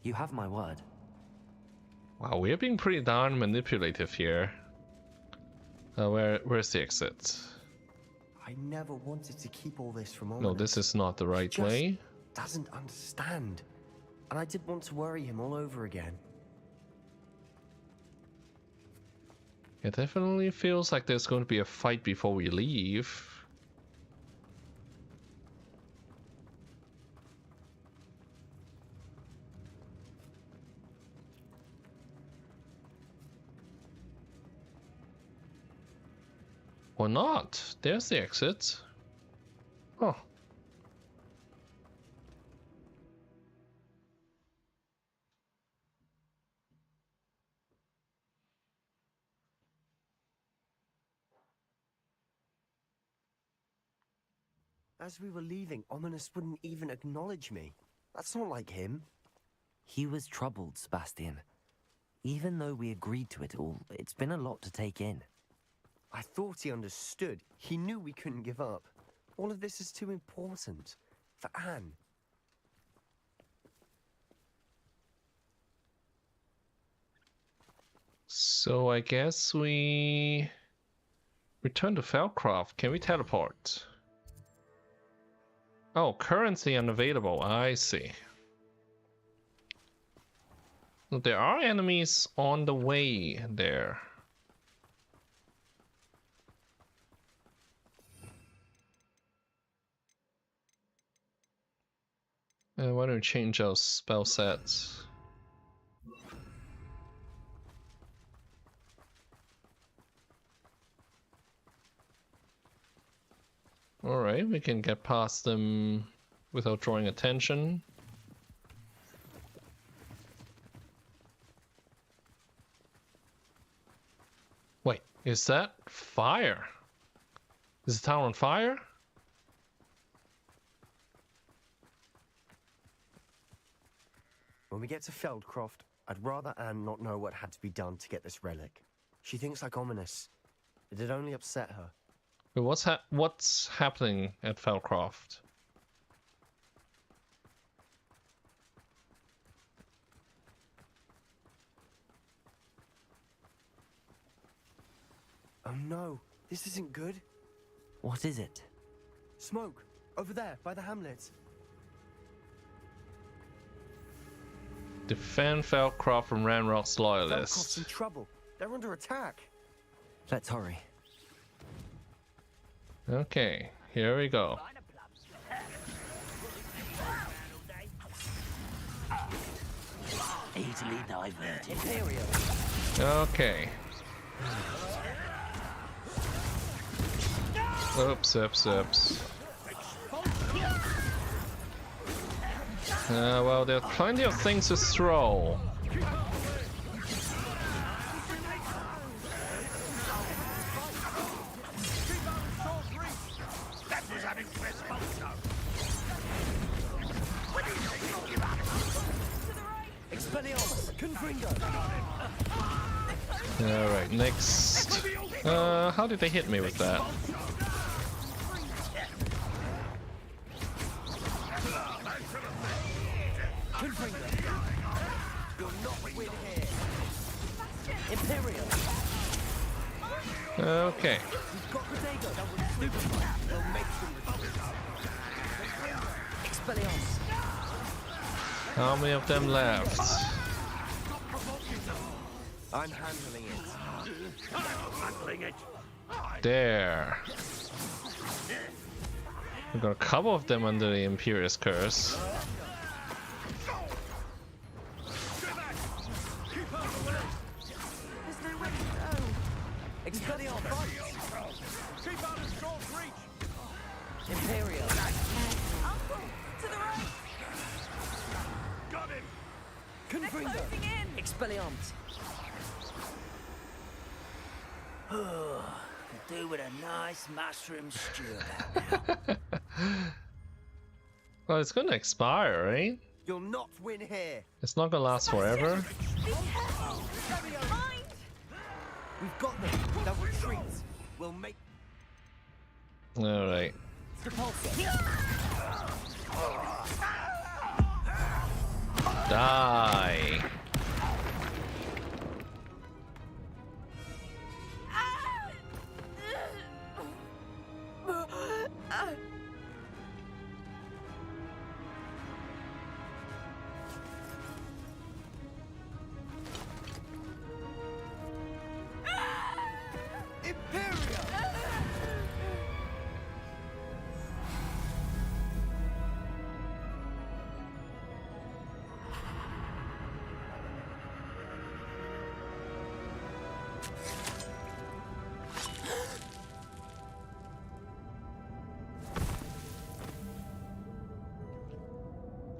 You have my word. Wow, we're being pretty darn manipulative here. Where's the exit? I never wanted to keep all this from Ominous. No, this is not the right way. Doesn't understand. And I did want to worry him all over again. It definitely feels like there's going to be a fight before we leave. Or not. There's the exit. Oh. As we were leaving, Ominous wouldn't even acknowledge me. That's not like him. He was troubled, Sebastian. Even though we agreed to it all, it's been a lot to take in. I thought he understood. He knew we couldn't give up. All of this is too important. For Anne. So I guess we return to Felcroft. Can we teleport? Oh, currency unavailable. I see. There are enemies on the way there. Why don't we change our spell sets? Alright, we can get past them without drawing attention. Wait, is that fire? Is the town on fire? When we get to Feldcroft, I'd rather Anne not know what had to be done to get this relic. She thinks like Ominous. It'd only upset her. But what's happening at Felcroft? Oh no, this isn't good. What is it? Smoke, over there, by the hamlet. Defend Felcroft from Ranrock's loyalists. Feldcroft's in trouble. They're under attack. Let's hurry. Okay, here we go. Easily diverted. Okay. Oops, oops, oops. Well, there are plenty of things to throw. Alright, next. How did they hit me with that? Okay. How many of them left? I'm handling it. Handling it. There. We've got a couple of them under the Imperious Curse. Imperial. Uncle, to the right. Got him. Confringo. Expelliarmus. Could do with a nice mushroom stew about now. Well, it's gonna expire, right? You'll not win here. It's not gonna last forever. We've got them. They'll retreat. We'll make. Alright. Die.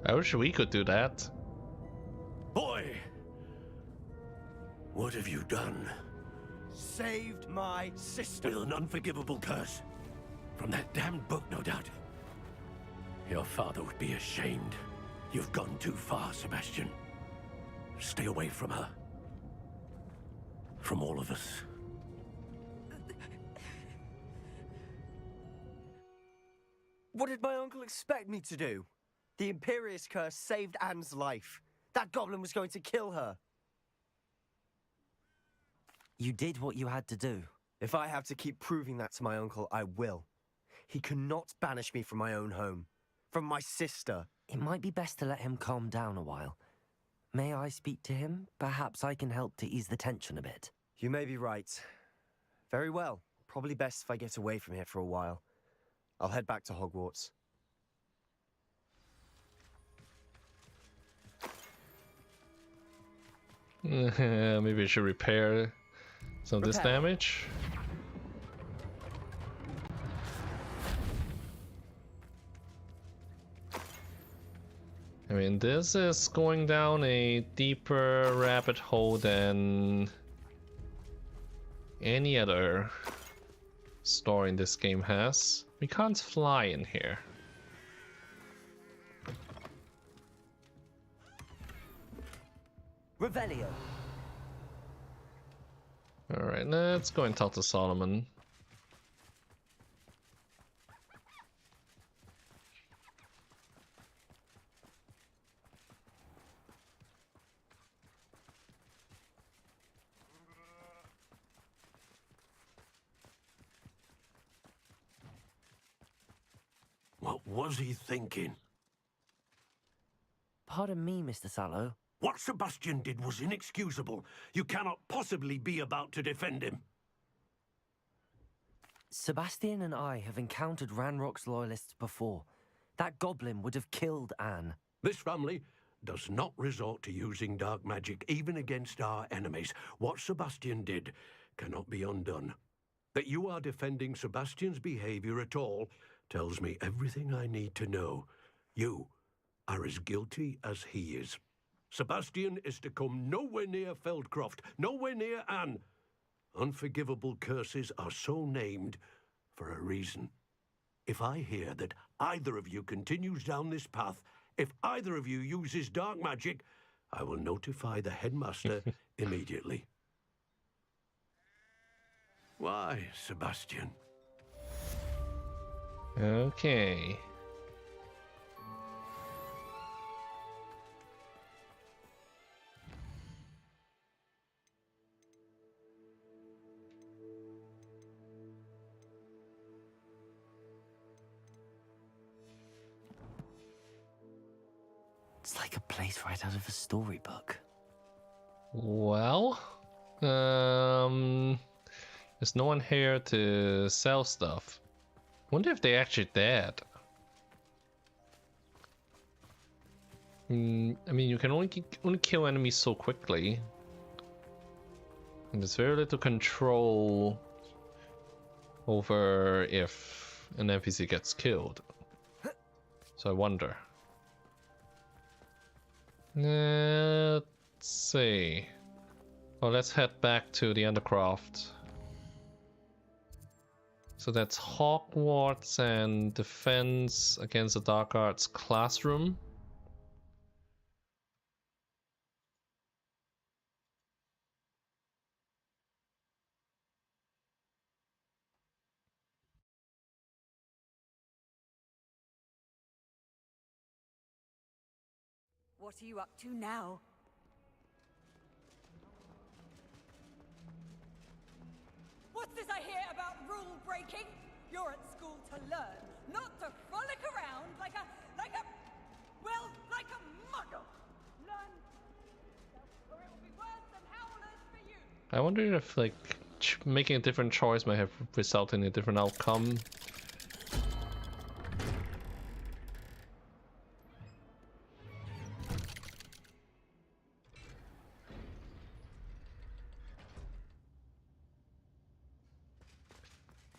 I wish we could do that. Boy! What have you done? Saved my sister. With an unforgivable curse. From that damned book, no doubt. Your father would be ashamed. You've gone too far, Sebastian. Stay away from her. From all of us. What did my uncle expect me to do? The Imperious Curse saved Anne's life. That goblin was going to kill her. You did what you had to do. If I have to keep proving that to my uncle, I will. He cannot banish me from my own home. From my sister. It might be best to let him calm down a while. May I speak to him? Perhaps I can help to ease the tension a bit. You may be right. Very well. Probably best if I get away from here for a while. I'll head back to Hogwarts. Maybe I should repair some of this damage. I mean, this is going down a deeper rabbit hole than any other story in this game has. We can't fly in here. Revelio. Alright, let's go and talk to Solomon. What was he thinking? Pardon me, Mr. Sallow. What Sebastian did was inexcusable. You cannot possibly be about to defend him. Sebastian and I have encountered Ranrock's loyalists before. That goblin would have killed Anne. This family does not resort to using dark magic, even against our enemies. What Sebastian did cannot be undone. That you are defending Sebastian's behavior at all tells me everything I need to know. You are as guilty as he is. Sebastian is to come nowhere near Feldcroft, nowhere near Anne. Unforgivable curses are so named for a reason. If I hear that either of you continues down this path, if either of you uses dark magic, I will notify the headmaster immediately. Why, Sebastian? Okay. It's like a place right out of a storybook. Well, there's no one here to sell stuff. Wonder if they actually dead. I mean, you can only kill enemies so quickly, and there's very little control over if an NPC gets killed. So I wonder. Let's see. Oh, let's head back to the Undercroft. So that's Hogwarts and Defense against the Dark Arts classroom. What are you up to now? What's this I hear about rule breaking? You're at school to learn, not to frolic around like a muggle. Learn, or it will be worse than howlers for you. I wonder if like making a different choice might have resulted in a different outcome.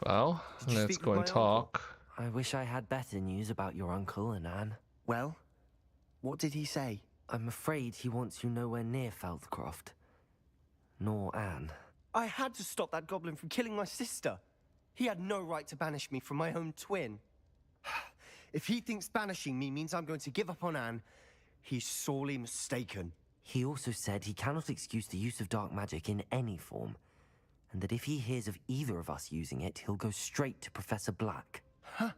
Well, let's go and talk. I wish I had better news about your uncle and Anne. Well, what did he say? I'm afraid he wants you nowhere near Feldcroft. Nor Anne. I had to stop that goblin from killing my sister. He had no right to banish me from my own twin. If he thinks banishing me means I'm going to give up on Anne, he's sorely mistaken. He also said he cannot excuse the use of dark magic in any form, and that if he hears of either of us using it, he'll go straight to Professor Black. Huh.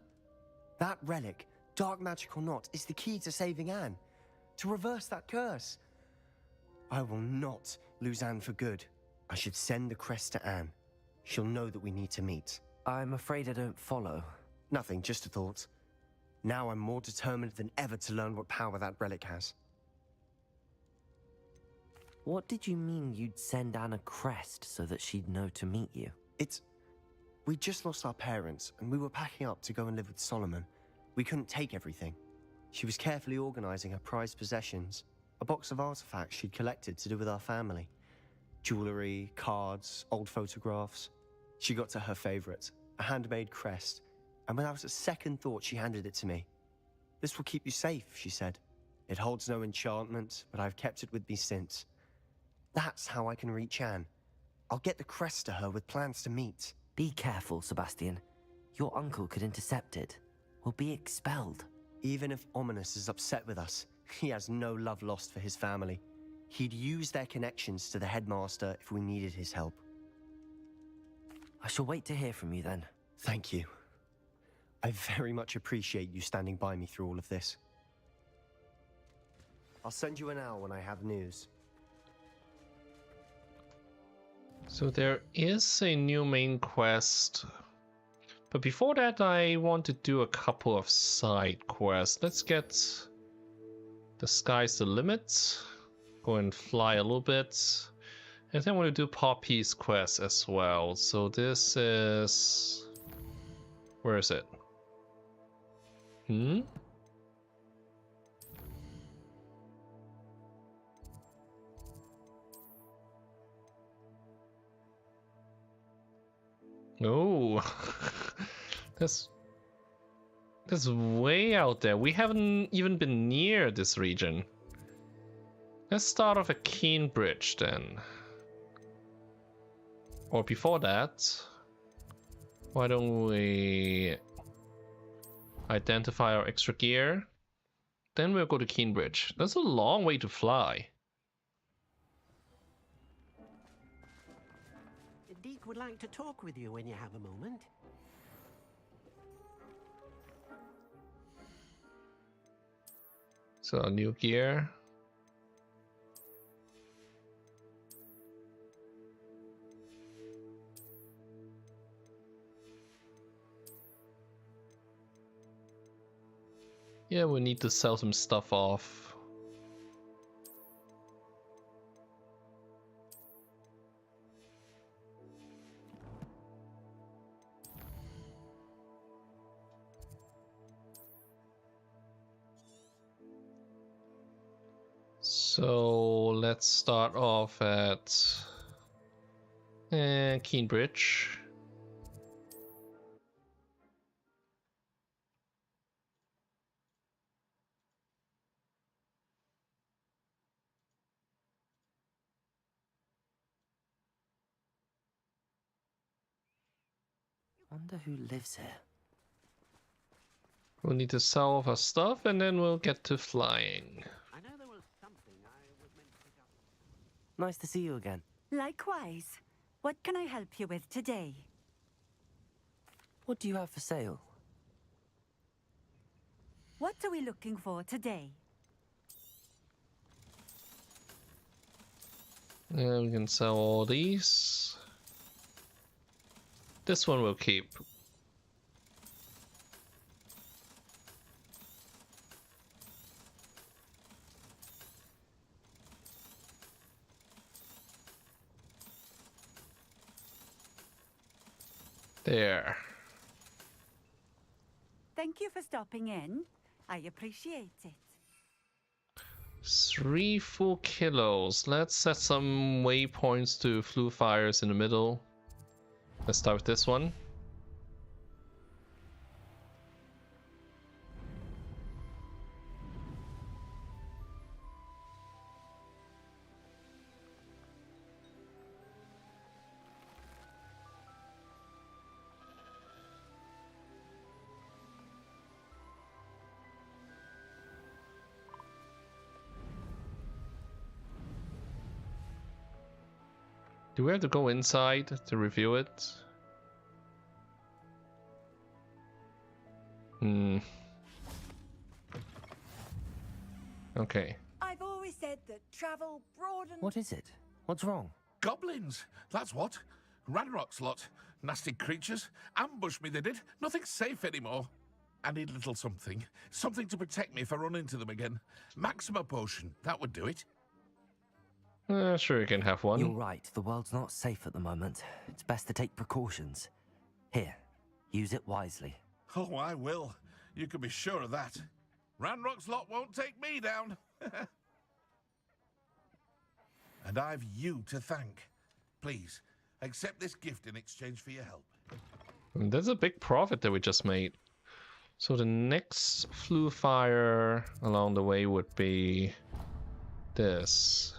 That relic, dark magic or not, is the key to saving Anne. To reverse that curse. I will not lose Anne for good. I should send the crest to Anne. She'll know that we need to meet. I'm afraid I don't follow. Nothing, just a thought. Now I'm more determined than ever to learn what power that relic has. What did you mean you'd send Anne a crest so that she'd know to meet you? We just lost our parents, and we were packing up to go and live with Solomon. We couldn't take everything. She was carefully organizing her prized possessions, a box of artifacts she'd collected to do with our family. Jewelry, cards, old photographs. She got to her favorite, a handmade crest, and without a second thought, she handed it to me. "This will keep you safe," she said. "It holds no enchantment, but I've kept it with me since. That's how I can reach Anne. I'll get the crest to her with plans to meet." Be careful, Sebastian. Your uncle could intercept it. We'll be expelled. Even if Ominous is upset with us, he has no love lost for his family. He'd use their connections to the headmaster if we needed his help. I shall wait to hear from you then. Thank you. I very much appreciate you standing by me through all of this. I'll send you an owl when I have news. So there is a new main quest, but before that I want to do a couple of side quests. Let's get The Sky's the Limit, go and fly a little bit, and then I want to do Poppy's quest as well. So this is... where is it? Oh, that's way out there. We haven't even been near this region. Let's start off at Keenbridge then. Or before that, why don't we identify our extra gear? Then we'll go to Keenbridge. That's a long way to fly. Deke would like to talk with you when you have a moment. So new gear. Yeah, we need to sell some stuff off. So let's start off at Keenbridge. Wonder who lives here. We'll need to sell off our stuff and then we'll get to flying. I know there was something I was meant to pick up. Nice to see you again. Likewise. What can I help you with today? What do you have for sale? What are we looking for today? Yeah, we can sell all these. This one we'll keep. There. Thank you for stopping in. I appreciate it. 3 full kilos. Let's set some waypoints to flue fires in the middle. Let's start with this one. Do we have to go inside to review it? Okay. I've always said that travel broadens. What is it? What's wrong? Goblins, that's what. Ranrock's lot. Nasty creatures. Ambushed me, they did. Nothing's safe anymore. I need a little something. Something to protect me if I run into them again. Maxima potion, that would do it. Sure, you can have one. You're right. The world's not safe at the moment. It's best to take precautions. Here, use it wisely. Oh, I will. You can be sure of that. Ranrock's lot won't take me down. And I've you to thank. Please, accept this gift in exchange for your help. There's a big profit that we just made. So the next flue fire along the way would be this.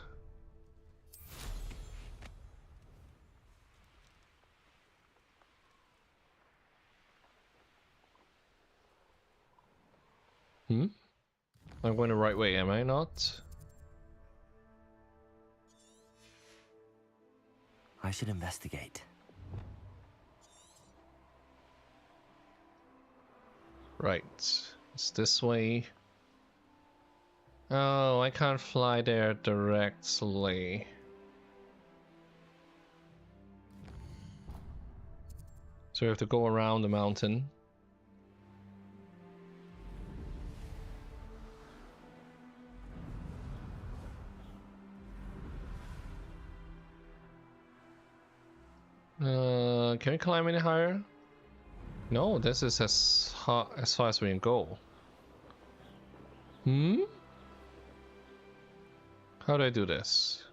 I'm going the right way, am I not? I should investigate. Right, it's this way. Oh, I can't fly there directly. So we have to go around the mountain. Can we climb any higher? No, this is as far as we can go. How do I do this?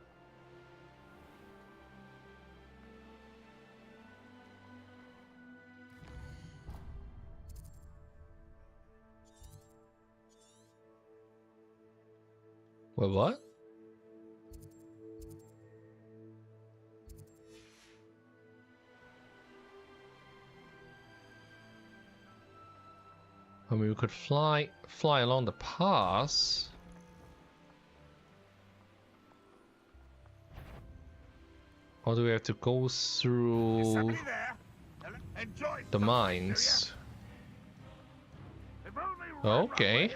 Well, what? I mean, we could fly along the pass. Or do we have to go through the mines? Okay.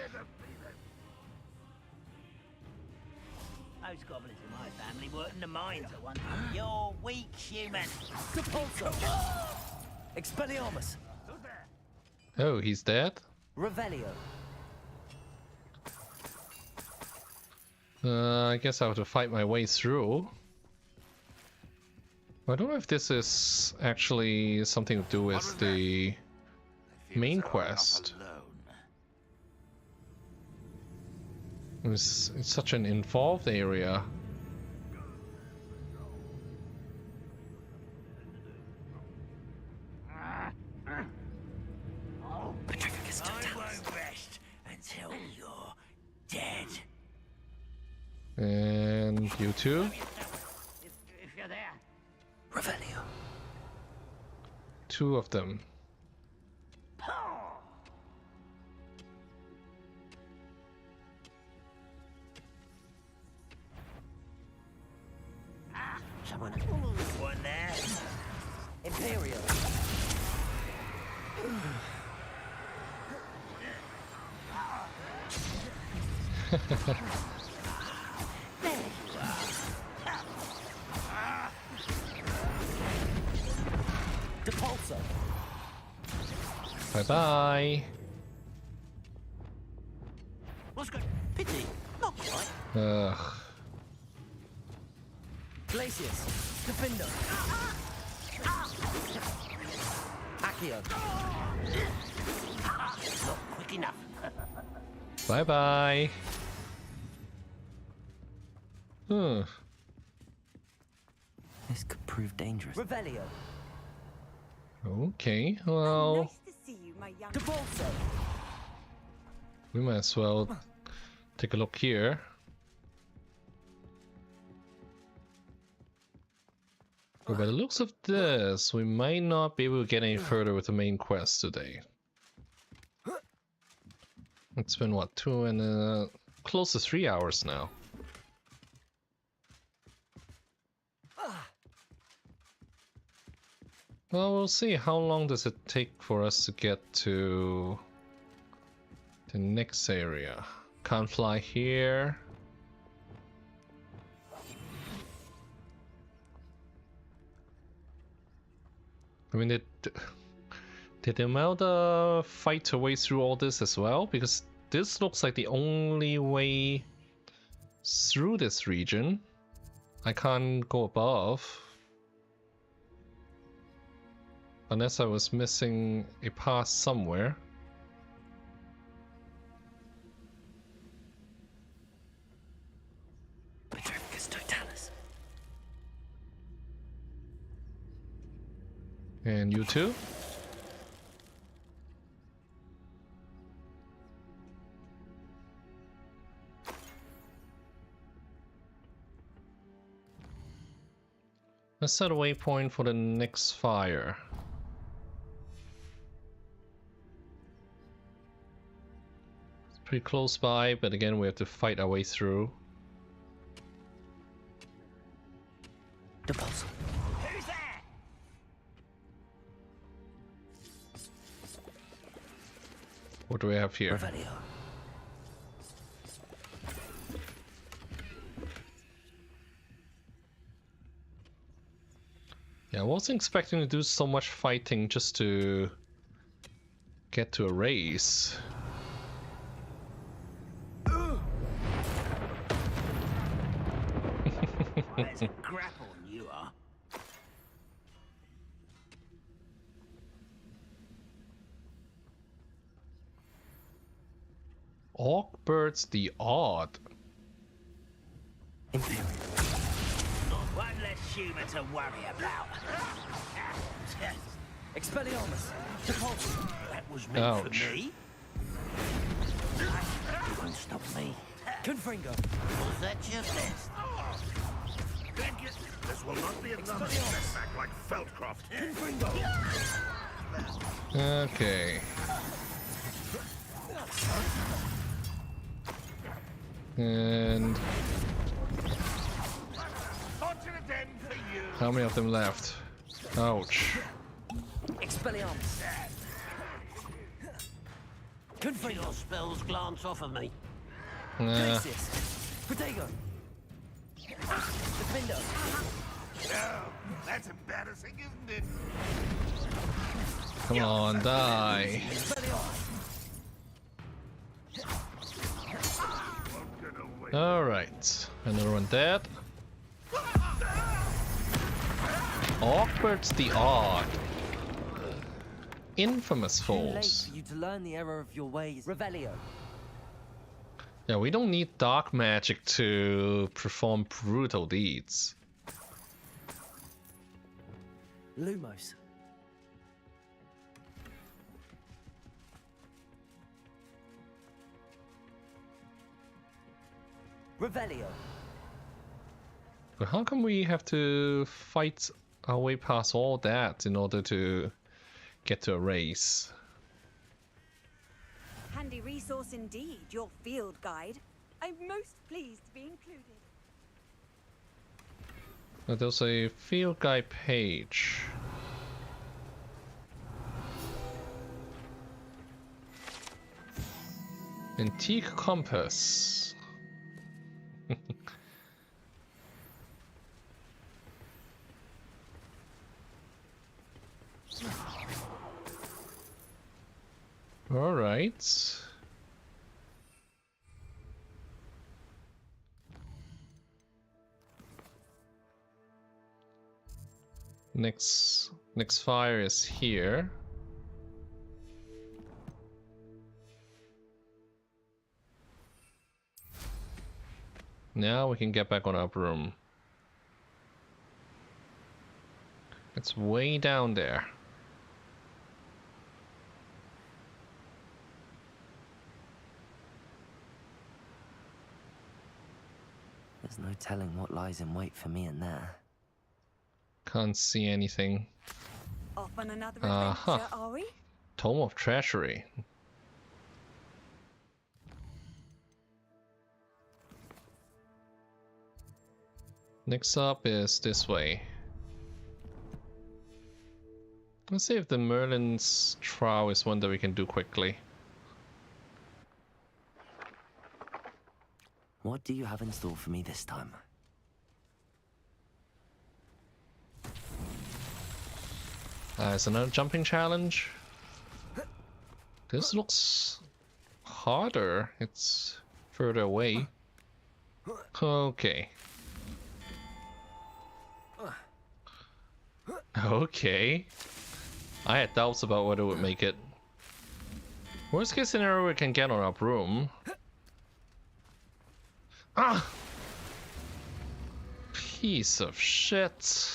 Those goblins in my family worked in the mines at one time. You're weak, human. Capulso! Expelliarmus! Oh, he's dead? Revelio. I guess I have to fight my way through. I don't know if this is actually something to do with the main quest. It's such an involved area. Until you're dead. And you too? If you're there. Revelio. Two of them. Someone. One there. Imperial. Depulso. Bye bye. What's good? Pity. Not quite. Ugh. Glacius. Defindo. Accio. Not quick enough. Bye bye. This could prove dangerous. Revelio. Okay, well, Nice to see you, my young. Depulso. we might as well take a look here. But by the looks of this, we might not be able to get any further with the main quest today. It's been what, close to 3 hours now. Well, we'll see. How long does it take for us to get to the next area? Can't fly here. I mean, did Imelda fight her way through all this as well? Because this looks like the only way through this region. I can't go above. Unless I was missing a path somewhere. And you too? Let's set a waypoint for the next fire. It's pretty close by, but again we have to fight our way through. Deposit. Who's there? What do we have here? Revelio. Yeah, I wasn't expecting to do so much fighting just to get to a race. There's a grapple, you are. Hogwarts the Odd. One less human to worry about. Expelliarmus. Depulse. That was meant Ouch. for me. You won't stop me. Confringo. Was that your best? This will not be another setback like Feldcroft. Okay. And how many of them left? Ouch. Expelliarmus. Your spells glance off of me. Nah. Protego. Defender. Oh, that's embarrassing, isn't it? Come on, die. Alright. Another one dead. Hogwarts the Odd. Infamous Too late foes. for you to learn the error of your ways. Revelio. Yeah, we don't need dark magic to perform brutal deeds. Lumos. Revelio. But how come we have to fight our way past all that in order to get to a race? Handy resource indeed, your field guide. I'm most pleased to be included. There's a field guide page. Antique compass. All right. Next fire is here. Now we can get back on our broom. It's way down there. There's no telling what lies in wait for me in there. Can't see anything. Off on another adventure, are we? Tome of Treasury. Next up is this way. Let's see if the Merlin's Trowel is one that we can do quickly. What do you have in store for me this time? It's another jumping challenge. This looks harder. It's further away. Okay. Okay. I had doubts about whether it would make it. Worst case scenario, we can get on our broom. Ah! Piece of shit.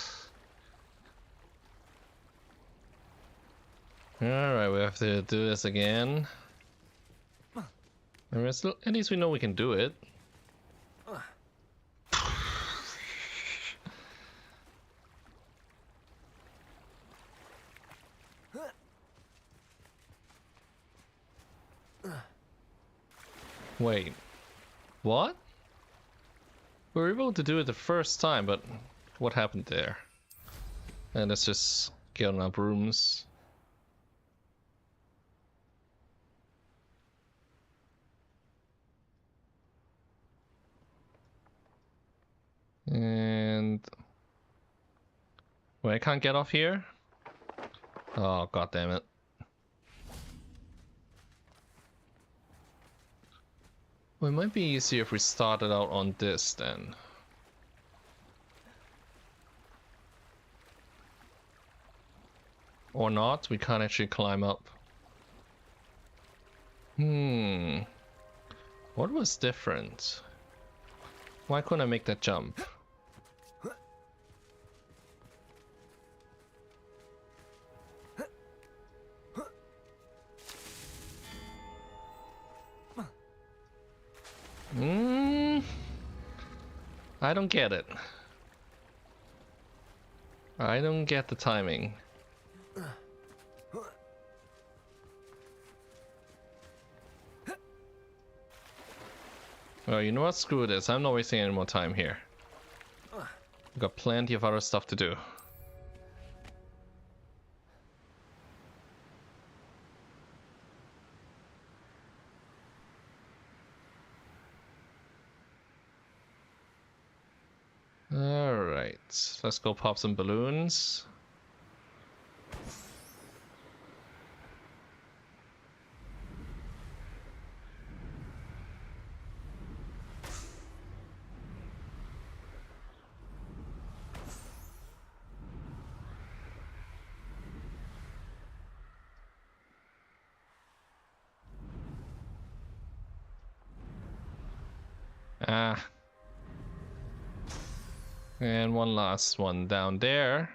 Alright, we have to do this again. I mean, at least we know we can do it. Wait, what? We were able to do it the first time, but what happened there? And let's just get on our brooms. And wait, I can't get off here? Oh, god damn it. Well, it might be easier if we started out on this then. Or not, we can't actually climb up. What was different? Why couldn't I make that jump? I don't get it. I don't get the timing. Oh, you know what? Screw this. I'm not wasting any more time here. I've got plenty of other stuff to do. Alright, let's go pop some balloons. Ah. And one last one down there.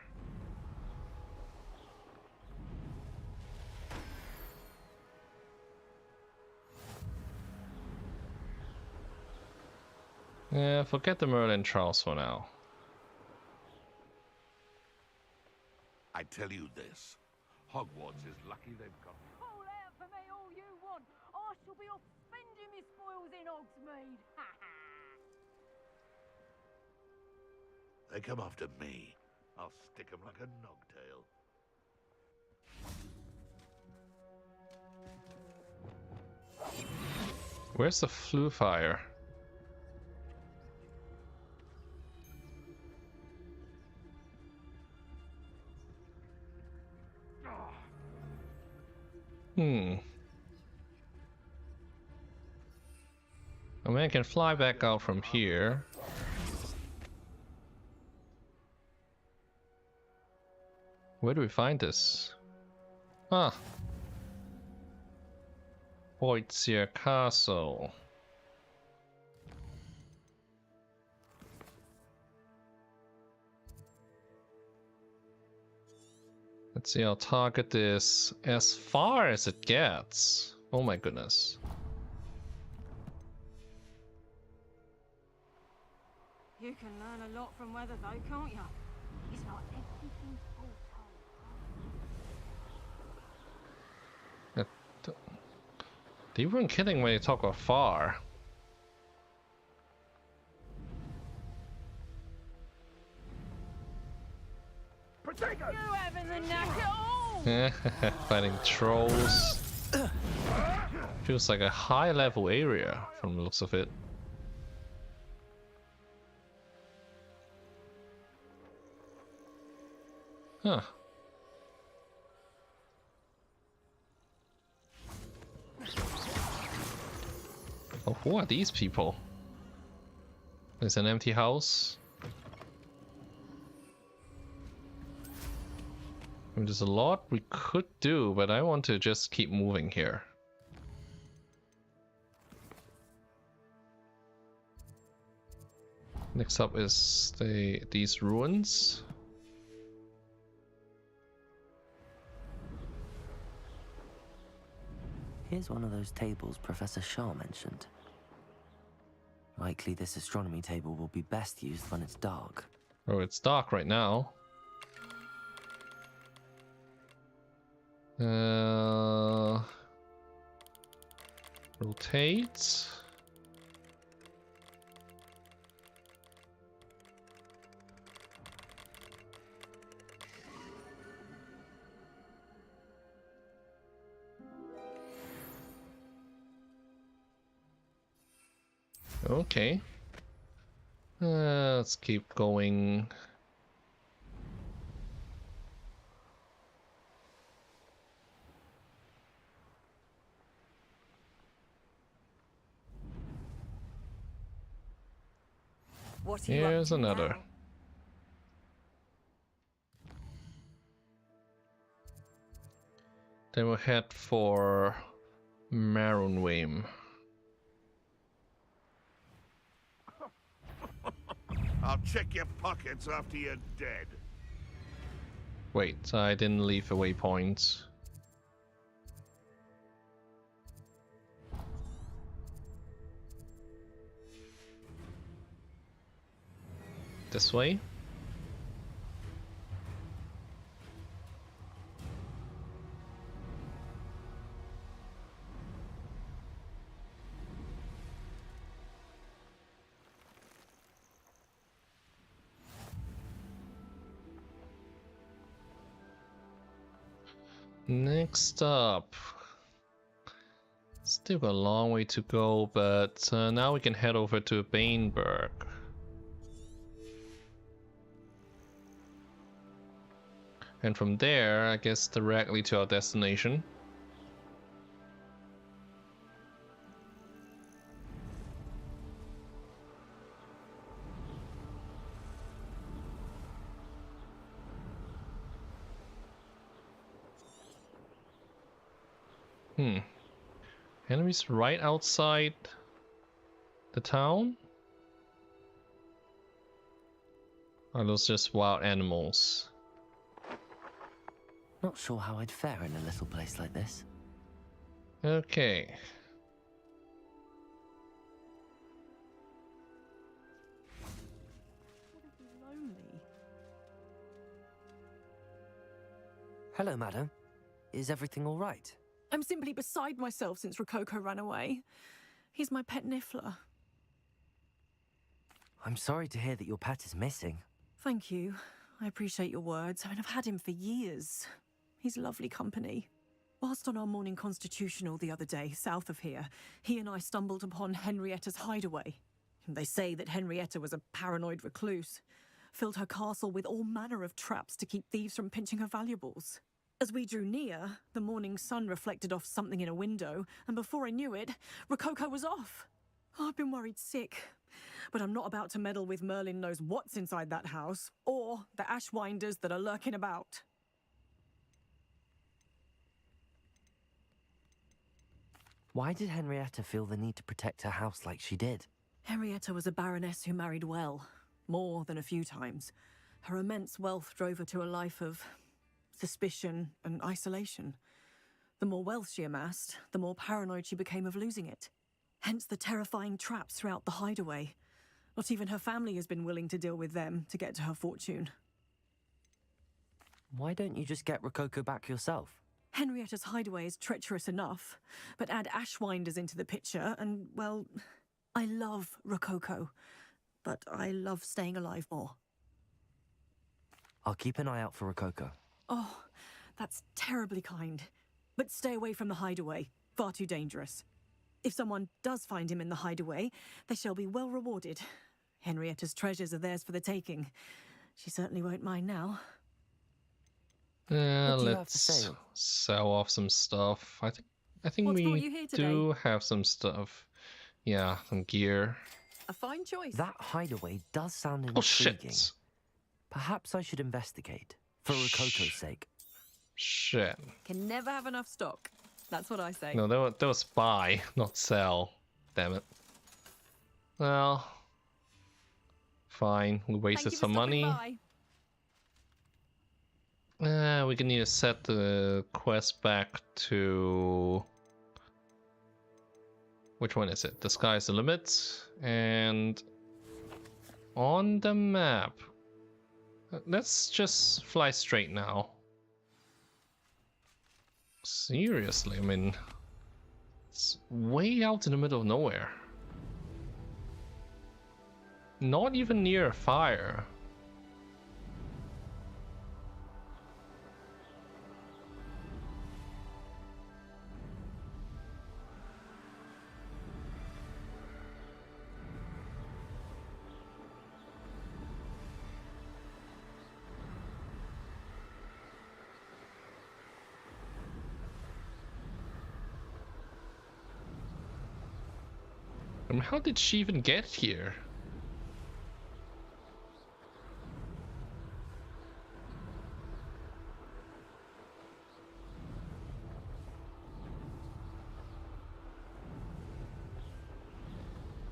Yeah, forget the Merlin Trials for now. I tell you this, Hogwarts is lucky they've got... Call out for me all you want. I shall be off spending my spoils in Hogsmeade. They come after me. I'll stick them like a nogtail. Where's the flue fire? I mean, I can fly back out from here. Where do we find this? Ah. Hoytsier Castle. Let's see, I'll target this as far as it gets. Oh my goodness. You can learn a lot from weather though, can't you? It's like everything's They weren't kidding when you talk about far. You having the knack at all? Fighting trolls. Feels like a high level area from the looks of it. Huh. Oh, who are these people? There's an empty house. And there's a lot we could do, but I want to just keep moving here. Next up is these ruins. Here's one of those tables Professor Shah mentioned. Likely this astronomy table will be best used when it's dark. Oh, it's dark right now. Rotate. Okay. Let's keep going. Here's another. Then we'll head for Marunweim. I'll check your pockets after you're dead. Wait, I didn't leave a waypoint. This way? Next up, still got a long way to go, but now we can head over to Baneburg. And from there, I guess directly to our destination. Enemies right outside the town? Are those just wild animals? Not sure how I'd fare in a little place like this. Okay. Lonely. Hello, madam. Is everything all right? I'm simply beside myself since Rococo ran away. He's my pet Niffler. I'm sorry to hear that your pet is missing. Thank you. I appreciate your words. I mean, I've had him for years. He's lovely company. Whilst on our morning constitutional the other day, south of here, he and I stumbled upon Henrietta's hideaway. They say that Henrietta was a paranoid recluse, filled her castle with all manner of traps to keep thieves from pinching her valuables. As we drew near, the morning sun reflected off something in a window, and before I knew it, Rococo was off. I've been worried sick, but I'm not about to meddle with Merlin knows what's inside that house, or the Ashwinders that are lurking about. Why did Henrietta feel the need to protect her house like she did? Henrietta was a baroness who married well, more than a few times. Her immense wealth drove her to a life of suspicion and isolation. The more wealth she amassed, the more paranoid she became of losing it. Hence the terrifying traps throughout the hideaway. Not even her family has been willing to deal with them to get to her fortune. Why don't you just get Rococo back yourself? Henrietta's hideaway is treacherous enough, but add Ashwinders into the picture and, well, I love Rococo, but I love staying alive more. I'll keep an eye out for Rococo. Oh, That's terribly kind. But stay away from the hideaway. Far too dangerous. If someone does find him in the hideaway, they shall be well rewarded. Henrietta's treasures are theirs for the taking. She certainly won't mind now. Let's sell off some stuff. I think we do have some stuff. Yeah, some gear. A fine choice. That hideaway does sound intriguing. Shit. Perhaps I should investigate, for Rokoko's sake. Shit. Can never have enough stock. That's what I say. No, that was buy, not sell. Damn it. Well, fine. We wasted some money. We can need to set the quest back to... Which one is it? The sky's the limit. And on the map. Let's just fly straight now. Seriously, I mean, it's way out in the middle of nowhere. Not even near a fire. I mean, how did she even get here?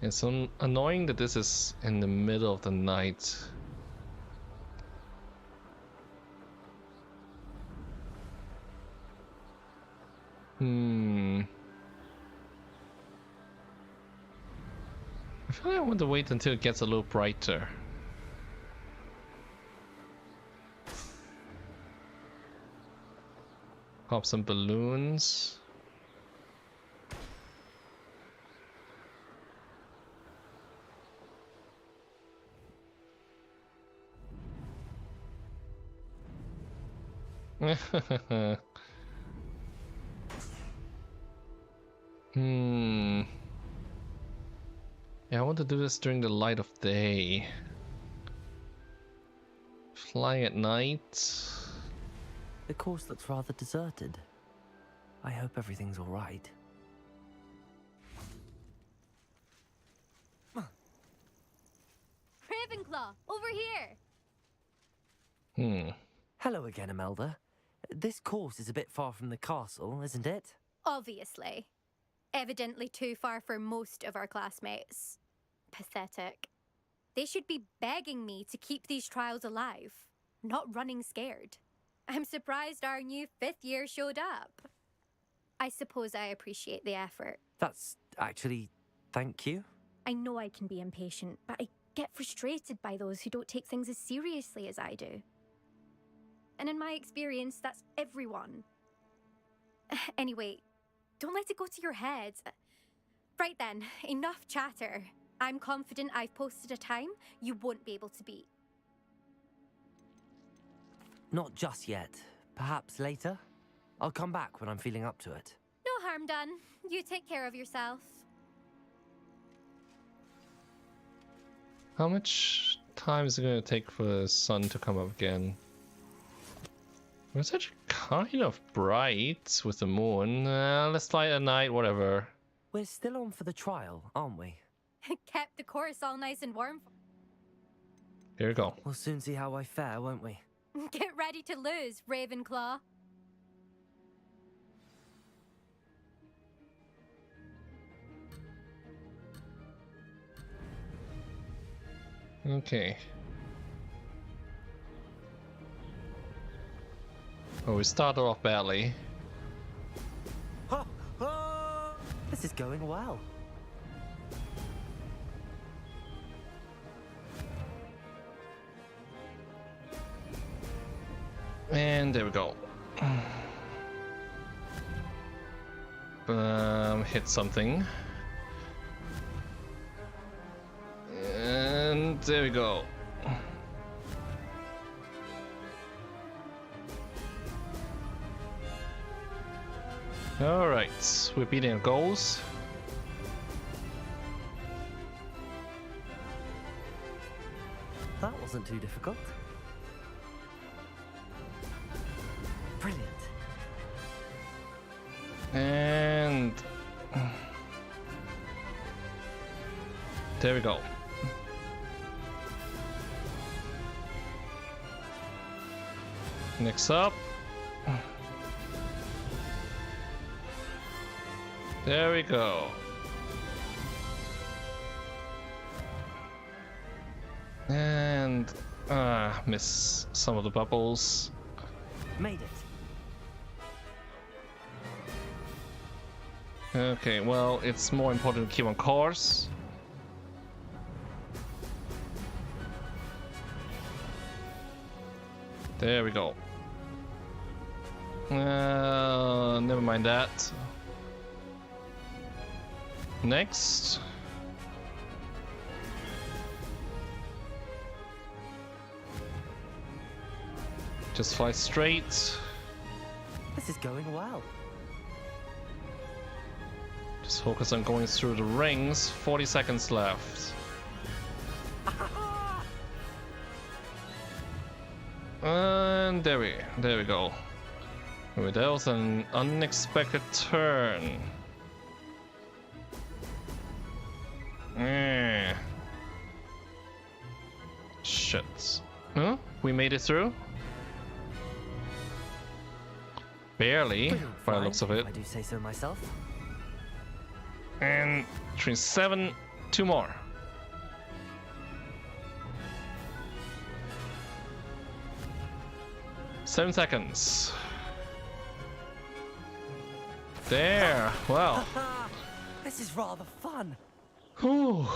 It's annoying that this is in the middle of the night. I feel like I want to wait until it gets a little brighter. Pop some balloons. Yeah, I want to do this during the light of day. Flying at night. The course looks rather deserted. I hope everything's all right. Ravenclaw, over here! Hello again, Imelda. This course is a bit far from the castle, isn't it? Obviously. Evidently too far for most of our classmates. Pathetic. They should be begging me to keep these trials alive, not running scared. I'm surprised our new 5th year showed up. I suppose I appreciate the effort. That's actually... thank you. I know I can be impatient, but I get frustrated by those who don't take things as seriously as I do. And in my experience, that's everyone. Anyway, don't let it go to your head. Right then, enough chatter. I'm confident I've posted a time you won't be able to beat. Not just yet. Perhaps later? I'll come back when I'm feeling up to it. No harm done. You take care of yourself. How much time is it going to take for the sun to come up again? It's actually kind of bright with the moon. Let's fly at night, whatever. We're still on for the trial, aren't we? Kept the course all nice and warm. Here we go. We'll soon see how I fare, won't we? Get ready to lose, Ravenclaw. Okay. Oh, we started off badly. This is going well. And there we go. Hit something. And there we go. Alright, we're beating our goals. That wasn't too difficult. Brilliant. And there we go. Next up. There we go. And miss some of the bubbles. Made it. Okay, well, it's more important to keep on course. There we go. Never mind that. Next. Just fly straight. This is going well. Just focus on going through the rings. 40 seconds left. And there we go. That was an unexpected turn. Shit. Huh? We made it through? Barely, by the looks of it. I do say so myself. And 7, 2 more. Seven seconds. There. Wow. This is rather fun. Whew.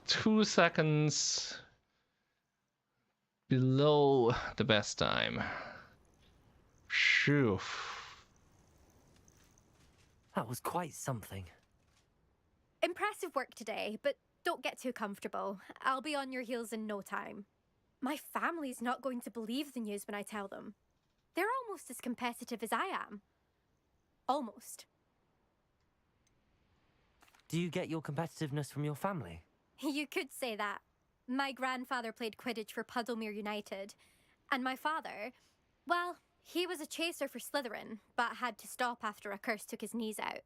2 seconds below the best time. Phew. That was quite something. Impressive work today, but don't get too comfortable. I'll be on your heels in no time. My family's not going to believe the news when I tell them. They're almost as competitive as I am. Almost. Do you get your competitiveness from your family? You could say that. My grandfather played Quidditch for Puddlemere United. And my father, well, he was a chaser for Slytherin, but had to stop after a curse took his knees out.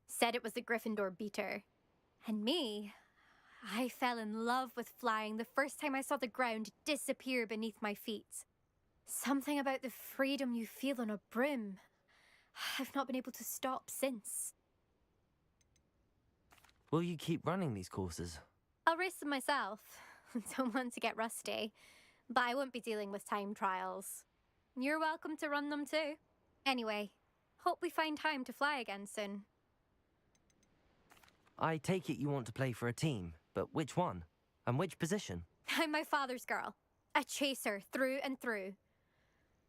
Said it was the Gryffindor beater. And me, I fell in love with flying the first time I saw the ground disappear beneath my feet. Something about the freedom you feel on a broom. I've not been able to stop since. Will you keep running these courses? I'll race them myself. Don't want to get rusty. But I won't be dealing with time trials. You're welcome to run them too. Anyway, hope we find time to fly again soon. I take it you want to play for a team, but which one? And which position? I'm my father's girl. A chaser through and through.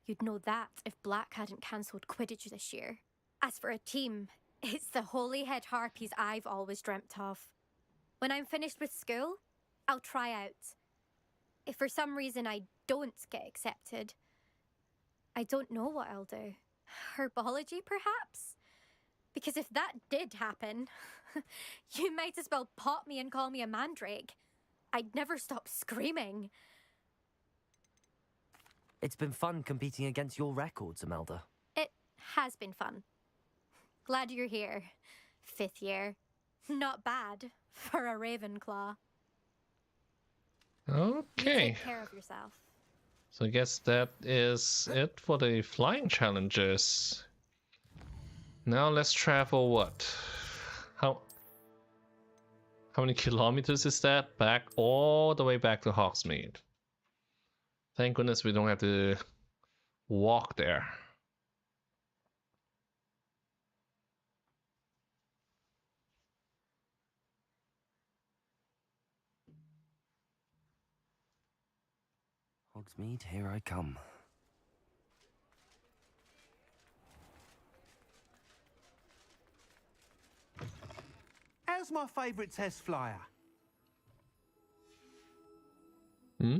You'd know that if Black hadn't cancelled Quidditch this year. As for a team, it's the Holyhead Harpies I've always dreamt of. When I'm finished with school, I'll try out. If for some reason I don't get accepted, I don't know what I'll do. Herbology, perhaps? Because if that did happen, you might as well pop me and call me a mandrake. I'd never stop screaming. It's been fun competing against your records, Imelda. It has been fun. Glad you're here. 5th year. Not bad for a Ravenclaw. Okay. Take care of yourself. So I guess that is it for the flying challenges. Now let's travel what? How many kilometers is that? Back all the way back to Hogsmeade. Thank goodness we don't have to walk there. Hogsmeade, here I come. How's my favourite test flyer?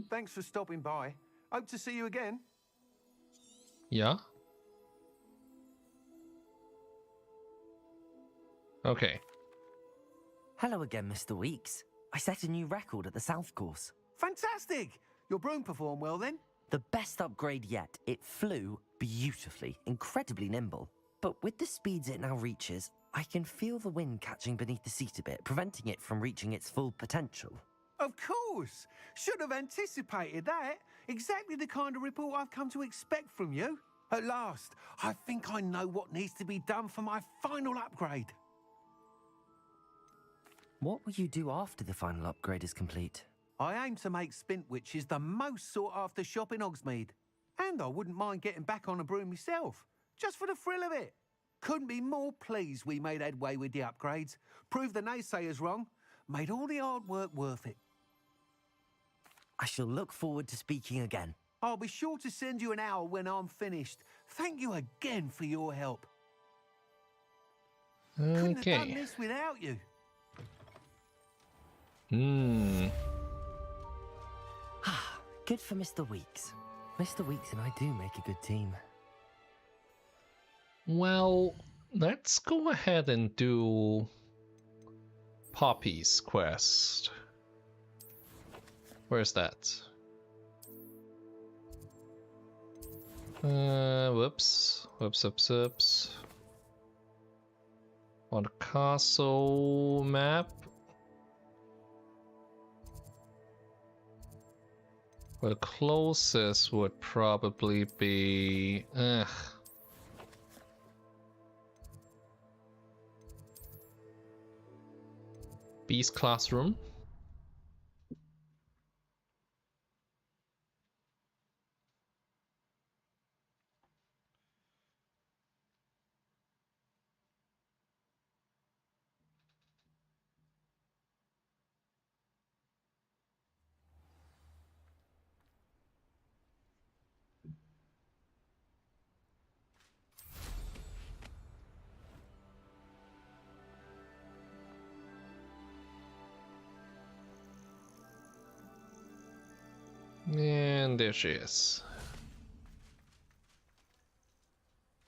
Thanks for stopping by. Hope to see you again. Yeah? Okay. Hello again, Mr. Weeks. I set a new record at the South Course. Fantastic! Your broom performed well then? The best upgrade yet. It flew beautifully, incredibly nimble. But with the speeds it now reaches, I can feel the wind catching beneath the seat a bit, preventing it from reaching its full potential. Of course! Should have anticipated that. Exactly the kind of report I've come to expect from you. At last, I think I know what needs to be done for my final upgrade. What will you do after the final upgrade is complete? I aim to make Spintwitches the most sought-after shop in Hogsmeade. And I wouldn't mind getting back on a broom myself, just for the thrill of it. Couldn't be more pleased we made headway with the upgrades, proved the naysayers wrong, made all the hard work worth it. I shall look forward to speaking again. I'll be sure to send you an owl when I'm finished. Thank you again for your help. Couldn't have done this without you. Good for Mr. Weeks. Mr. Weeks and I do make a good team. Well, let's go ahead and do Poppy's quest. Where's that? Whoops. On the castle map. Well, closest would probably be... Beast Classroom. And there she is.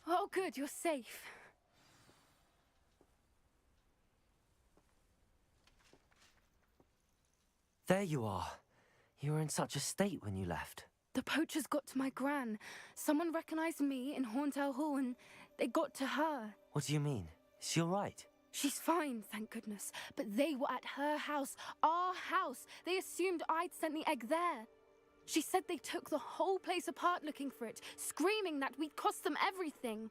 Oh, good, you're safe. There you are. You were in such a state when you left. The poachers got to my gran. Someone recognized me in Horntail Hall and they got to her. What do you mean? Is she all right? She's fine, thank goodness. But they were at her house, our house. They assumed I'd sent the egg there. She said they took the whole place apart looking for it, screaming that we'd cost them everything.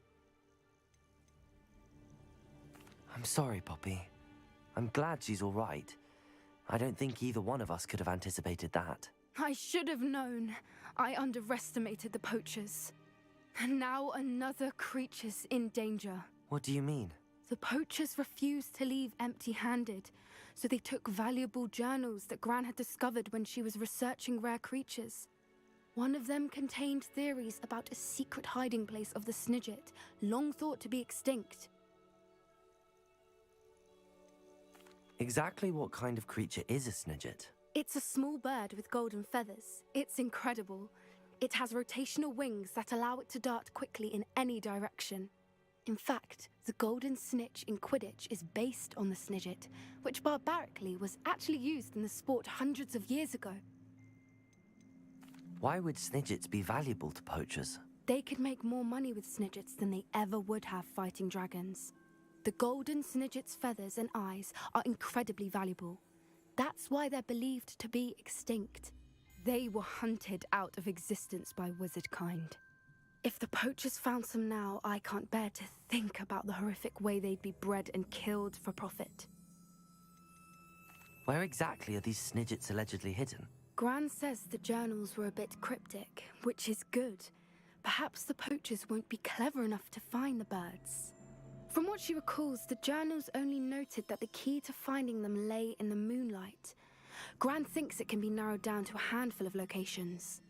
I'm sorry, Poppy. I'm glad she's all right. I don't think either one of us could have anticipated that. I should have known. I underestimated the poachers. And now another creature's in danger. What do you mean? The poachers refused to leave empty-handed, so they took valuable journals that Gran had discovered when she was researching rare creatures. One of them contained theories about a secret hiding place of the Snidget, long thought to be extinct. Exactly what kind of creature is a Snidget? It's a small bird with golden feathers. It's incredible. It has rotational wings that allow it to dart quickly in any direction. In fact, the golden snitch in Quidditch is based on the Snidget, which barbarically was actually used in the sport hundreds of years ago. Why would Snidgets be valuable to poachers? They could make more money with Snidgets than they ever would have fighting dragons. The golden Snidget's feathers and eyes are incredibly valuable. That's why they're believed to be extinct. They were hunted out of existence by wizard kind. If the poachers found some now, I can't bear to think about the horrific way they'd be bred and killed for profit. Where exactly are these Snidgets allegedly hidden? Gran says the journals were a bit cryptic, which is good. Perhaps the poachers won't be clever enough to find the birds. From what she recalls, the journals only noted that the key to finding them lay in the moonlight. Gran thinks it can be narrowed down to a handful of locations.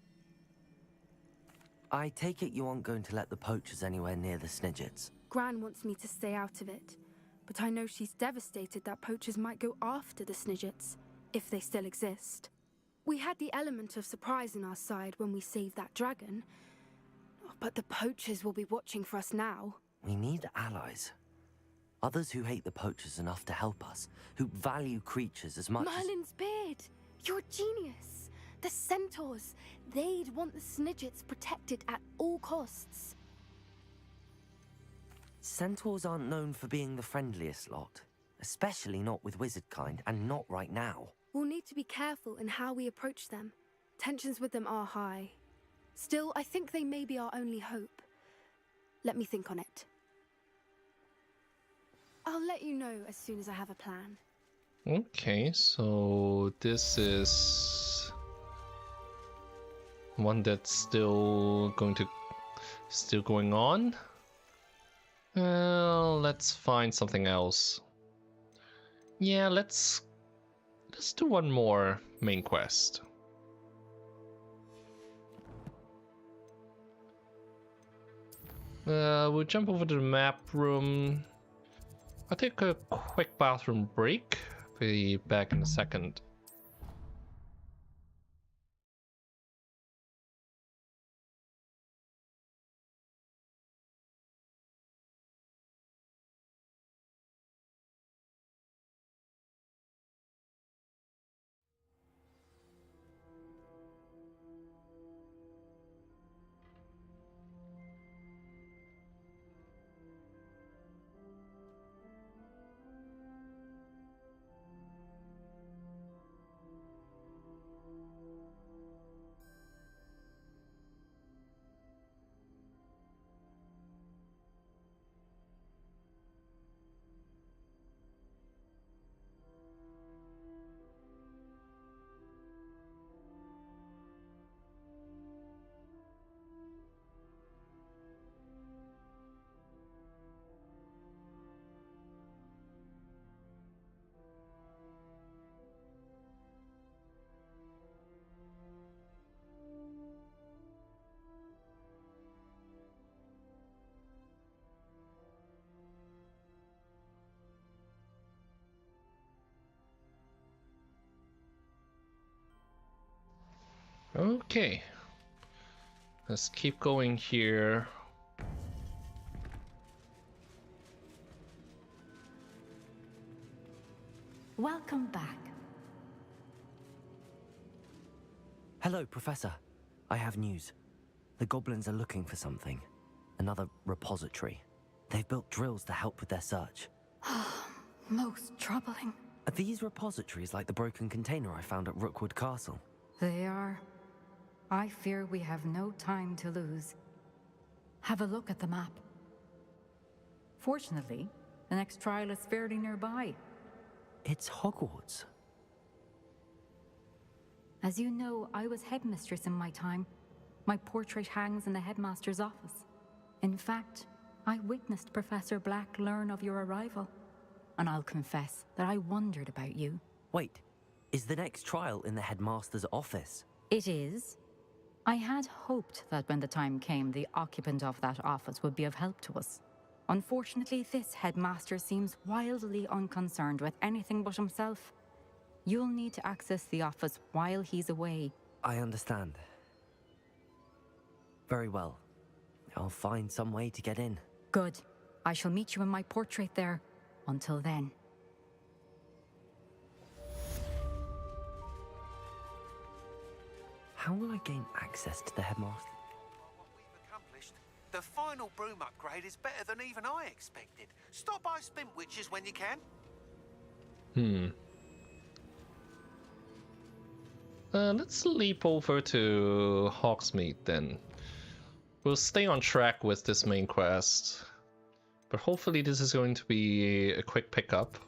I take it you aren't going to let the poachers anywhere near the Snidgets. Gran wants me to stay out of it, but I know she's devastated that poachers might go after the Snidgets, if they still exist. We had the element of surprise on our side when we saved that dragon, but the poachers will be watching for us now. We need allies. Others who hate the poachers enough to help us, who value creatures as much Merlin's beard! You're a genius! The centaurs! They'd want the Snidgets protected at all costs. Centaurs aren't known for being the friendliest lot, especially not with wizard kind, and not right now. We'll need to be careful in how we approach them. Tensions with them are high. Still, I think they may be our only hope. Let me think on it. I'll let you know as soon as I have a plan. Okay, so this is one that's still going on. Well, let's find something else. Yeah, let's do one more main quest. We'll jump over to the map room. I'll take a quick bathroom break. Be back in a second. Okay, let's keep going here. Welcome back. Hello, Professor. I have news. The goblins are looking for something. Another repository. They've built drills to help with their search. Most troubling. Are these repositories like the broken container I found at Rookwood Castle? They are. I fear we have no time to lose. Have a look at the map. Fortunately, the next trial is fairly nearby. It's Hogwarts. As you know, I was headmistress in my time. My portrait hangs in the headmaster's office. In fact, I witnessed Professor Black learn of your arrival. And I'll confess that I wondered about you. Wait, is the next trial in the headmaster's office? It is. I had hoped that when the time came, the occupant of that office would be of help to us. Unfortunately, this headmaster seems wildly unconcerned with anything but himself. You'll need to access the office while he's away. I understand. Very well. I'll find some way to get in. Good. I shall meet you in my portrait there. Until then. How will I gain access to the headmaster? What we've accomplished, the final broom upgrade is better than even I expected. Stop by Spintwitches when you can. Let's leap over to Hogsmeade then. We'll stay on track with this main quest, but hopefully this is going to be a quick pickup.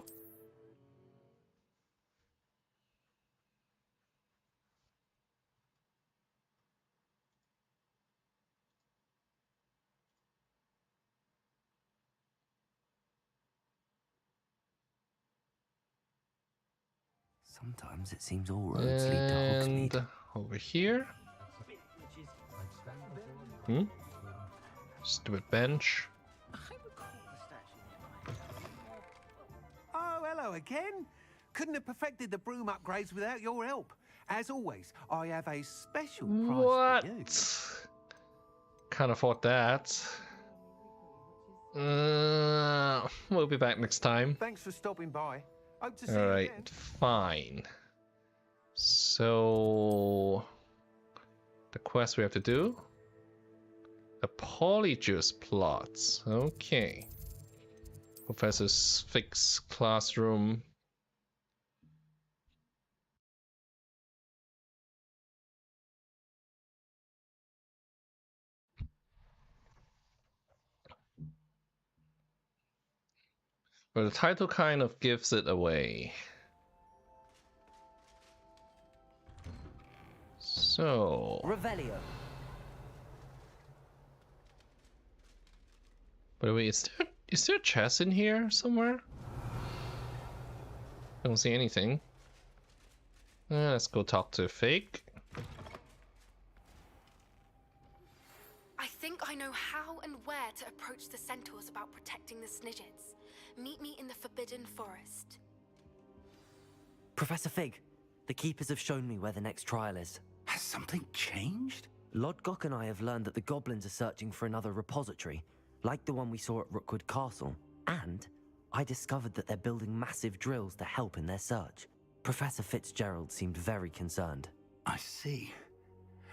Sometimes it seems all roads lead to Hogsmeade. And over here. Stupid bench. Oh, hello again. Couldn't have perfected the broom upgrades without your help. As always, I have a special prize for you. Can't afford that. We'll be back next time. Thanks for stopping by. Hope to see All you right, again. fine. So the quest we have to do. A polyjuice plot. Okay. Professor Fig's classroom. But the title kind of gives it away. So Revelio. By the way, is there a chest in here somewhere? I don't see anything. Let's go talk to Fig. I think I know how and where to approach the centaurs about protecting the Snidgets. Meet me in the Forbidden Forest. Professor Fig, the Keepers have shown me where the next trial is. Has something changed? Lodgok and I have learned that the goblins are searching for another repository, like the one we saw at Rookwood Castle. And I discovered that they're building massive drills to help in their search. Professor Fitzgerald seemed very concerned. I see.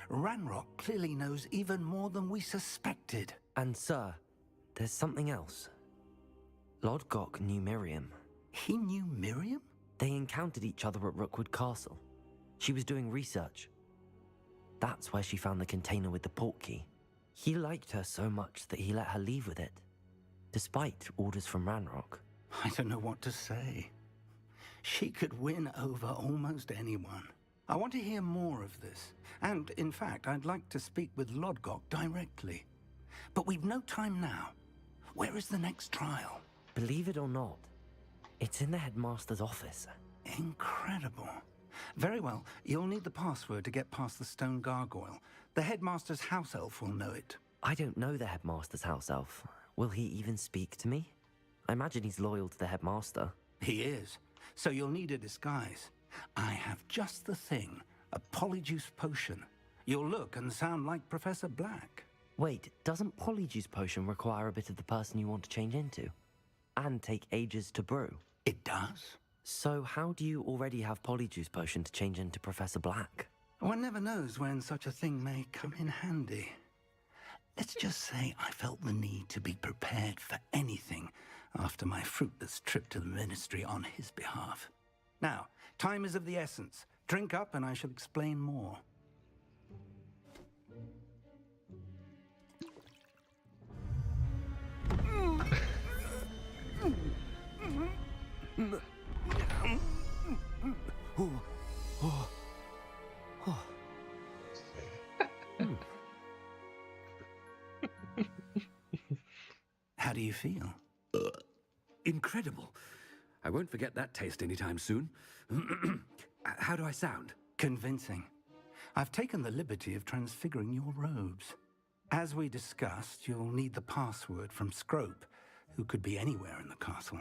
Ranrock clearly knows even more than we suspected. And sir, there's something else. Lodgok knew Miriam. He knew Miriam? They encountered each other at Rookwood Castle. She was doing research. That's where she found the container with the port key. He liked her so much that he let her leave with it, despite orders from Ranrock. I don't know what to say. She could win over almost anyone. I want to hear more of this. And, in fact, I'd like to speak with Lodgok directly. But we've no time now. Where is the next trial? Believe it or not, it's in the headmaster's office. Incredible. Very well. You'll need the password to get past the stone gargoyle. The headmaster's house elf will know it. I don't know the headmaster's house elf. Will he even speak to me? I imagine he's loyal to the headmaster. He is. So you'll need a disguise. I have just the thing. A polyjuice potion. You'll look and sound like Professor Black. Wait, doesn't polyjuice potion require a bit of the person you want to change into? And take ages to brew? It does. So how do you already have polyjuice potion to change into Professor Black? One never knows when such a thing may come in handy. Let's just say I felt the need to be prepared for anything after my fruitless trip to the Ministry on his behalf. Now, time is of the essence. Drink up and I shall explain more. How do you feel? Incredible. I won't forget that taste anytime soon. How do I sound? Convincing. I've taken the liberty of transfiguring your robes. As we discussed, you'll need the password from Scrope, who could be anywhere in the castle.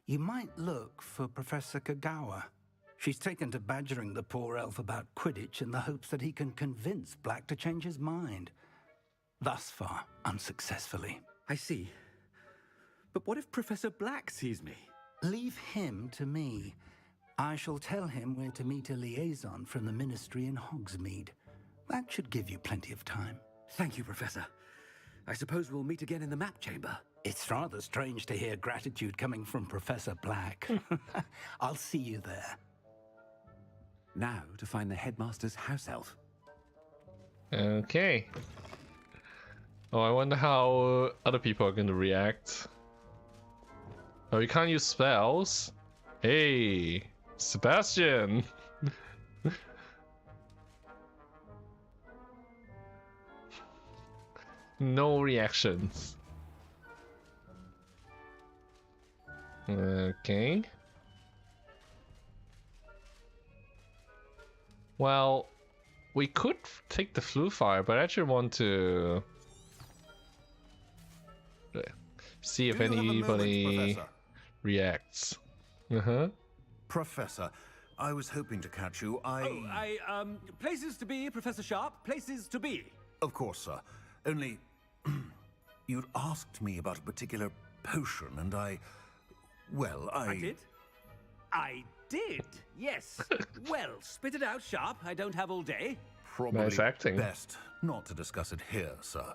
You might look for Professor Kagawa. She's taken to badgering the poor elf about Quidditch in the hopes that he can convince Black to change his mind. Thus far, unsuccessfully. I see. But what if Professor Black sees me? Leave him to me. I shall tell him where to meet a liaison from the Ministry in Hogsmeade. That should give you plenty of time. Thank you, Professor. I suppose we'll meet again in the map chamber. It's rather strange to hear gratitude coming from Professor Black. I'll see you there. Now to find the headmaster's house elf. Okay. Oh, I wonder how other people are going to react. Oh, you can't use spells? Hey, Sebastian! No reactions. Okay. Well, we could take the flu fire, but I actually want to see if anybody reacts. Professor, I was hoping to catch you. Places to be, Professor Sharp. Places to be. Of course, sir. Only... You'd asked me about a particular potion, and I did? I did, yes. Well, spit it out, Sharp. I don't have all day. Probably Nice acting. best not to discuss it here, sir.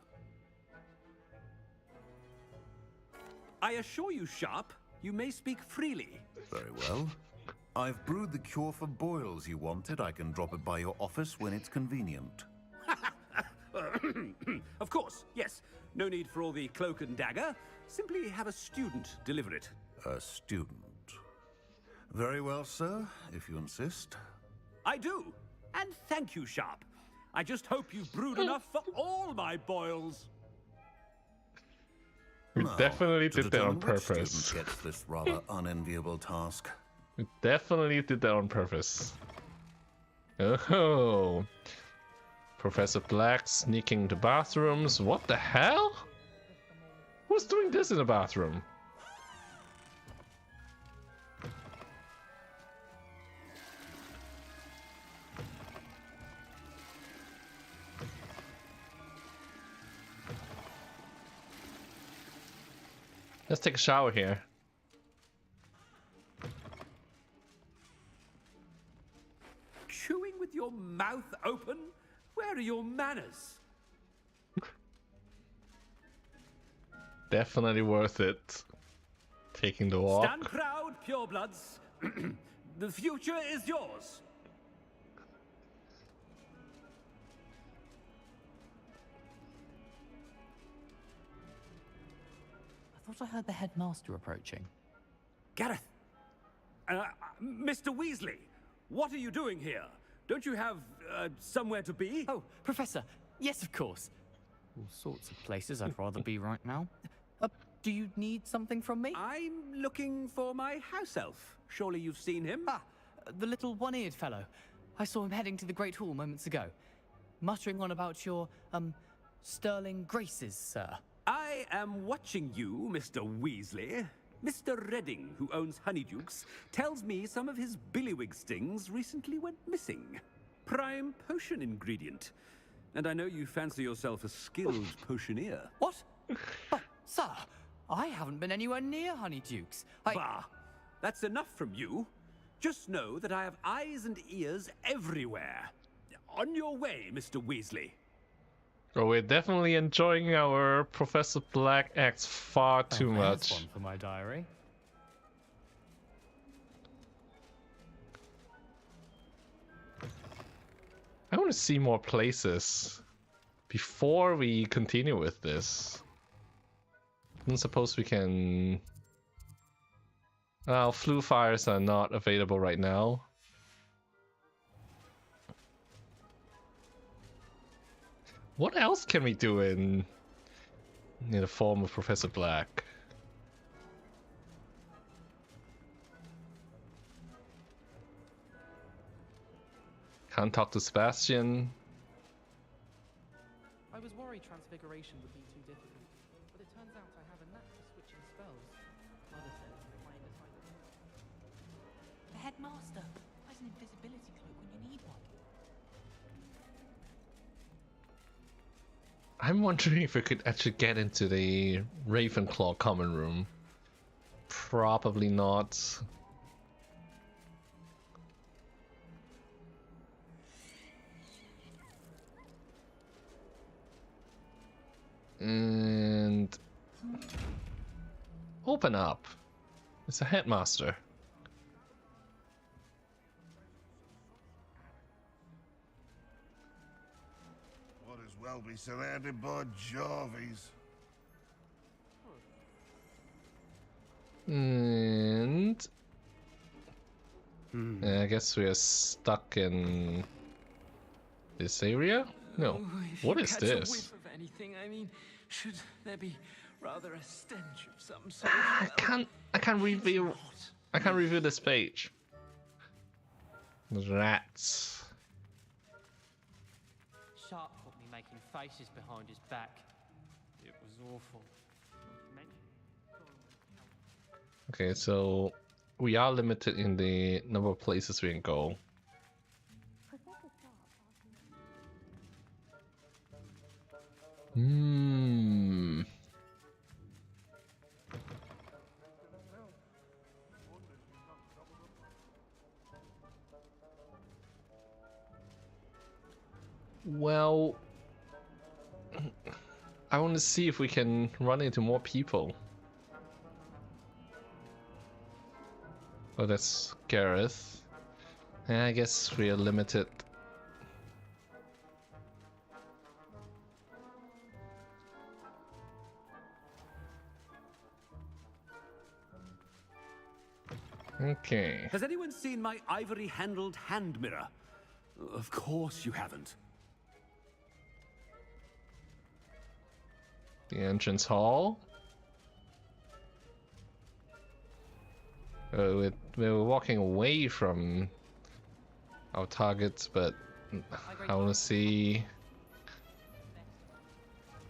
I assure you, Sharp, you may speak freely. Very well. I've brewed the cure for boils you wanted. I can drop it by your office when it's convenient. Of course, yes. No need for all the cloak and dagger. Simply have a student deliver it. A student. Very well, sir, if you insist. I do. And thank you, Sharp. I just hope you've brewed enough for all my boils. We definitely did that on Which purpose. student gets this rather unenviable task? We definitely did that on purpose. Oh. Professor Black sneaking to bathrooms. What the hell? Who's doing this in the bathroom? Let's take a shower here. Chewing with your mouth open? Where are your manners? Definitely worth it. Taking the walk. Stand proud, purebloods. The future is yours. I thought I heard the headmaster approaching. Gareth! Mr. Weasley, what are you doing here? Don't you have somewhere to be? Oh, Professor, yes, of course. All sorts of places I'd rather be right now. Do you need something from me? I'm looking for my house elf. Surely you've seen him? Ah, the little one-eared fellow. I saw him heading to the Great Hall moments ago, muttering on about your, sterling graces, sir. I am watching you, Mr. Weasley. Mr. Redding, who owns Honeydukes, tells me some of his billywig stings recently went missing. Prime potion ingredient. And I know you fancy yourself a skilled potioneer. What? Sir, I haven't been anywhere near Honeydukes. Bah! That's enough from you. Just know that I have eyes and ears everywhere. On your way, Mr. Weasley. Oh, we're definitely enjoying our Professor Black acts far too much. One for my diary. I want to see more places before we continue with this. I don't suppose we can... Well, flue fires are not available right now. What else can we do in the form of Professor Black? Can't talk to Sebastian. I was worried transfiguration would be too difficult, but it turns out I have a knack for switching spells. Mother says my inner The headmaster has an invisibility cloak when you need one. I'm wondering if we could actually get into the Ravenclaw common room. Probably not. And open up. It's a headmaster. Might as well be surrounded by Jarvies. And I guess we are stuck in this area. No, what is catch a this? whiff of anything, I mean, should there be rather a stench of some sort? I can't reveal. I can't reveal this page. Rats. Sharp caught me making faces behind his back. It was awful. Okay, so we are limited in the number of places we can go. Well, I want to see if we can run into more people. Oh, that's Gareth. I guess we are limited. Okay. Has anyone seen my ivory-handled hand mirror? Of course you haven't. The entrance hall. We were walking away from our targets, but I want to see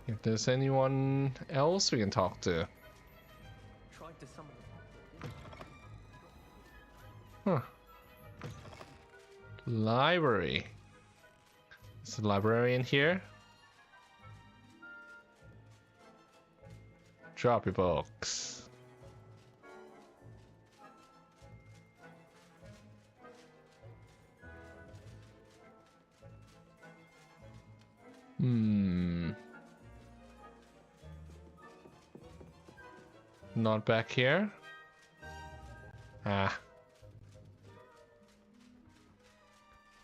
if there's anyone else we can talk to. Huh. Library. Is the librarian here? Drop your books. Not back here. Ah.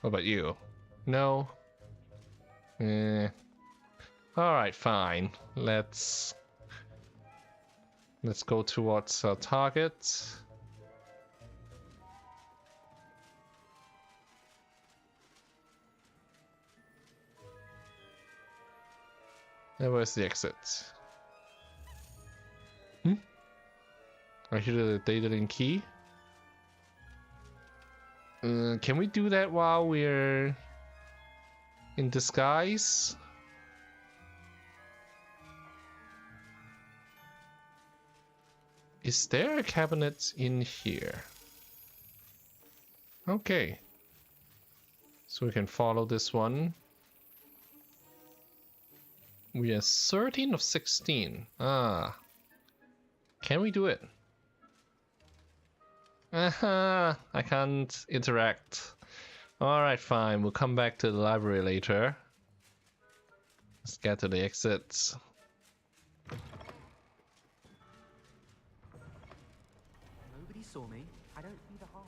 What about you? No. Alright, fine. Let's go towards our target. And where's the exit? I hear the data link key. Can we do that while we're in disguise? Is there a cabinet in here? Okay. So we can follow this one. We are 13 of 16. Ah. Can we do it? I can't interact. Alright, fine. We'll come back to the library later. Let's get to the exits. Nobody saw me. I don't see the harm.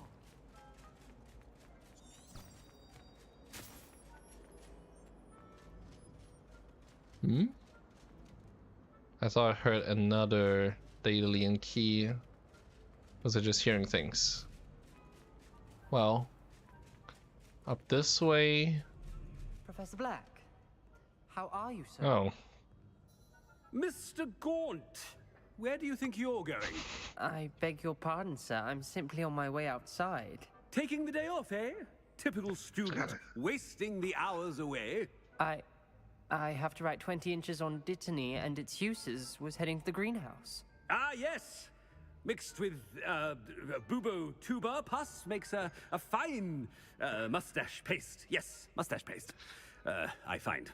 I thought I heard another alien key. Was I just hearing things? Well, up this way. Professor Black, how are you, sir? Oh. Mr. Gaunt, where do you think you're going? I beg your pardon, sir. I'm simply on my way outside. Taking the day off, eh? Typical student, wasting the hours away. I have to write 20 inches on Dittany and its uses. Was heading to the greenhouse. Ah, yes. Mixed with bubo tuber pus makes a fine mustache paste. Yes, mustache paste. I find.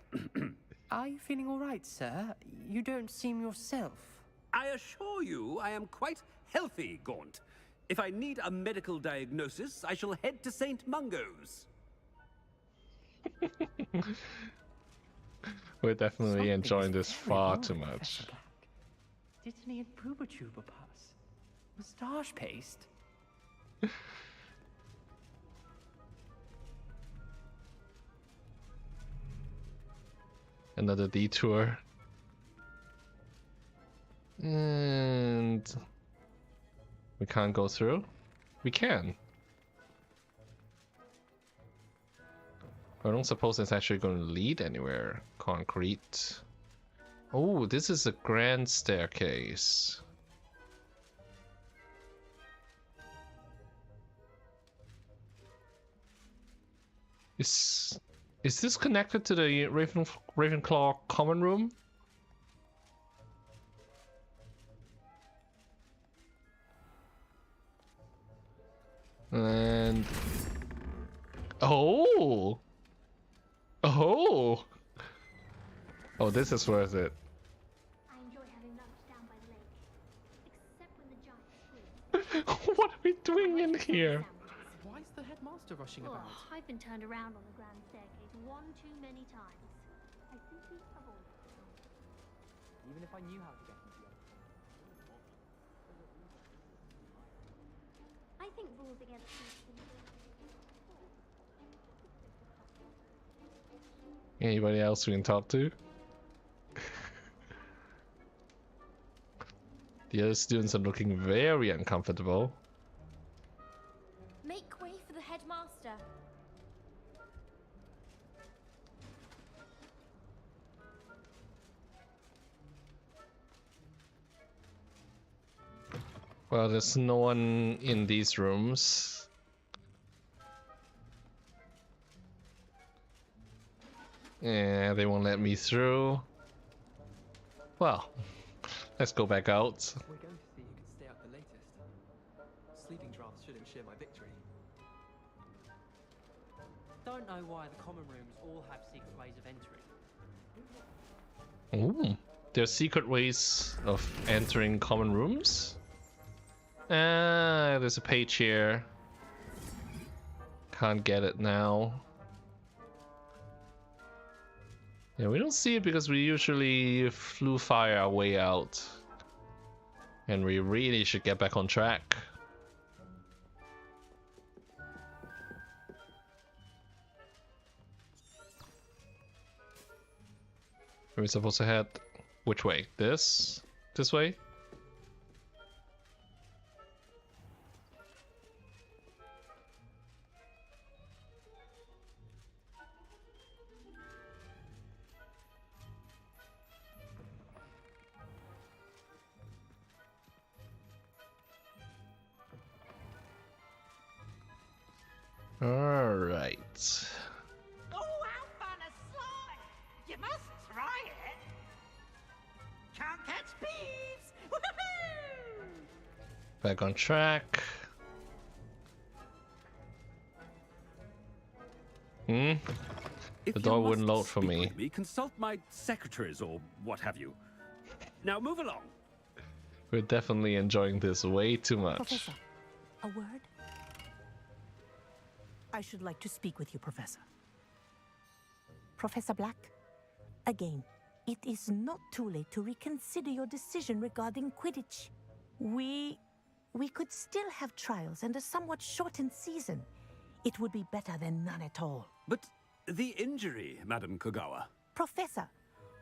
Are you feeling all right, sir? You don't seem yourself. I assure you I am quite healthy, Gaunt. If I need a medical diagnosis, I shall head to St. Mungo's. We're definitely enjoying this far too much. Dittany and bubo-tuber pus. Moustache paste? Another detour. And we can't go through? We can. I don't suppose it's actually going to lead anywhere concrete. Oh, this is a grand staircase. Is this connected to the Ravenclaw common room? And oh, this is worth it. I enjoy having lunch down by the lake, except when the giants scream. What are we doing in here? Why is the headmaster master rushing Oh, about? I've been turned around on the grand staircase one too many times. I simply avoid it. Even if I knew how to get into the I think rules against Anybody else we can talk to? The other students are looking very uncomfortable. Make way for the headmaster. Well, there's no one in these rooms. Yeah, they won't let me through. Well, let's go back out. We're going to see who can stay up the latest. Sleeping drafts should ensure my victory. Don't know why the common rooms all have secret ways of entering. Ooh, there's secret ways of entering common rooms. Ah, there's a page here. Can't get it now. Yeah, we don't see it because we usually flew fire our way out. And we really should get back on track. Are we supposed to head which way? This way? All right. Oh, how fun a slide! You must try it. Can't catch thieves. Woohoo! Back on track. The door wouldn't load for me. Consult my secretaries or what have you. Now move along. We're definitely enjoying this way too much. Professor, a word? I should like to speak with you, Professor. Professor Black, again, it is not too late to reconsider your decision regarding Quidditch. We could still have trials and a somewhat shortened season. It would be better than none at all. But the injury, Madam Kogawa. Professor,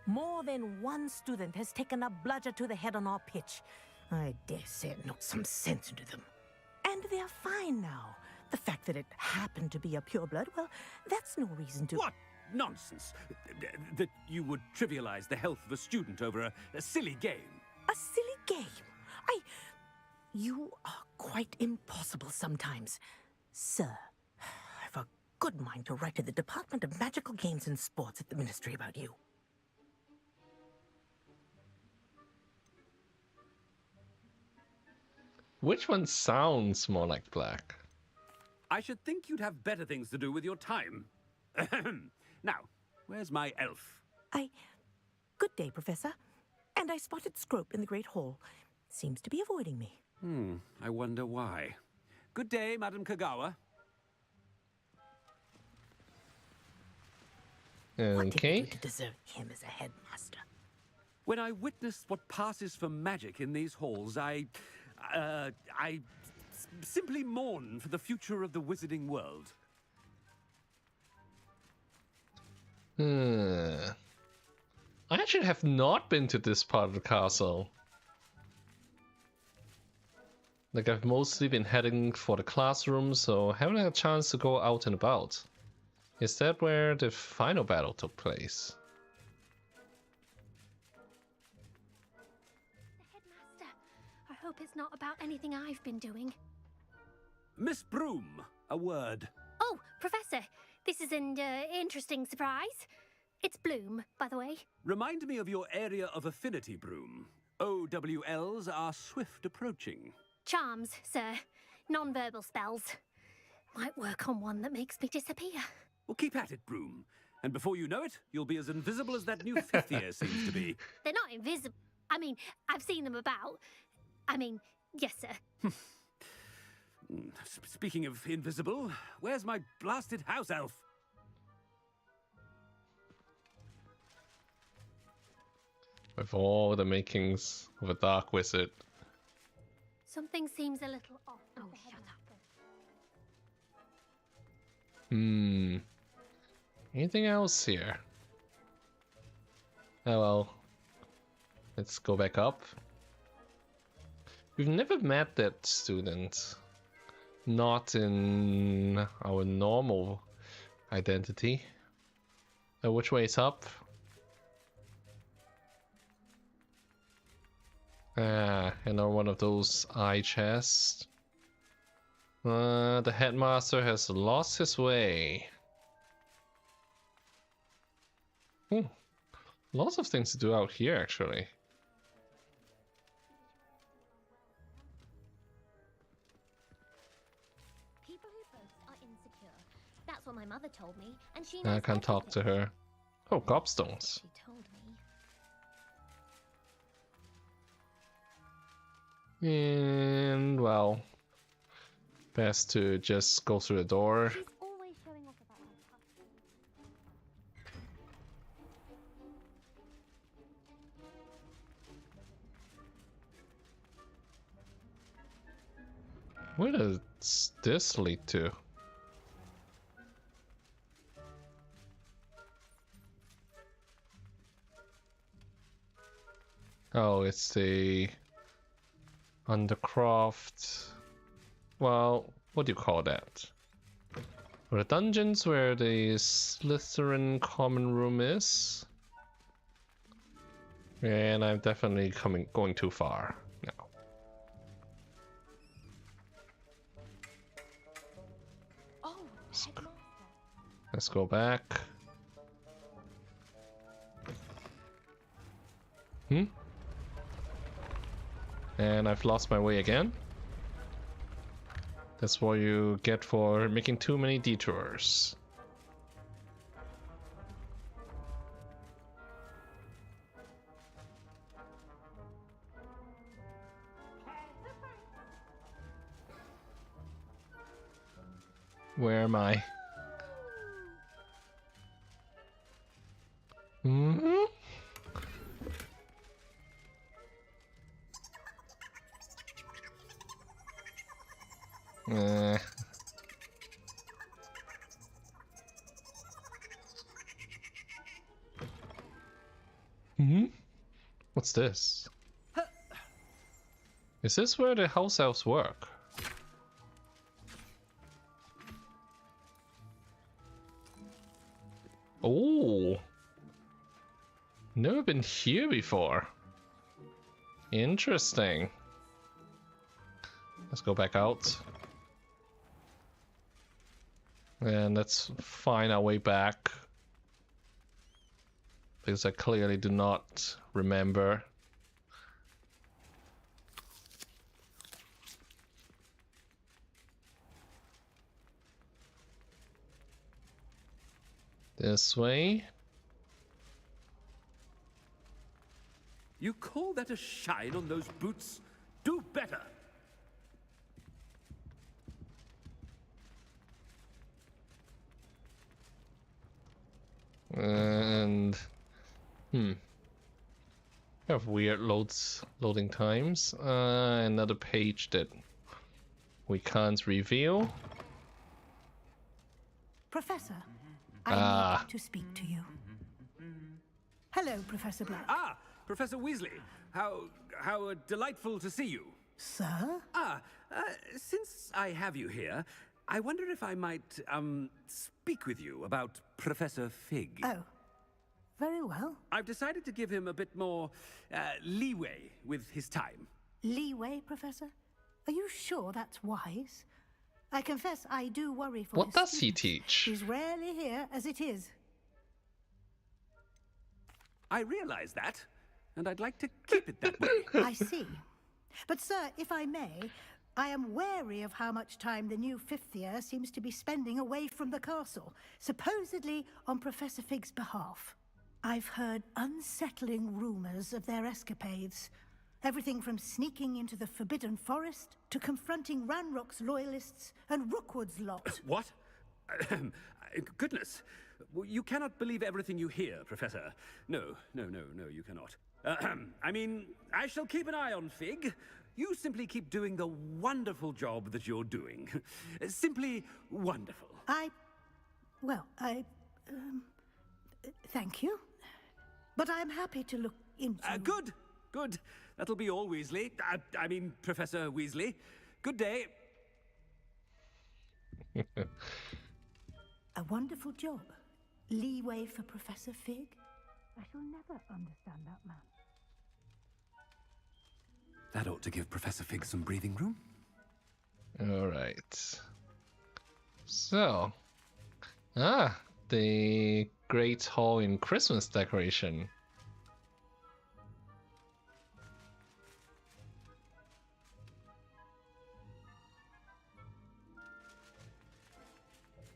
more than one student has taken a bludger to the head on our pitch. I dare say it knocked some sense into them. And they're fine now. The fact that it happened to be a pureblood, well, that's no reason to... What nonsense! That you would trivialize the health of a student over a silly game. A silly game? You are quite impossible sometimes. Sir, I've a good mind to write to the Department of Magical Games and Sports at the Ministry about you. Which one sounds more like Black? I should think you'd have better things to do with your time. Now, where's my elf? Good day, Professor. And I spotted Scrope in the Great Hall. Seems to be avoiding me. I wonder why. Good day, Madam Kogawa. What did you do to deserve him as a headmaster? When I witness what passes for magic in these halls, I simply mourn for the future of the wizarding world. I actually have not been to this part of the castle. Like, I've mostly been heading for the classroom, so haven't had a chance to go out and about. Is that where the final battle took place? Headmaster, I hope it's not about anything I've been doing. Miss Broom, a word. Oh, Professor, this is an interesting surprise. It's Bloom, by the way. Remind me of your area of affinity, Broom. OWLs are swift approaching. Charms, sir. Non-verbal spells. Might work on one that makes me disappear. Well, keep at it, Broom. And before you know it, you'll be as invisible as that new fifth year seems to be. They're not invisible. I mean, I've seen them about. I mean, yes, sir. Speaking of invisible, where's my blasted house elf? With all the makings of a dark wizard. Something seems a little off. Oh, shut up. Anything else here? Oh well. Let's go back up. We've never met that student. Not in our normal identity. Which way is up? Another one of those eye chests. The headmaster has lost his way. Lots of things to do out here, actually. People who boast are insecure. That's what my mother told me, and she I knows can't talk to her. Oh, gobstones. She told me. And well, best to just go through the door. She's always showing off about her custom. Where does this lead to? Oh, it's the undercroft. Well, what do you call that? Or the dungeons where the Slytherin common room is. And I'm definitely going too far now. Oh, Let's go back. And I've lost my way again. That's what you get for making too many detours. Where am I? What's this? Is this where the house elves work? Oh, never been here before. Interesting. Let's go back out. And let's find our way back. Because I clearly do not remember. This way. You call that a shine on those boots? Do better! And have weird loading times. Another page that we can't reveal. Professor, I need to speak to you. Hello, Professor Black. Ah, Professor Weasley. How delightful to see you. Sir? Since I have you here, I wonder if I might, speak with you about Professor Fig. Oh, very well. I've decided to give him a bit more, leeway with his time. Leeway, Professor? Are you sure that's wise? I confess I do worry for What his does he student. teach? He's rarely here as it is. I realize that, and I'd like to keep it that way. I see. But, sir, if I may, I am wary of how much time the new fifth year seems to be spending away from the castle, supposedly on Professor Fig's behalf. I've heard unsettling rumors of their escapades. Everything from sneaking into the Forbidden Forest to confronting Ranrock's loyalists and Rookwood's lot. What? Goodness. You cannot believe everything you hear, Professor. No, you cannot. I mean, I shall keep an eye on Fig. You simply keep doing the wonderful job that you're doing. Simply wonderful. Thank you. But I'm happy to look into... Good. That'll be all, Weasley. I mean, Professor Weasley. Good day. A wonderful job. Leeway for Professor Fig? I shall never understand that man. That ought to give Professor Fig some breathing room. All right. So, the Great Hall in Christmas decoration.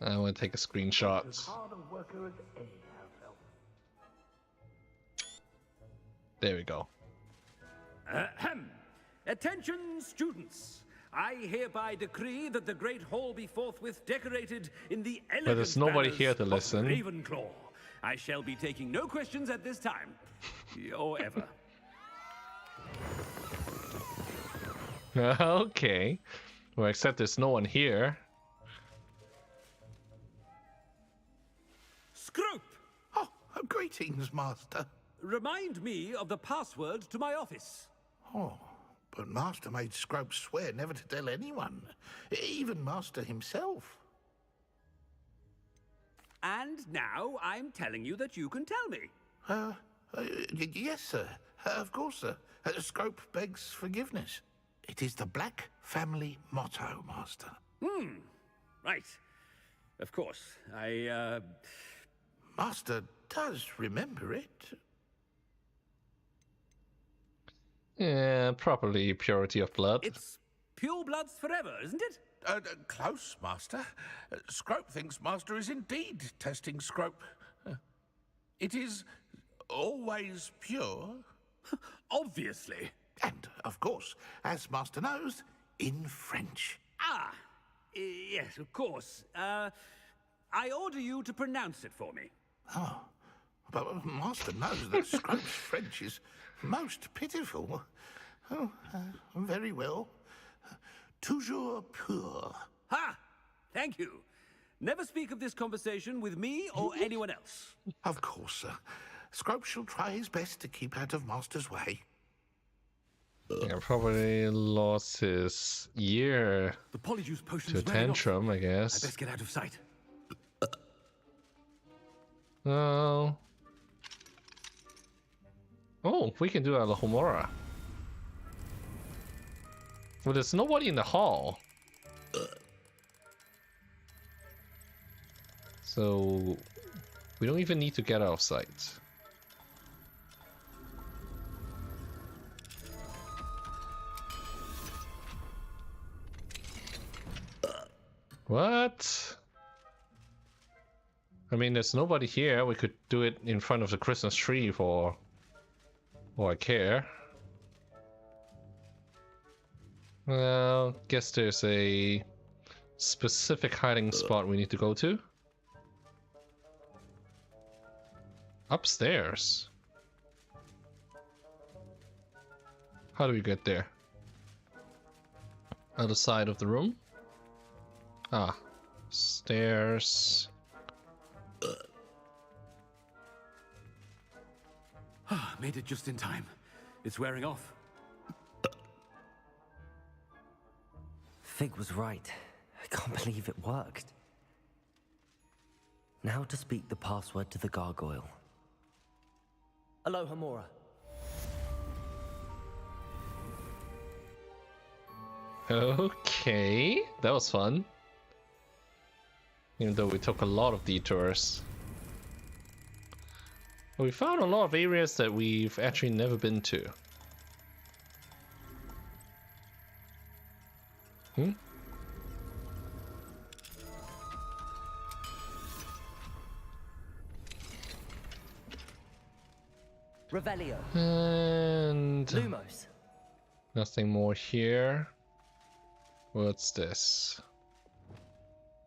I want to take a screenshot. As hard a worker as any house elf. There we go. Attention, students. I hereby decree that the Great Hall be forthwith decorated in the elegant But there's nobody banners here to of listen. Ravenclaw. I shall be taking no questions at this time. Or ever. Okay. Well, except there's no one here. Scrope! Oh, greetings, Master. Remind me of the password to my office. Oh, but Master made Scrope swear never to tell anyone, even Master himself. And now I'm telling you that you can tell me. Yes, sir. Of course, sir. Scrope begs forgiveness. It is the Black family motto, Master. Right. Of course. Master does remember it. Yeah, probably purity of blood. It's pure bloods forever, isn't it? Close, Master. Scrope thinks Master is indeed testing Scrope. It is always pure. Obviously. And, of course, as Master knows, in French. Yes, of course. I order you to pronounce it for me. Oh, but Master knows that Scrope's French is most pitiful. Oh, very well. Toujours pur. Ha! Thank you. Never speak of this conversation with me or anyone else. Of course, sir. Scrope shall try his best to keep out of Master's way. Yeah, probably lost his ear The polyjuice potion to a is wearing off. tantrum, I I guess. best get out of sight. Oh, we can do a La Homora. Well, there's nobody in the hall. So, we don't even need to get out of sight. What? I mean, there's nobody here. We could do it in front of the Christmas tree for all I care. Well, guess there's a specific hiding spot we need to go to. Upstairs. How do we get there? Other side of the room? Ah, stairs. Made it just in time. It's wearing off. Fig was right. I can't believe it worked. Now to speak the password to the gargoyle. Aloha, Mora. Okay, that was fun. Even though we took a lot of detours. But we found a lot of areas that we've actually never been to. Revelio. And... Lumos. Nothing more here. What's this?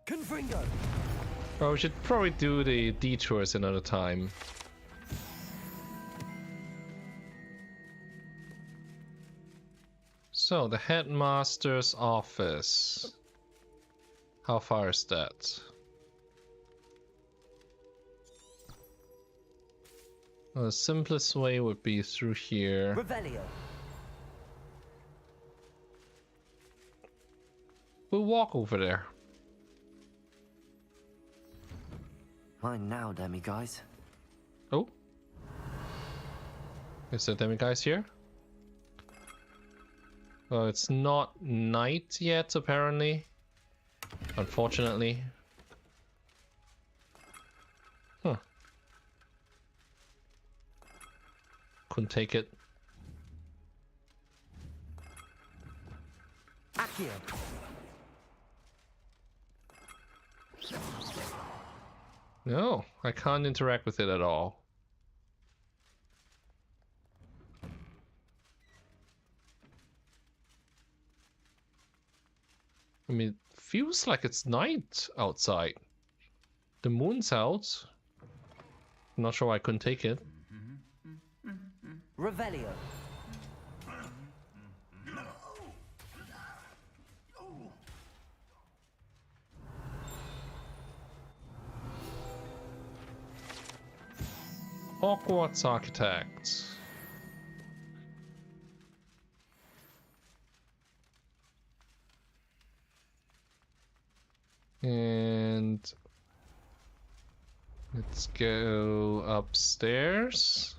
Confringo. Oh, we should probably do the detours another time. So, the headmaster's office. How far is that? Well, the simplest way would be through here. Revelio. We'll walk over there. Mine now, demi-guys. Oh. Is there demi-guys here? Well, it's not night yet, apparently. Unfortunately. Huh. Couldn't take it. Accio. No, I can't interact with it at all. I mean, it feels like it's night outside. The moon's out. I'm not sure why I couldn't take it. Revelio. Hogwarts Architect. And let's go upstairs.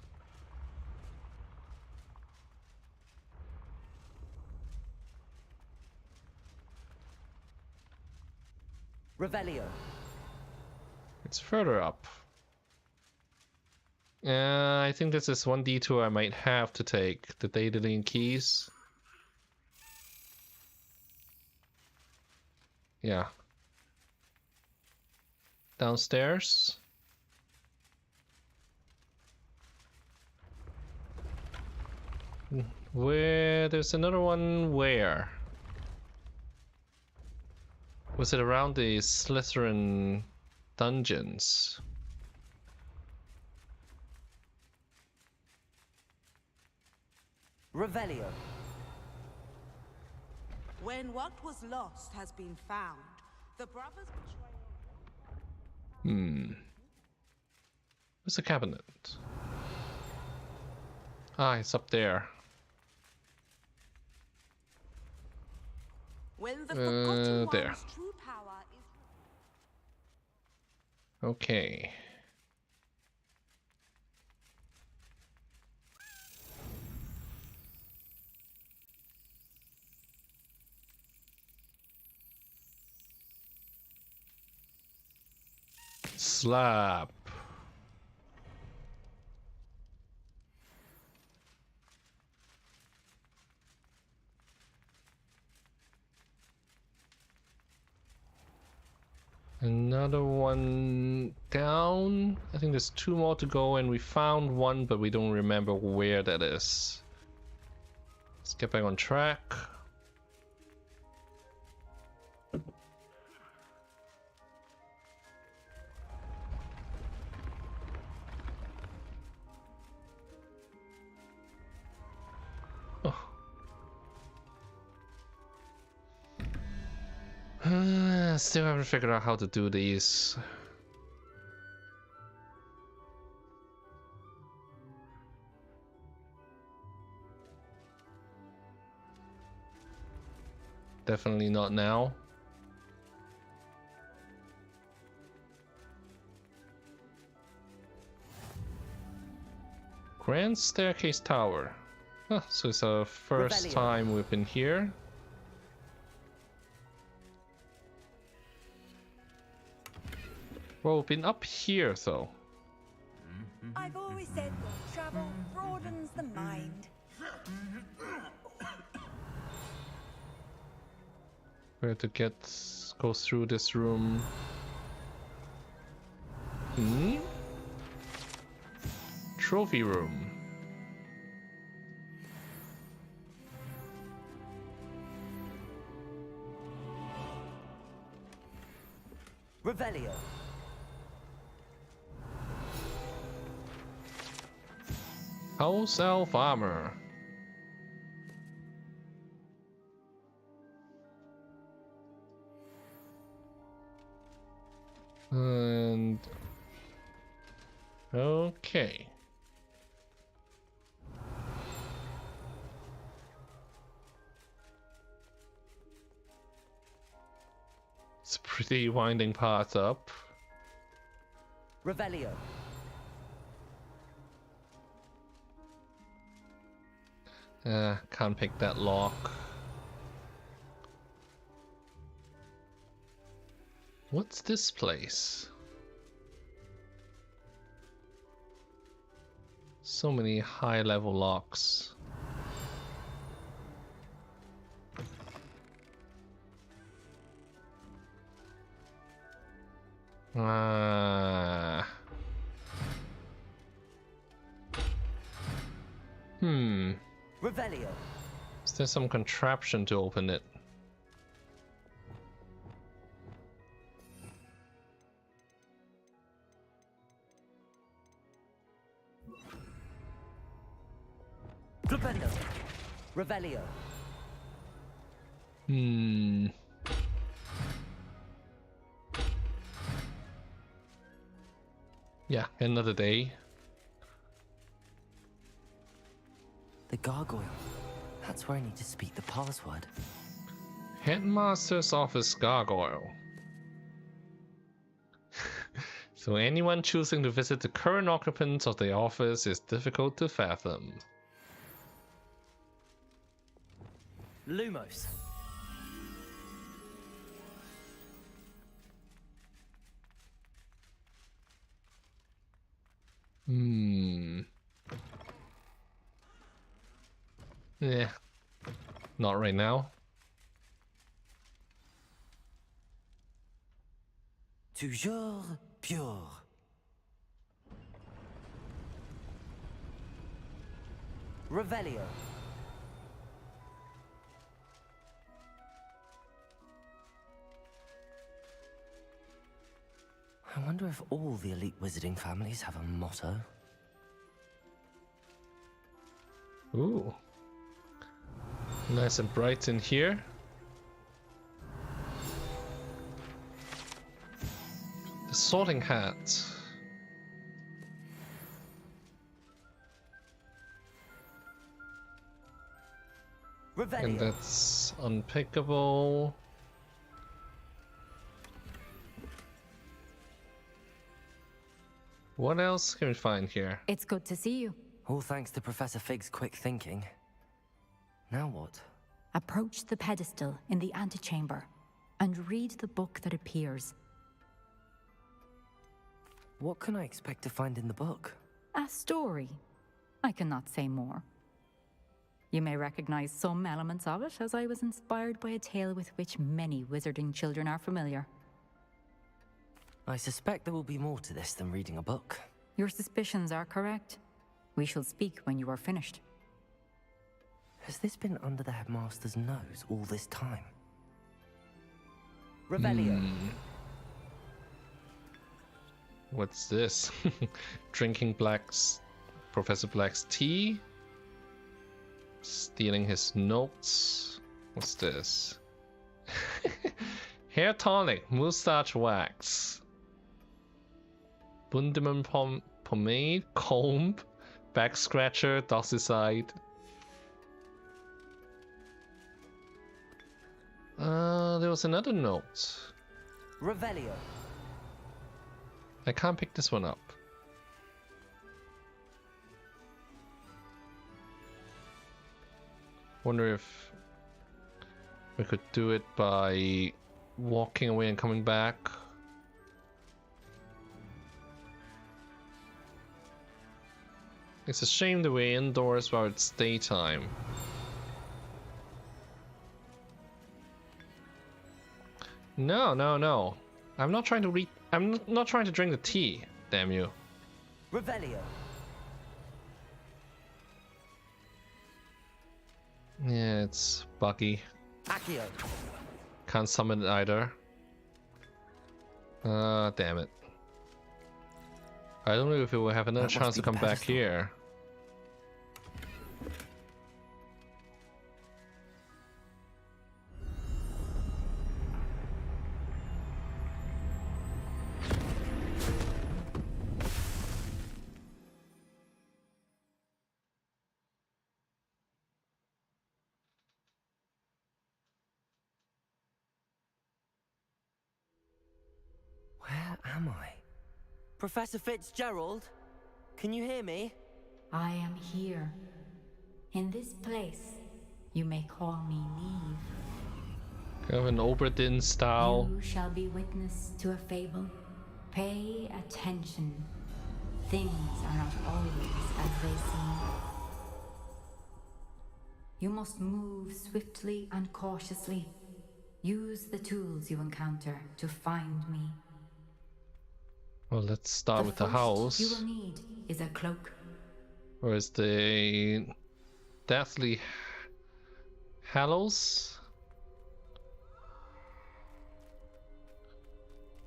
Revelio. It's further up. I think this is one detour I might have to take. The Daedalian keys. Yeah. Downstairs. Where? There's another one where? Was it around the Slytherin dungeons? Revelio. When what was lost has been found, the brothers Where's the cabinet? Ah, it's up there. When the forgotten there. one's true power is... Okay. Slap. Another one down. I think there's two more to go, and we found one, but we don't remember where that is. Let's get back on track. Still haven't figured out how to do these. Definitely not now. Grand Staircase Tower. Ah, so it's our first time we've been here. Well, we've been up here, though. I've always said that travel broadens the mind. Where to go through this room? Trophy room. Revelio. House elf armor. And okay. It's a pretty winding path up. Revelio. Can't pick that lock. What's this place? So many high-level locks. Revelio. Is there some contraption to open it? Flipendo. Revelio. Yeah, another day. The gargoyle. That's where I need to speak the password. Headmaster's office gargoyle. So anyone choosing to visit the current occupants of the office is difficult to fathom. Lumos. Yeah. Not right now. Toujours pure. Revelio. I wonder if all the elite wizarding families have a motto. Ooh. Nice and bright in here. The sorting hat. Revelio. And that's unpickable. What else can we find here? It's good to see you. All thanks to Professor Fig's quick thinking. Now what? Approach the pedestal in the antechamber and read the book that appears. What can I expect to find in the book? A story. I cannot say more. You may recognize some elements of it, as I was inspired by a tale with which many wizarding children are familiar. I suspect there will be more to this than reading a book. Your suspicions are correct. We shall speak when you are finished. Has this been under the headmaster's nose all this time? Revelio. What's this? Drinking Professor Black's tea? Stealing his notes? What's this? Hair tonic, moustache wax. Bundeman pomade, comb, back scratcher, doxicide. There was another note. Revelio. I can't pick this one up. Wonder if we could do it by walking away and coming back. It's a shame that we're indoors while it's daytime. No, no, no. I'm not trying to read. I'm not trying to drink the tea. Damn you. Revelio. Yeah, it's buggy. Accio. Can't summon it either. Damn it. I don't know if it will have another chance to come back here. Where am I? Professor Fitzgerald? Can you hear me? I am here. In this place. You may call me Neve. Kind of an Oberdin style. You shall be witness to a fable. Pay attention. Things are not always as they seem. You must move swiftly and cautiously. Use the tools you encounter to find me. Well, let's start with the house. You will need is a cloak. Where's the Deathly Hallows?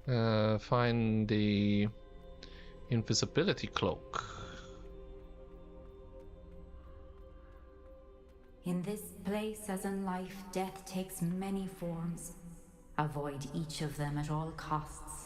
Find the invisibility cloak. In this place, as in life, death takes many forms. Avoid each of them at all costs.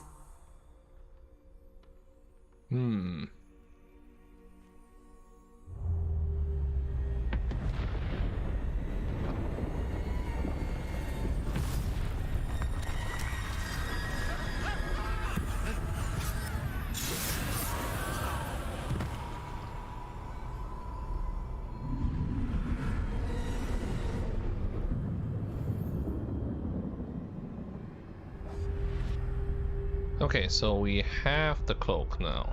Okay, so we have the cloak now.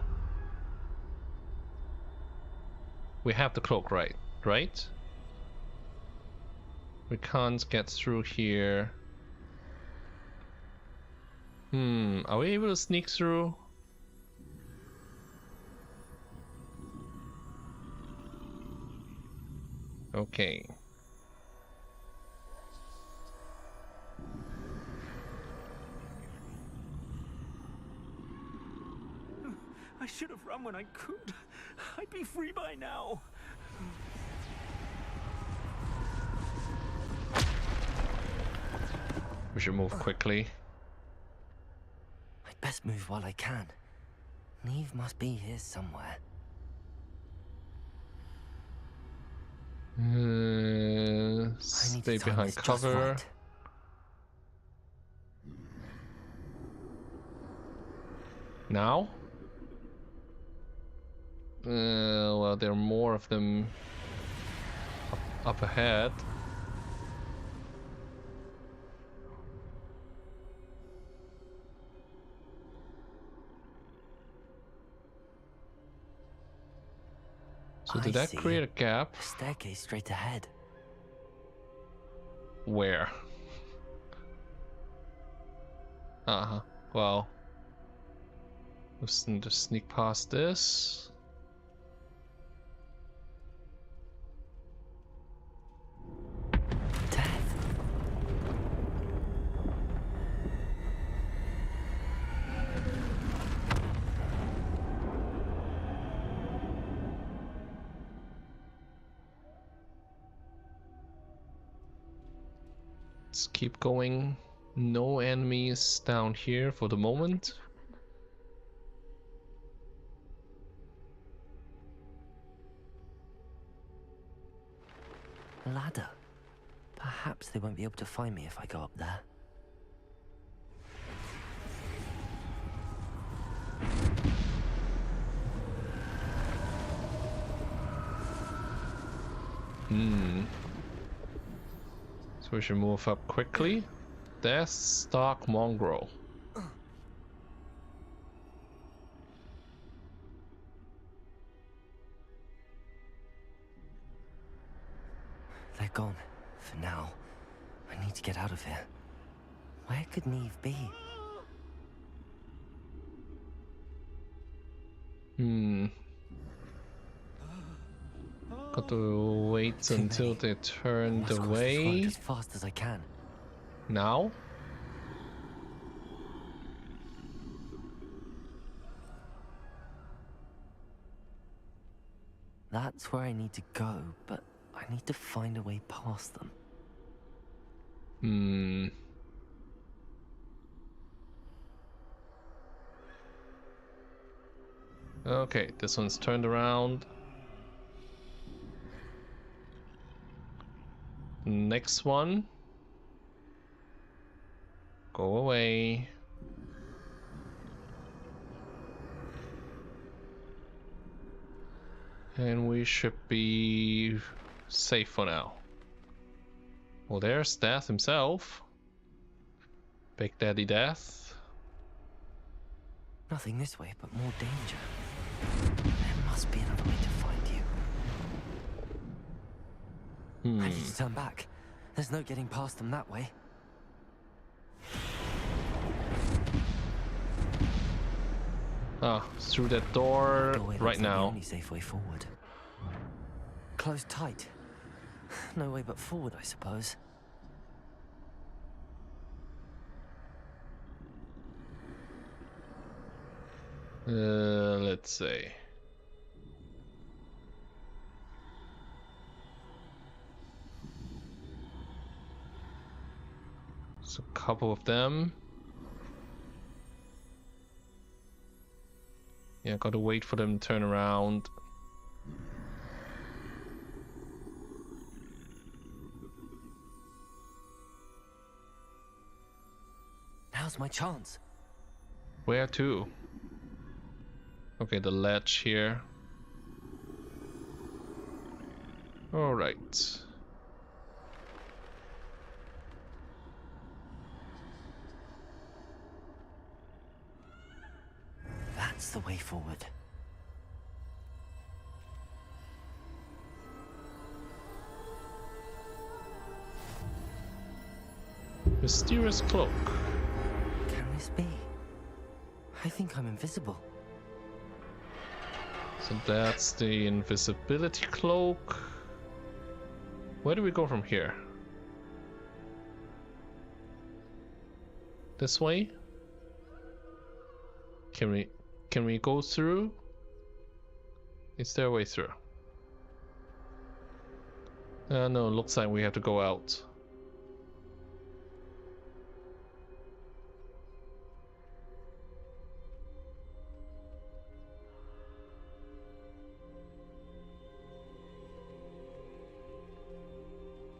We have the cloak, right? We can't get through here. Are we able to sneak through? Okay. I should have run when I could. I'd be free by now. We should move quickly. I'd best move while I can. Neve must be here somewhere. Stay behind cover. Right. Now? Well, there are more of them up ahead. So did that create a gap? A staircase straight ahead. Where? Well, let's just sneak past this. Let's keep going. No enemies down here for the moment. A ladder. Perhaps they won't be able to find me if I go up there. So we should move up quickly. Death's Dark Mongrel. They're gone. For now. I need to get out of here. Where could Neve be? Got to wait until they turned away. As fast as I can. Now? That's where I need to go, but I need to find a way past them. Okay, this one's turned around. Next one. Go away. And we should be safe for now. Well, there's Death himself. Big Daddy Death. Nothing this way, but more danger. There must be another way to find you. I need to turn back. There's no getting past them that way. Ah, through that door right now. The only safe way forward. Closed tight. No way but forward, I suppose. Let's see. There's a couple of them. Yeah, gotta wait for them to turn around. Now's my chance. Where to? Okay, the ledge here. All right. That's the way forward. Mysterious cloak. Can this be? I think I'm invisible. So that's the invisibility cloak. Where do we go from here? This way? Can we go through? Is there a way through? No, looks like we have to go out.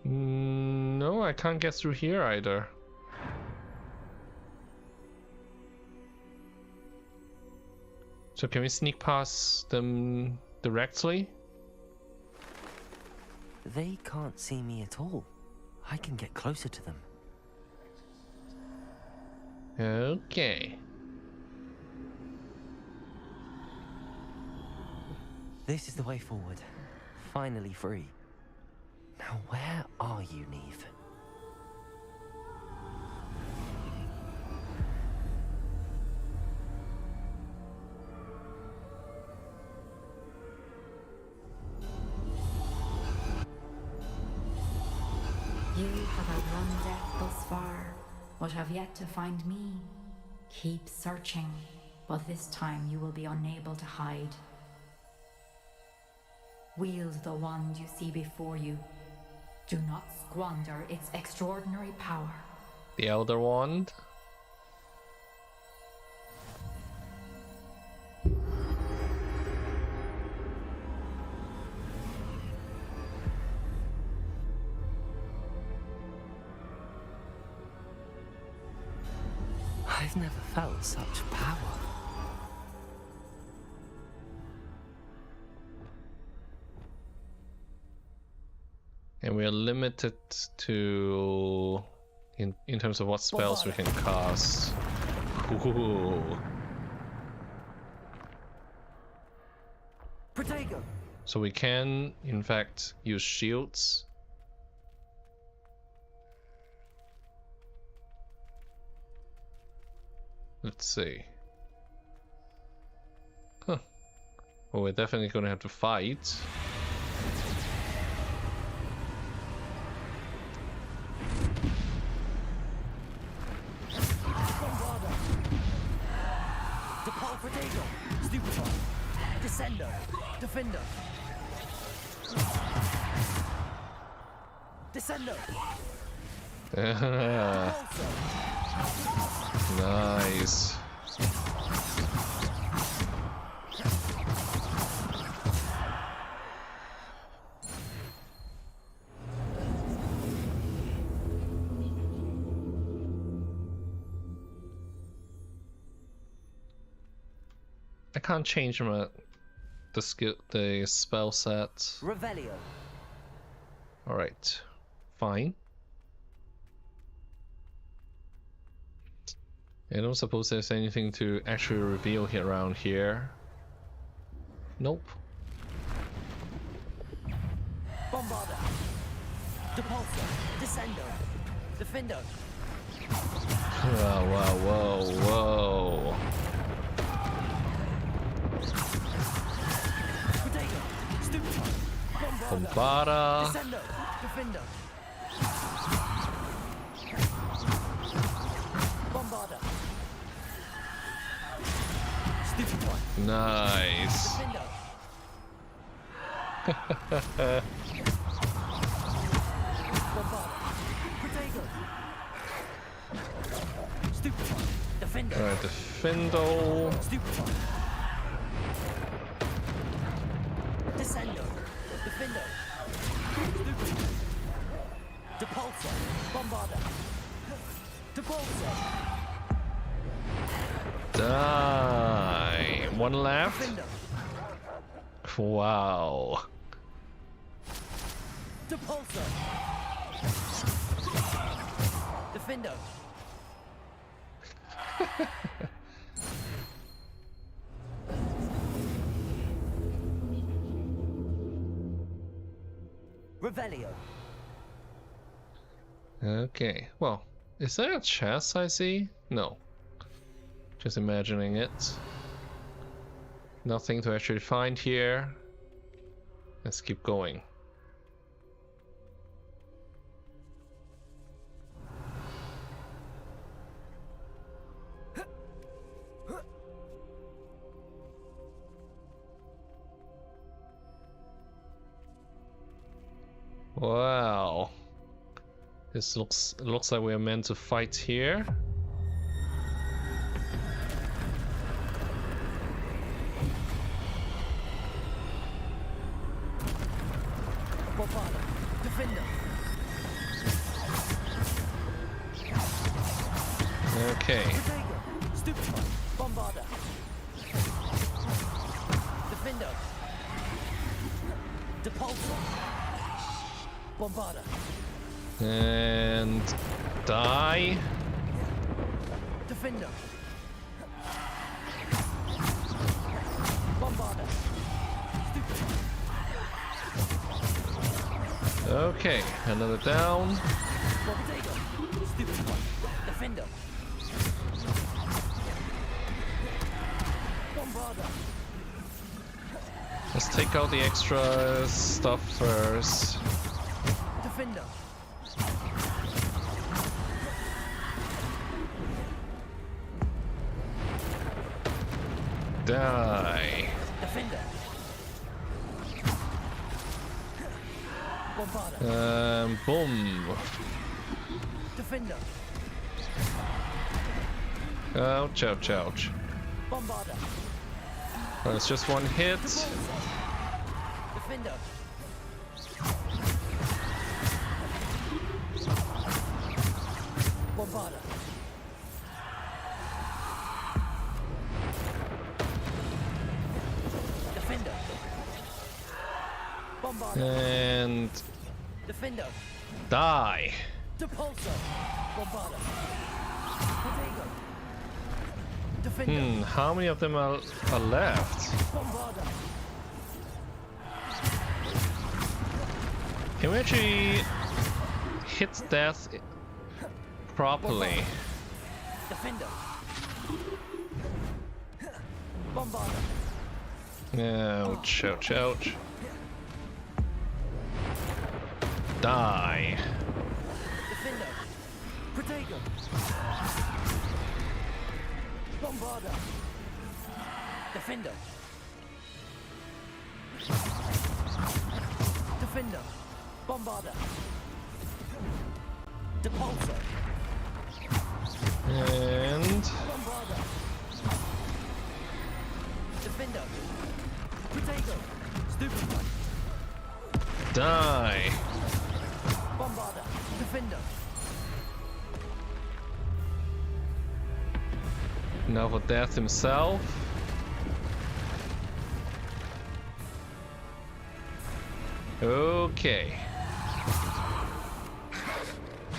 No, I can't get through here either. So can we sneak past them directly? They can't see me at all. I can get closer to them. Okay. This is the way forward. Finally free. Now where are you, Neve? You have outrun death thus far, but have yet to find me. Keep searching, but this time you will be unable to hide. Wield the wand you see before you. Do not squander its extraordinary power. The Elder Wand. I've never felt such power. And we are limited to in terms of what spells we can cast. Ooh. Protego. So we can in fact use shields. Let's see. Huh. Well, we're definitely gonna have to fight. Descender, Defender. Descendo. Nice. I can't change the spell set. Revelio. All right, fine. I don't suppose there's anything to actually reveal here around here. Nope. Bombarda. Depulso. Descendo. Defendo. Whoa, whoa, whoa, whoa. Bombarda. Descendo. Defendo. Bombarda. Nice. Alright, Defendo. Descendo. Defendo. Depulso. Bombarda. Depulso. Die. One left. Wow. Depulso. Defendo. Revelio. Okay, well, is there a chest I see? No. Just imagining it. Nothing to actually find here. Let's keep going. Wow. This looks like we're meant to fight here. Okay. Bombarda. Defendo. Depulso. Bombarda. And die. Defendo. Bombarda. Okay, another down. Defendo. Bombarda. Let's take out the extra stuff first. Defendo. Die. Defender. Bombarda. Boom. Defender. Ouch, ouch, ouch. Bombarda. Well, it's just one hit. Defender. Bombarda. Defender. Bombarda. And Defender. die. Depulso. Bombarda. Protego. Defender. How many of them are left? Bombarda. Can we actually hit death properly? Defender. Bombarda. Ouch, ouch, ouch. Die. Defender. Protego. Bombarda. Defender. Defender. Bombarda. And Defender. Potato. Stupefy. die. Bombarder. Defender. Now for Death himself. Okay.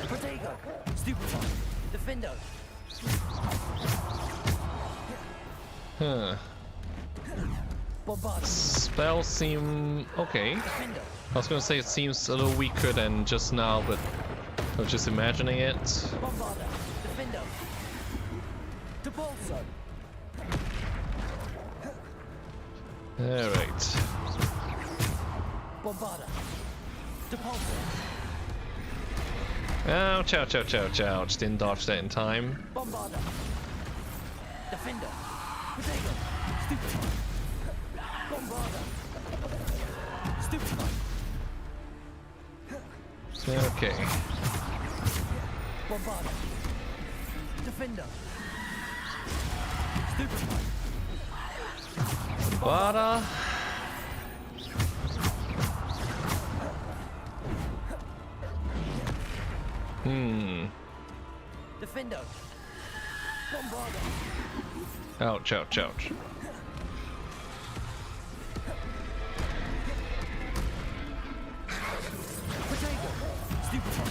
Potato. Stupefy. Defender. Huh. Bombarder. Spells seem okay. I was gonna say it seems a little weaker than just now, but I was just imagining it. Bombarder. Defender. Depulso. Alright. Bombarder. Depulso. Ouch, ouch, ouch, ouch, ouch. Didn't dodge that in time. Bombarder. Defender. Potato. Stupefy. Bombarder. Stupefy. Okay. Bombarder. Defender. Stupefy. Bombarder. Defender. Bombarder. Ouch, ouch, ouch. Potato. Stupefy.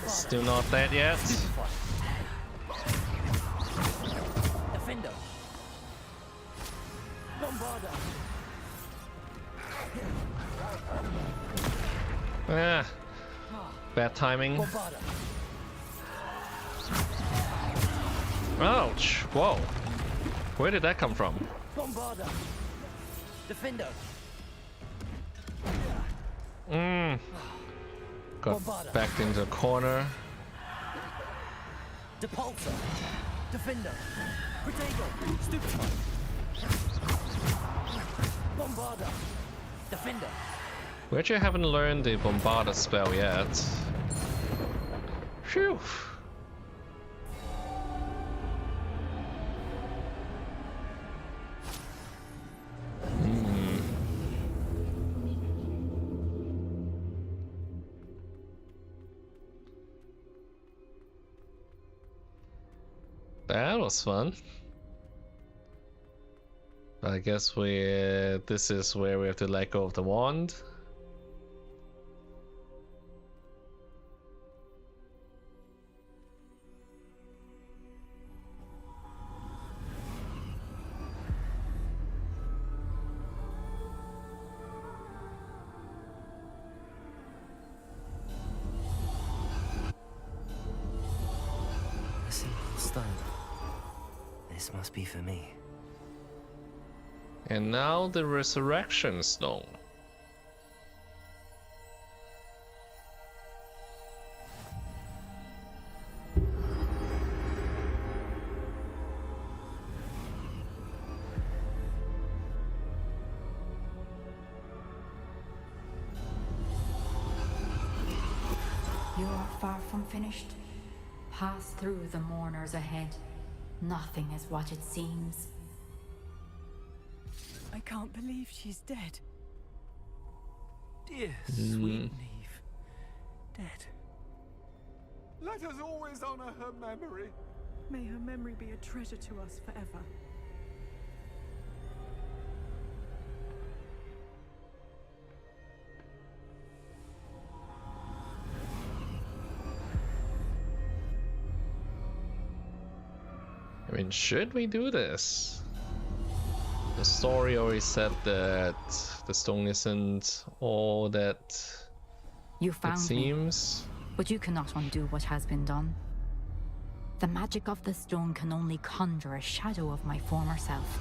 Still not that yet. Defender. Bombarder. Ah, bad timing. Bombarder. Ouch! Whoa. Where did that come from? Bombarder. Defender. Got backed into a corner. Depulso. Defender. Potato. Stupefy. Bombarder. Defender. We actually haven't learned the Bombarder spell yet. Phew. That was fun. I guess this is where we have to let go of the wand. A simple stone. This must be for me. And now the Resurrection Stone. You are far from finished. Pass through the mourners ahead. Nothing is what it seems. I can't believe she's dead. Dear sweet Neve. Dead. Let us always honor her memory. May her memory be a treasure to us forever. I mean, should we do this? The story already said that the stone isn't all that You found it seems. me, but you cannot undo what has been done. The magic of the stone can only conjure a shadow of my former self.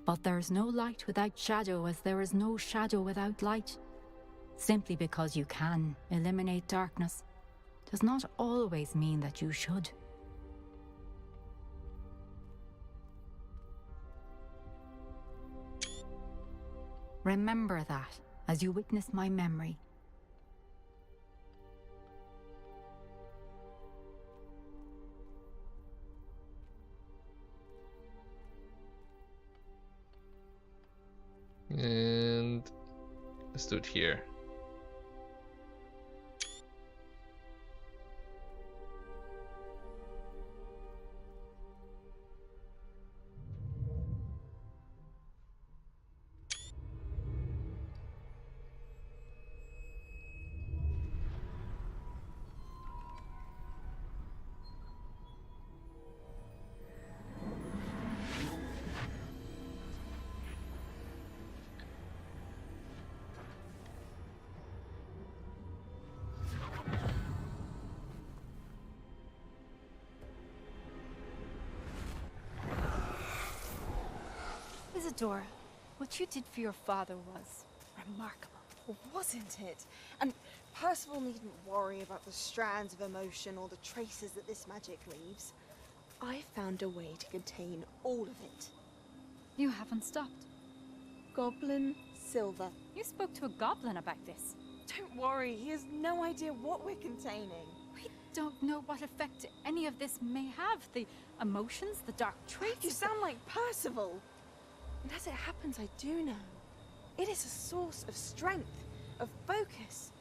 But there is no light without shadow, as there is no shadow without light. Simply because you can eliminate darkness does not always mean that you should. Remember that as you witness my memory. And let's do it here. Isadora, what you did for your father was remarkable. Wasn't it? And Percival needn't worry about the strands of emotion or the traces that this magic leaves. I found a way to contain all of it. You haven't stopped. Goblin Silver. You spoke to a goblin about this. Don't worry, he has no idea what we're containing. We don't know what effect any of this may have. The emotions, the dark traits. You sound like Percival. And as it happens, I do know. It is a source of strength, of focus.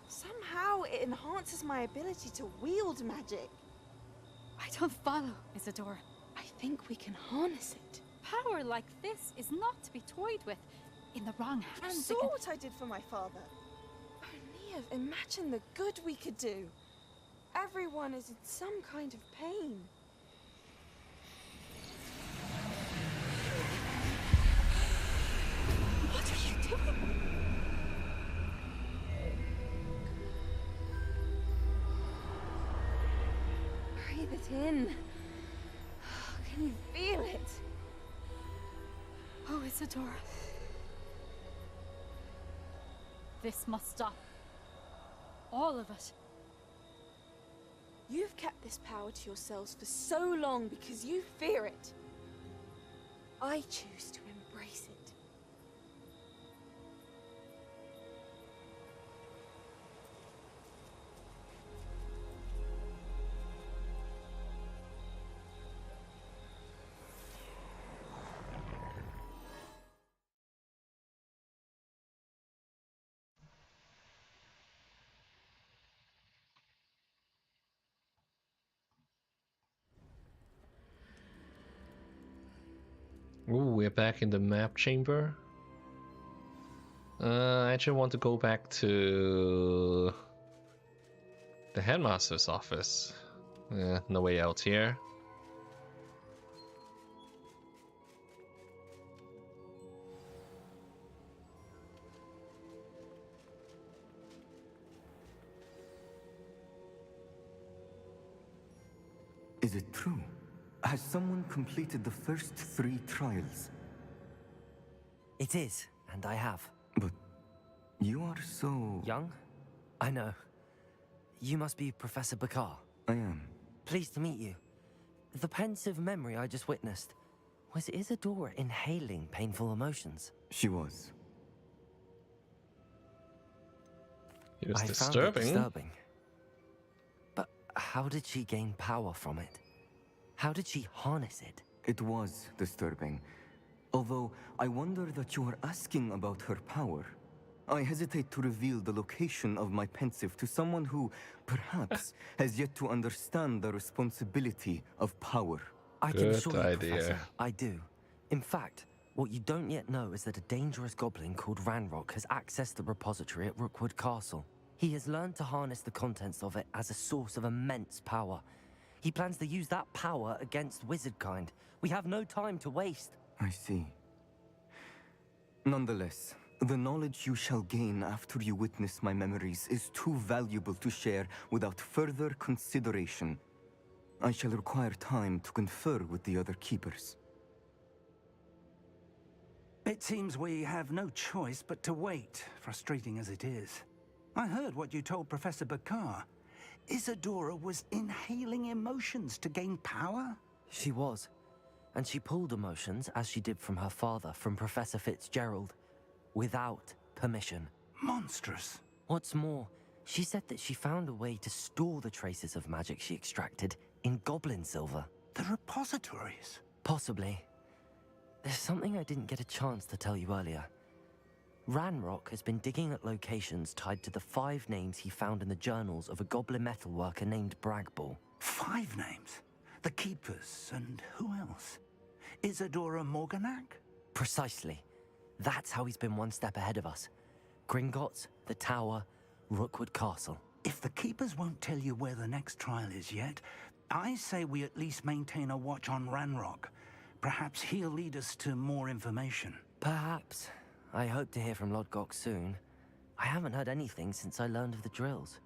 Somehow it enhances my ability to wield magic. I don't follow, Isadora. I think we can harness it. Power like this is not to be toyed with. In the wrong hands. You saw what I did for my father. Oh, Neve, imagine the good we could do. Everyone is in some kind of pain. What are you doing? Breathe it in. Can you feel it? Oh, Isadora. This must stop. All of it. You've kept this power to yourselves for so long because you fear it. I choose to embrace it. Ooh, we're back in the map chamber. I actually want to go back to the headmaster's office. No way out here. Is it true? Has someone completed the first 3 trials? It is, and I have. But you are so... young? I know. You must be Professor Bakar. I am. Pleased to meet you. The pensive memory I just witnessed, was Isadora inhaling painful emotions? She was. It was I disturbing. Found it disturbing. But how did she gain power from it? How did she harness it? It was disturbing. Although I wonder that you are asking about her power. I hesitate to reveal the location of my pensive to someone who, perhaps, has yet to understand the responsibility of power. I can assure you, Professor, I do. In fact, what you don't yet know is that a dangerous goblin called Ranrock has accessed the repository at Rookwood Castle. He has learned to harness the contents of it as a source of immense power. He plans to use that power against wizardkind. We have no time to waste. I see. Nonetheless, the knowledge you shall gain after you witness my memories is too valuable to share without further consideration. I shall require time to confer with the other keepers. It seems we have no choice but to wait, frustrating as it is. I heard what you told Professor Bakar. Isadora was inhaling emotions to gain power? She was. And she pulled emotions, as she did from her father, from Professor Fitzgerald, without permission. Monstrous. What's more, she said that she found a way to store the traces of magic she extracted in goblin silver. The repositories? Possibly. There's something I didn't get a chance to tell you earlier. Ranrock has been digging at locations tied to the 5 names he found in the journals of a goblin metalworker named Bragball. 5 names? The Keepers, and who else? Isadora Morganac? Precisely. That's how he's been one step ahead of us. Gringotts, the Tower, Rookwood Castle. If the Keepers won't tell you where the next trial is yet, I say we at least maintain a watch on Ranrock. Perhaps he'll lead us to more information. Perhaps. I hope to hear from Lodgok soon. I haven't heard anything since I learned of the drills.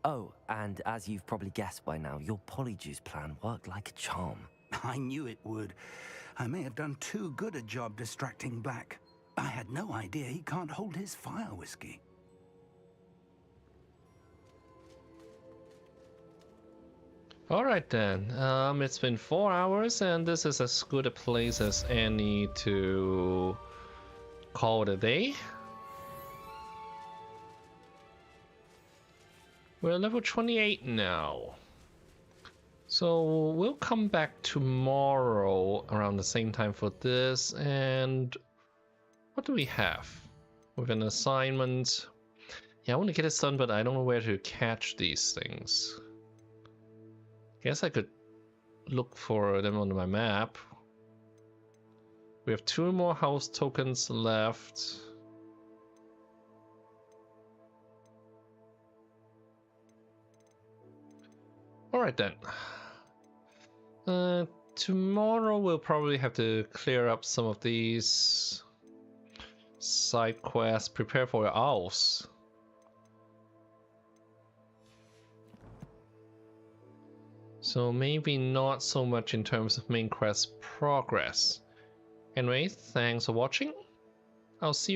Oh, and as you've probably guessed by now, your Polyjuice plan worked like a charm. I knew it would. I may have done too good a job distracting Black. I had no idea he can't hold his fire whiskey. Alright then, it's been 4 hours and this is as good a place as any to call it a day. We're level 28 now. So we'll come back tomorrow around the same time for this. And what do we have? With an assignment. Yeah, I want to get this done, but I don't know where to catch these things. Guess I could look for them on my map. We have 2 more house tokens left. Alright then. Tomorrow we'll probably have to clear up some of these side quests. Prepare for your owls. So maybe not so much in terms of main quest progress. Anyway, thanks for watching. I'll see you